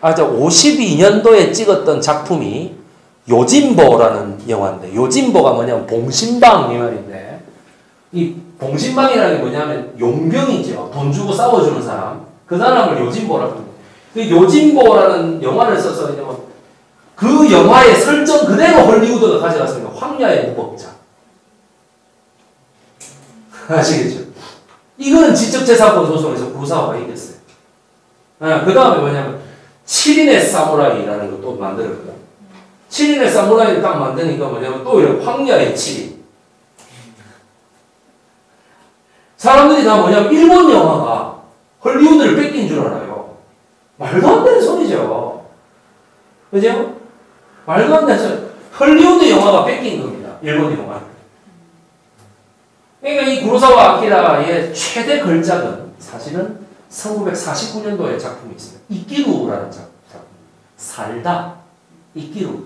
52년도에 찍었던 작품이 요진보라는 영화인데, 요진보가 뭐냐면 봉신방 이 말인데, 이 봉신방이라는 게 뭐냐면 용병이죠. 돈 주고 싸워주는 사람. 그 사람을 요진보라고 합니다. 그 요진보라는 영화를 써서 그 영화의 설정 그대로 헐리우드가 가져갔습니다. 황야의 무법자. 아시겠죠? 이거는 지적재산권 소송에서 구사화가 이겼어요. 그 다음에 뭐냐면 7인의 사무라이라는 걸 또 만들었거든. 7인의 사무라이를 딱 만드니까 뭐냐면 또 이런 황야의 7인. 사람들이 다 뭐냐면 일본 영화가 헐리우드를 뺏긴 줄 알아요. 말도 안 되는 소리죠. 그죠? 말도 안 되는 소리. 헐리우드 영화가 뺏긴 겁니다. 일본 영화를. 그러니까 이 구로사와 아키라의 최대 걸작은 사실은 1949년도에 작품이 있습니다. 이끼루라는 작품. 살다. 이끼루.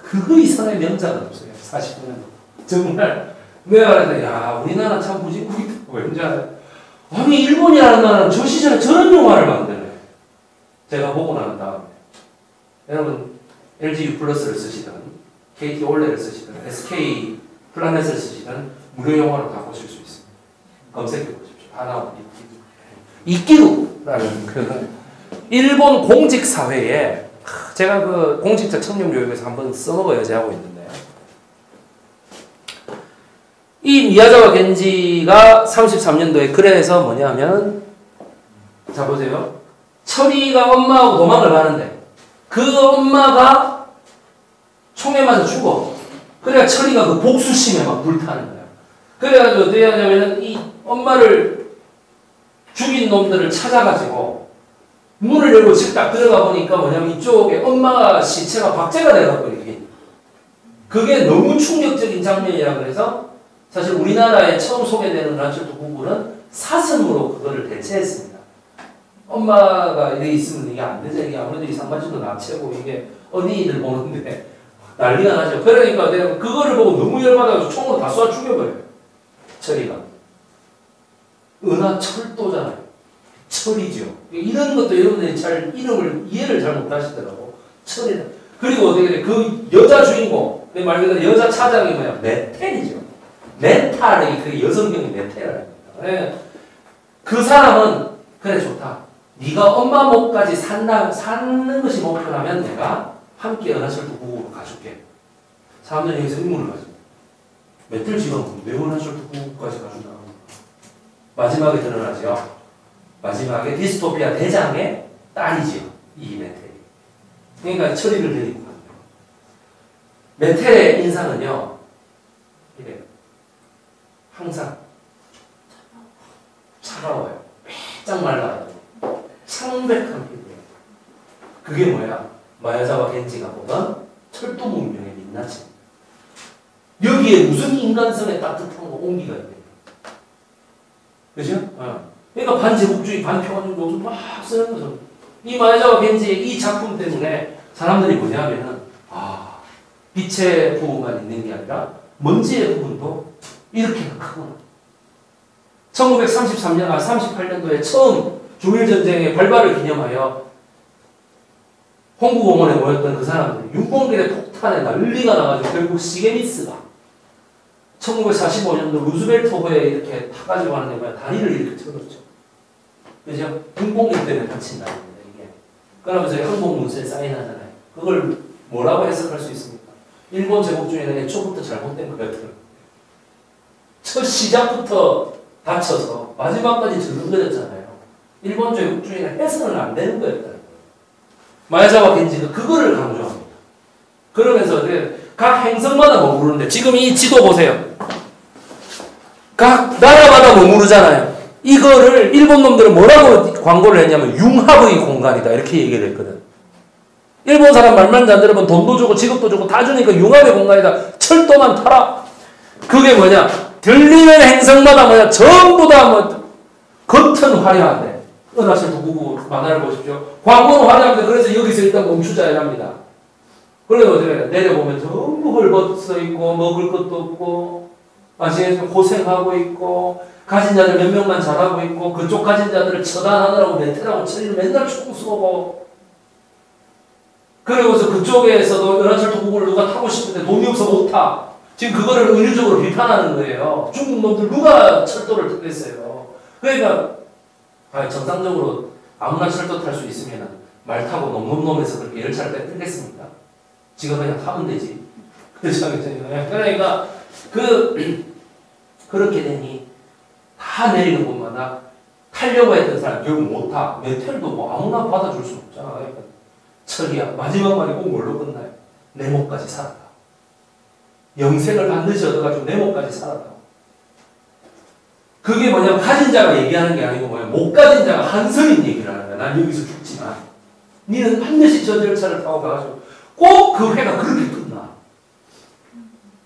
그거 이상의 명작은 없어요. 49년도. 정말. 내가 그랬더니, 야, 우리나라 참 무진국이다. 왠지 알아요? 아니, 일본이라는 나라는 저 시절에 저런 영화를 만드네. 제가 보고 난 다음에. 여러분, LG U 플러스를 쓰시든, KT 올레를 쓰시든, SK 플라넷을 쓰시든, 무료 영화로 다 보실 수 있습니다. 검색해 보십시오. 다 나옵니다. 이끼루라는 그 일본 공직 사회에 제가 그 공직자 청렴 교육에서 한번 써먹어야지 하고 있는데 이 미야자와 겐지가 33년도에 그래서 뭐냐면 자 보세요. 철이가 엄마하고 도망을 가는데 그 엄마가 총에 맞아 죽어. 그래야 철이가 그 복수심에 막 불타는 거야. 그래가지고 어떻게 하냐면은 이 엄마를 죽인 놈들을 찾아가지고 문을 열고 집 딱 들어가 보니까 뭐냐면 이쪽에 엄마 시체가 박제가 돼갖고 이렇게 그게 너무 충격적인 장면이라 그래서 사실 우리나라에 처음 소개되는 란철도 부부는 사슴으로 그거를 대체했습니다. 엄마가 이래 있으면 이게 안 되죠. 이게 아무래도 이 상반신도 납치고 이게 어린이들 보는데 난리가 나죠. 그러니까 내가 그거를 보고 너무 열받아서 총으로 다 쏴 죽여버려요. 철이가. 은하철도잖아요. 철이죠. 이런 것도 여러분들이 잘 이름을 이해를 잘 못하시더라고. 철이다. 그리고 어떻게 돼? 그 여자 주인공, 내 말 그대로 여자 차장이 뭐야? 메텔이죠. 메탈이 그 여성명이 메텔이랍니다. 네. 그 사람은 그래 좋다. 네가 엄마 목까지 사는 것이 목표라면 내가 함께 은하철도 구국으로 가줄게. 사람들이 여기서 의문을 가집니다. 메텔 지금 왜 은하철도 구국까지 가준다? 마지막에 드러나죠. 마지막에 디스토피아 대장의 딸이죠. 이 메텔이. 그러니까 철이를 데리고 갑니다. 메텔의 인상은요. 이래요. 항상 차가워요. 빼짝 말라요. 창백한 피부예요. 그게 뭐야? 마야자와 겐지가 보던 철도 문명의 민낯입니다. 여기에 무슨 인간성의 따뜻한 거 온기가 있대요. 그죠? 그러니까 반제국주의, 반평화주의 노선 막 쓰는 거죠. 이 마야자와 겐지의 이 작품 때문에 사람들이 뭐냐면은 빛의 부분만 있는 게 아니라 먼지의 부분도 이렇게나 크구나. 38년도에 처음 중일전쟁의 발발을 기념하여 홍구공원에 모였던 그 사람들이 윤봉길의 폭탄에 난리가 나가지고 결국 시게미스가 1945년도 루즈벨트 호에 이렇게 타가지고 하는데 뭐야 다리를 이렇게 쳐놓죠. 그죠? 윤봉길 때문에 다친다. 이게. 그러면서 항복문서에 사인하잖아요. 그걸 뭐라고 해석할 수 있습니까? 일본 제국주의는 애초부터 잘못된 거였더라고요. 첫 시작부터 다쳐서 마지막까지 절름거렸잖아요. 일본 제국주의는 해서는 안 되는 거였다는 거예요. 마야자와 겐지가 그거를 강조합니다. 그러면서 각 행성마다 머무르는데 지금 이 지도 보세요. 각 나라마다 머무르잖아요. 이거를 일본 놈들은 뭐라고 광고를 했냐면 융합의 공간이다 이렇게 얘기를 했거든. 일본 사람 말만 잘 들으면 돈도 주고 직업도 주고 다 주니까 융합의 공간이다. 철도만 타라. 그게 뭐냐? 들리는 행성마다 뭐냐? 전부 다 뭐 겉은 화려한데 은하철도 구구 만화를 보십시오. 광고는 화려한데 그래서 여기서 일단 멈추자 이랍니다. 그래서 어떻게 내려보면 전부 헐벗어 있고 먹을 것도 없고 아시겠죠? 고생하고 있고 가진 자들 몇 명만 잘하고 있고 그쪽 가진 자들을 처단하느라고 메테라고 처리를 맨날 축구 쏘고 그리고서 그쪽에서도 연안철도 구구를 누가 타고 싶은데 돈이 없어 못 타. 지금 그거를 은유적으로 비판하는 거예요. 중국 놈들 누가 철도를 타겠어요. 그러니까 정상적으로 아무나 철도 탈 수 있으면 말 타고 놈놈놈에서 그렇게 열차를 끊겠습니까? 지가 그냥 타면 되지. 그렇죠? 그러니까 그렇게 되니 다 내리는 곳마다 타려고 했던 사람 결국 못 타. 메텔도 뭐 아무나 받아줄 수 없잖아. 그러니까 철이야. 마지막 말이 꼭 뭘로 끝나요? 내 목까지 살았다. 영생을 반드시 얻어가지고 내 목까지 살았다. 그게 뭐냐면 가진 자가 얘기하는 게 아니고 뭐냐 못 가진 자가 한성인 얘기를 하는 거야. 난 여기서 죽지만 니는 반드시 저 절차를 타고 가가지고 꼭 그 회가 그렇게 끝나.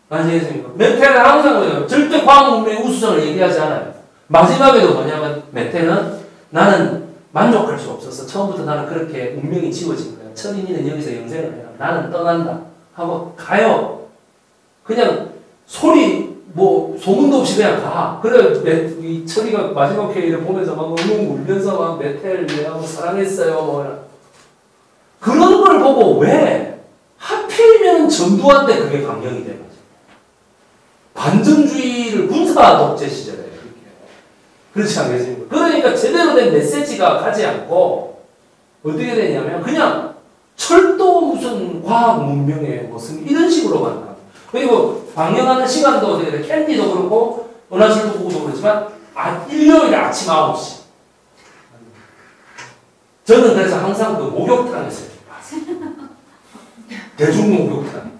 아시겠습니까? 메텔은 항상 뭐예요? 절대 과학 문명의 우수성을 얘기하지 않아요. 마지막에도 뭐냐면 메텔은 나는 만족할 수 없어서 처음부터 나는 그렇게 운명이 지워진 거야. 철인이는 여기서 영생을 해요. 나는 떠난다 하고 가요. 그냥 소리 뭐 소문도 없이 그냥 가. 그래 이 철이가 마지막 회의를 보면서 막 웅웅 울면서 막 메텔 내가 사랑했어요 뭐 그런 걸 보고 왜 하필이면 전두환 때 그게 강령이 된 거지. 반전주의를 군사 독재 시절에 이렇게 그렇지 않겠습니까? 그러니까 제대로 된 메시지가 가지 않고 어떻게 되냐면 그냥 철도 무슨 과학 문명의 무슨 이런 식으로 간다. 그리고 방영하는 시간도 어떻게 돼? 캔디도 그렇고 은하철도 보고도 그렇지만 일요일 아침 9시. 저는 그래서 항상 그 목욕탕에서 대중목욕탕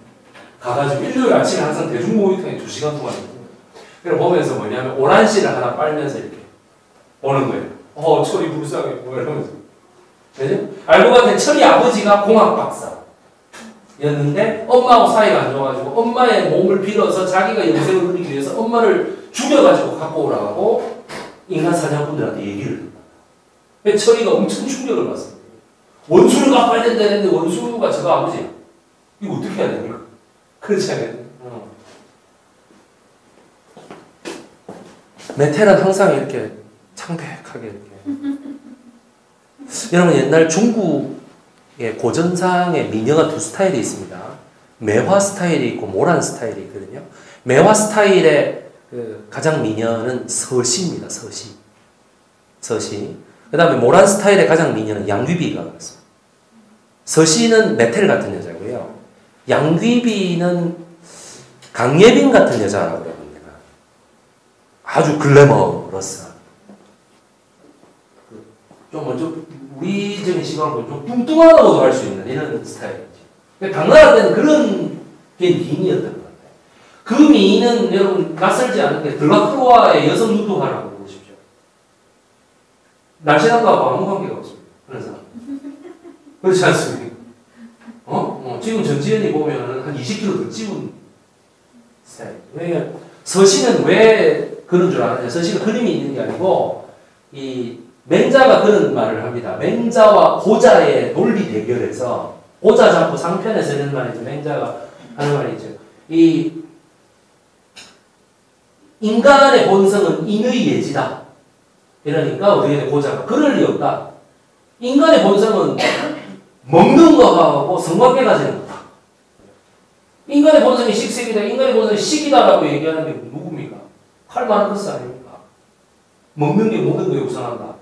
가가지고 일요일 아침에 항상 대중목욕탕에 2시간 동안 그래 보면서 뭐냐면 오란씨를 하나 빨면서 이렇게 오는 거예요. 철이 불쌍해 뭐 이러면서. 그죠? 알고 봤더니 철이 아버지가 공학 박사였는데 엄마하고 사이가 안 좋아가지고 엄마의 몸을 빌어서 자기가 영생을 누리기 위해서 엄마를 죽여가지고 갖고 오라고 인간 사냥꾼들한테 얘기를 했다. 철이가 엄청 충격을 받습니다. 원수를 갚아야 된다 했는데 원수가 저거 아버지야. 이거 어떻게 해야 됩니까? 그렇지 않겠냐? 메텔은 항상 이렇게 창백하게 이렇게. 여러분 옛날 중국의 고전상의 미녀가 두 스타일이 있습니다. 매화 스타일이 있고 모란 스타일이 있거든요. 매화 스타일의 그 가장 미녀는 서시입니다. 서시. 그 다음에 모란 스타일의 가장 미녀는 양귀비가 그랬어요. 서시는 메텔 같은 여자고요. 양귀비는 강예빈 같은 여자라고 합니다. 아주 글래머러스한. 좀 먼저 우리적인 시각으로 좀 뚱뚱하다고도 할 수 있는 이런 스타일이지. 당나라 때는 그런 게 미인이었던 것 같아요. 그 미인은 여러분 낯설지 않은 게 드라큘라의 여성 유도화라고 보십시오. 날씬한거하고 아무 관계가 없습니다. 그런 사람. 그렇지 않습니까? 지금 전지현이 보면 한 20kg 더 찌운 스타일. 왜냐면 서시는 왜 그런 줄 아느냐? 서시가 그림이 있는 게 아니고 이 맹자가 그런 말을 합니다. 맹자와 고자의 논리 대결에서 고자 잡고 상편에서 이런 말이죠. 맹자가 하는 말이죠. 이 인간의 본성은 인의 예지다. 이러니까 어떻게 돼? 고자가 그럴 리 없다. 인간의 본성은 먹는 거하고 성관계가 되는 거다. 인간의 본성이 식색이다. 인간의 본성이 식이다라고 얘기하는 게 누굽니까? 칼마르크스 아닙니까? 먹는 게 모든 거에 우선한다.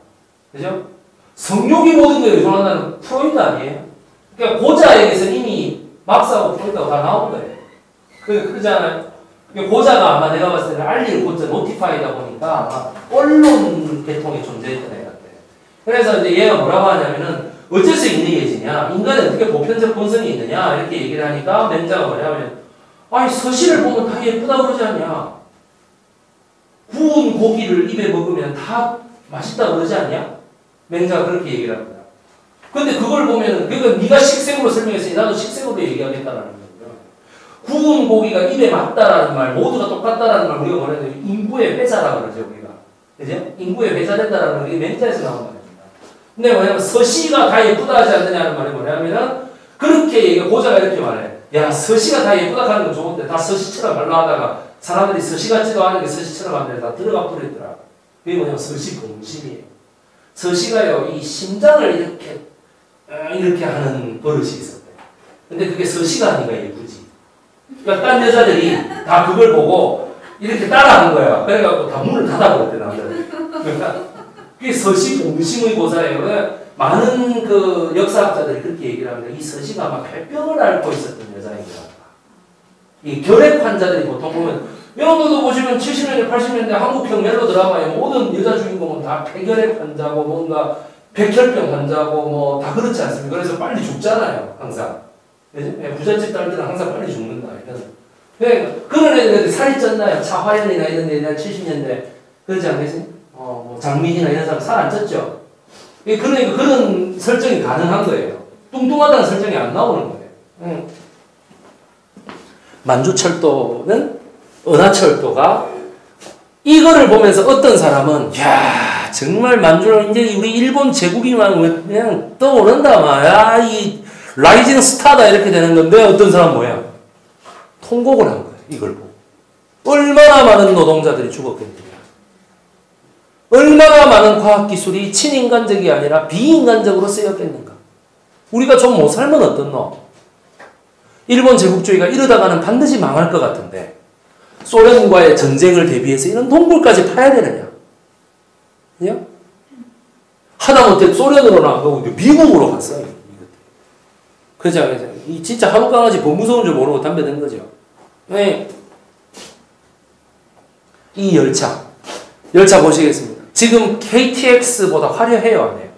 그죠? 성욕이 모든 거에 우선한다는 프로이드 아니에요? 그러니까 고자에게서 이미 막스하고 프로이드가 다 나온 거예요. 그러잖아요. 고자가 아마 내가 봤을 때는 알릴 고자 노티파이다 보니까 아마 언론 계통에 존재했던 애 같아요. 그래서 이제 얘가 뭐라고 하냐면은 어째서 인의예지냐? 인간에 어떻게 보편적 본성이 있느냐? 이렇게 얘기를 하니까 맹자가 뭐냐면 아니 서시를 보면 다 예쁘다 그러지 않냐? 구운 고기를 입에 먹으면 다 맛있다 그러지 않냐? 맹자가 그렇게 얘기를 합니다. 근데 그걸 보면 그러니까 네가 식색으로 설명했으니 나도 식색으로 얘기하겠다라는 거고요. 구운 고기가 입에 맞다라는 말, 모두가 똑같다라는 말 우리가 뭐라 해야 되죠? 인구의 회자라고 그러죠 우리가. 그죠? 인구의 회자된다라는 건 이게 맹자에서 나온 말입니다. 근데 뭐냐면 서시가 다 예쁘다 하지 않느냐는 말이 뭐냐면은 그렇게 얘기해. 고자가 이렇게 말해. 야, 서시가 다 예쁘다 하는 건 좋은데 다 서시처럼 말로 하다가 사람들이 서시 같지도 않은 게 서시처럼 하는데 다 들어가 버리더라. 그게 뭐냐면 서시 봉심이에요. 서시가요, 이 심장을 이렇게 하는 버릇이 있었대요. 근데 그게 서시가 하니까 예쁘지. 그러니까 딴 여자들이 다 그걸 보고 이렇게 따라하는 거야. 그래갖고 다 문을 닫아버렸대, 남자들. 그러니까 그게 서시 봉심의 고사예요. 많은 그 역사학자들이 그렇게 얘기를 합니다. 이 서시가 아마 폐병을 앓고 있었던 여자인 것 같다. 이 결핵 환자들이 보통 보면 여러분도 보시면 70년대, 80년대 한국형 멜로 드라마의 모든 여자 주인공은 다 폐결핵 환자고 뭔가 백혈병 환자고 뭐 다 그렇지 않습니까? 그래서 빨리 죽잖아요, 항상. 부잣집 딸들은 항상 빨리 죽는다. 이런. 그런 애들 살이 쪘나요? 차화연이나 이런 애들 70년대 그러지 않겠어요? 뭐 장민이나 이런 사람 살 안 쪘죠? 그러니까 그런 설정이 가능한 거예요. 뚱뚱하다는 설정이 안 나오는 거예요. 만주철도는 은하철도가 이거를 보면서 어떤 사람은 야 정말 만주는 이제 우리 일본 제국이만 그냥 떠오른다 야 이 라이징 스타다 이렇게 되는 건데 어떤 사람 뭐야 통곡을 한 거예요. 이걸 보고 얼마나 많은 노동자들이 죽었겠느냐. 얼마나 많은 과학기술이 친인간적이 아니라 비인간적으로 쓰였겠는가. 우리가 좀 못 살면 어떻노? 일본 제국주의가 이러다가는 반드시 망할 것 같은데 소련과의 전쟁을 대비해서 이런 동굴까지 파야 되느냐? 그냥? 하다못해 소련으로는 안 가고 미국으로 갔어요. 그죠? 이 진짜 하루 강아지 더 무서운 줄 모르고 담배 든 거죠. 네. 이 열차 보시겠습니다. 지금 KTX보다 화려해요, 안 해요?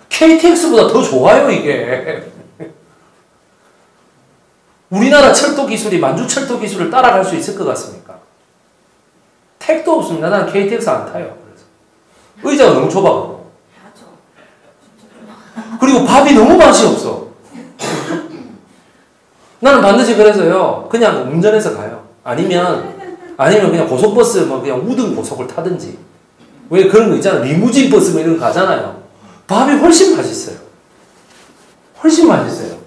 KTX보다 더 좋아요, 이게. 우리나라 철도 기술이 만주 철도 기술을 따라갈 수 있을 것 같습니까? 택도 없습니다. 나는 KTX 안 타요. 그래서. 의자가 너무 좁아. 그리고 밥이 너무 맛이 없어. 나는 반드시 그래서요, 그냥 운전해서 가요. 아니면 그냥 고속버스, 뭐 그냥 우등 고속을 타든지. 왜 그런 거 있잖아. 리무진 버스 뭐 이런 거 가잖아요. 밥이 훨씬 맛있어요. 훨씬 맛있어요.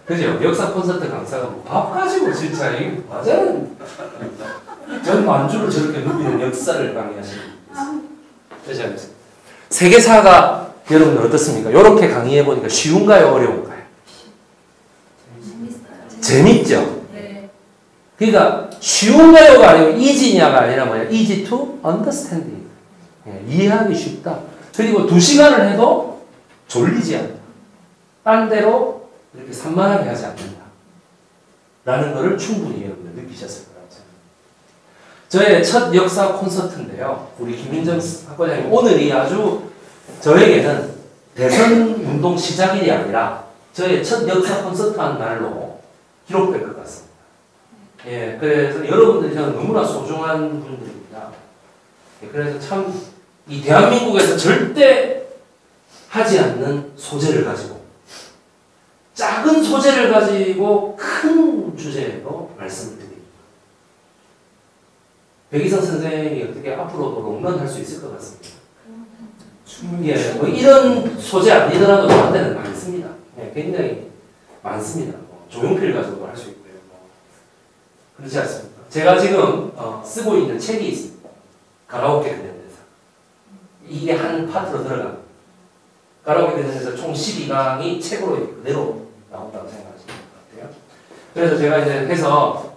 그죠? 역사 콘서트 강사가 뭐 밥 가지고 진짜, 이거 맞아요. 전 만주를 저렇게 누비는 역사를 강의하시는 분이 있어요. 세계사가 여러분들 어떻습니까? 이렇게 강의해보니까 쉬운가요? 어려운가요? 재밌죠? 네. 그러니까 쉬운가요가 아니고 easy냐가 아니라 뭐야? easy to understanding. 이해하기 쉽다. 그리고 2시간을 해도 졸리지 않다. 딴 데로 이렇게 산만하게 하지 않는다. 라는 거를 충분히 여러분들 느끼셨을 거라고 생각합니다. 저의 첫 역사 콘서트인데요. 우리 김민정 학과장님 오늘이 아주 저에게는 대선 운동 시작일이 아니라 저의 첫 역사 콘서트 한 날로 기록될 것 같습니다. 예, 그래서 여러분들이 저는 너무나 소중한 분들입니다. 예, 그래서 참 이 대한민국에서 절대 하지 않는 소재를 가지고 작은 소재를 가지고 큰 주제로 말씀을 드립니다. 백이성 선생님이 어떻게 앞으로도 롱런 할 수 있을 것 같습니다. 예, 뭐 이런 소재 아니더라도 저한테는 많습니다. 예, 굉장히 많습니다. 뭐 조용필 가지고도 할 수 있고요. 뭐 그렇지 않습니까? 제가 지금 쓰고 있는 책이 있습니다. 가라오케 관련돼서. 이게 한 파트로 들어갑니다. 가라오케 관련돼서 총 12강이 책으로 그대로 나온다고 생각하시면 될 것 같아요. 그래서 제가 이제 해서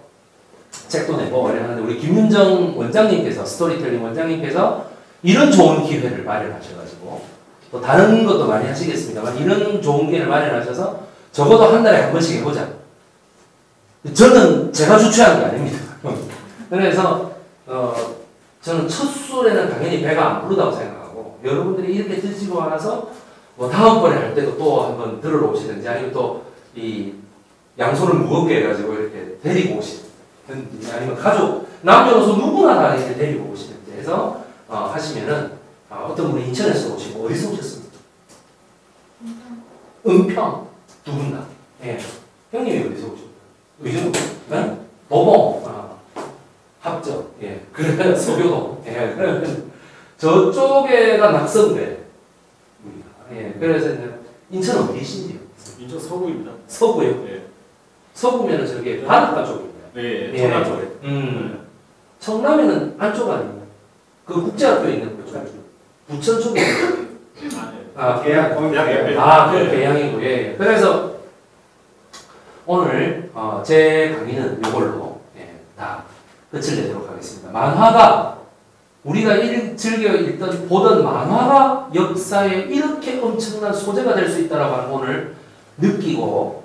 책도 내고 하는데 우리 김윤정 원장님께서 스토리텔링 원장님께서 이런 좋은 기회를 마련하셔가지고 또 다른 것도 많이 하시겠습니다만 이런 좋은 기회를 마련하셔서 적어도 한 달에 한 번씩 해보자. 저는 제가 주최하는 게 아닙니다. 그래서 저는 첫 술에는 당연히 배가 안 부르다고 생각하고 여러분들이 이렇게 드시고 나서 뭐 다음번에 할 때도 또 한번 들으러 오시든지 아니면 또 이 양손을 무겁게 해가지고 이렇게 데리고 오시든지 아니면 가족 남녀노소 누구나 다 이렇게 데리고 오시든지 해서 하시면은 어떤 분이 인천에서 오시고 어디서 오셨습니까? 은평 두 분 다. 예. 형님이 어디서 오셨어요? 의정? 네? 도봉. 합정. 예. 그래 소교동. 예. 저쪽에가 낙성대. 인천 어디신지요? 인천 서구입니다. 서구요. 네. 서구면은 저게 바닷가 쪽입니다. 네. 예. 청라 쪽에. 청라면은 안쪽 아니에요? 그 국제학교 있는 그쪽. 부천 쪽에. 아, 네. 아, 계약 거기 계약. 아, 그 배양이고, 예. 그래서 오늘 제 강의는 이걸로 다 끝을 내도록 하겠습니다. 만화가 우리가 즐겨 읽던 보던 만화가 역사에 이렇게 엄청난 소재가 될 수 있다라고 하는 거 오늘 느끼고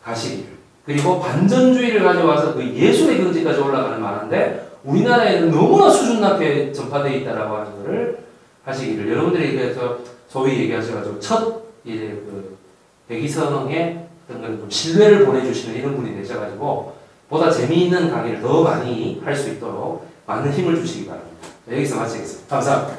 가시기를. 그리고 반전주의를 가져와서 그 예술의 경지까지 올라가는 만화인데 우리나라에는 너무나 수준 낮게 전파되어 있다라고 하는 것을 하시기를. 여러분들이 그래서 소위 얘기하셔가지고 첫 이제 그 대기선언에 어떤 좀 신뢰를 보내주시는 이런 분이 되셔가지고 보다 재미있는 강의를 더 많이 할 수 있도록 많은 힘을 주시기 바랍니다. 여기서 마치겠습니다. 감사합니다.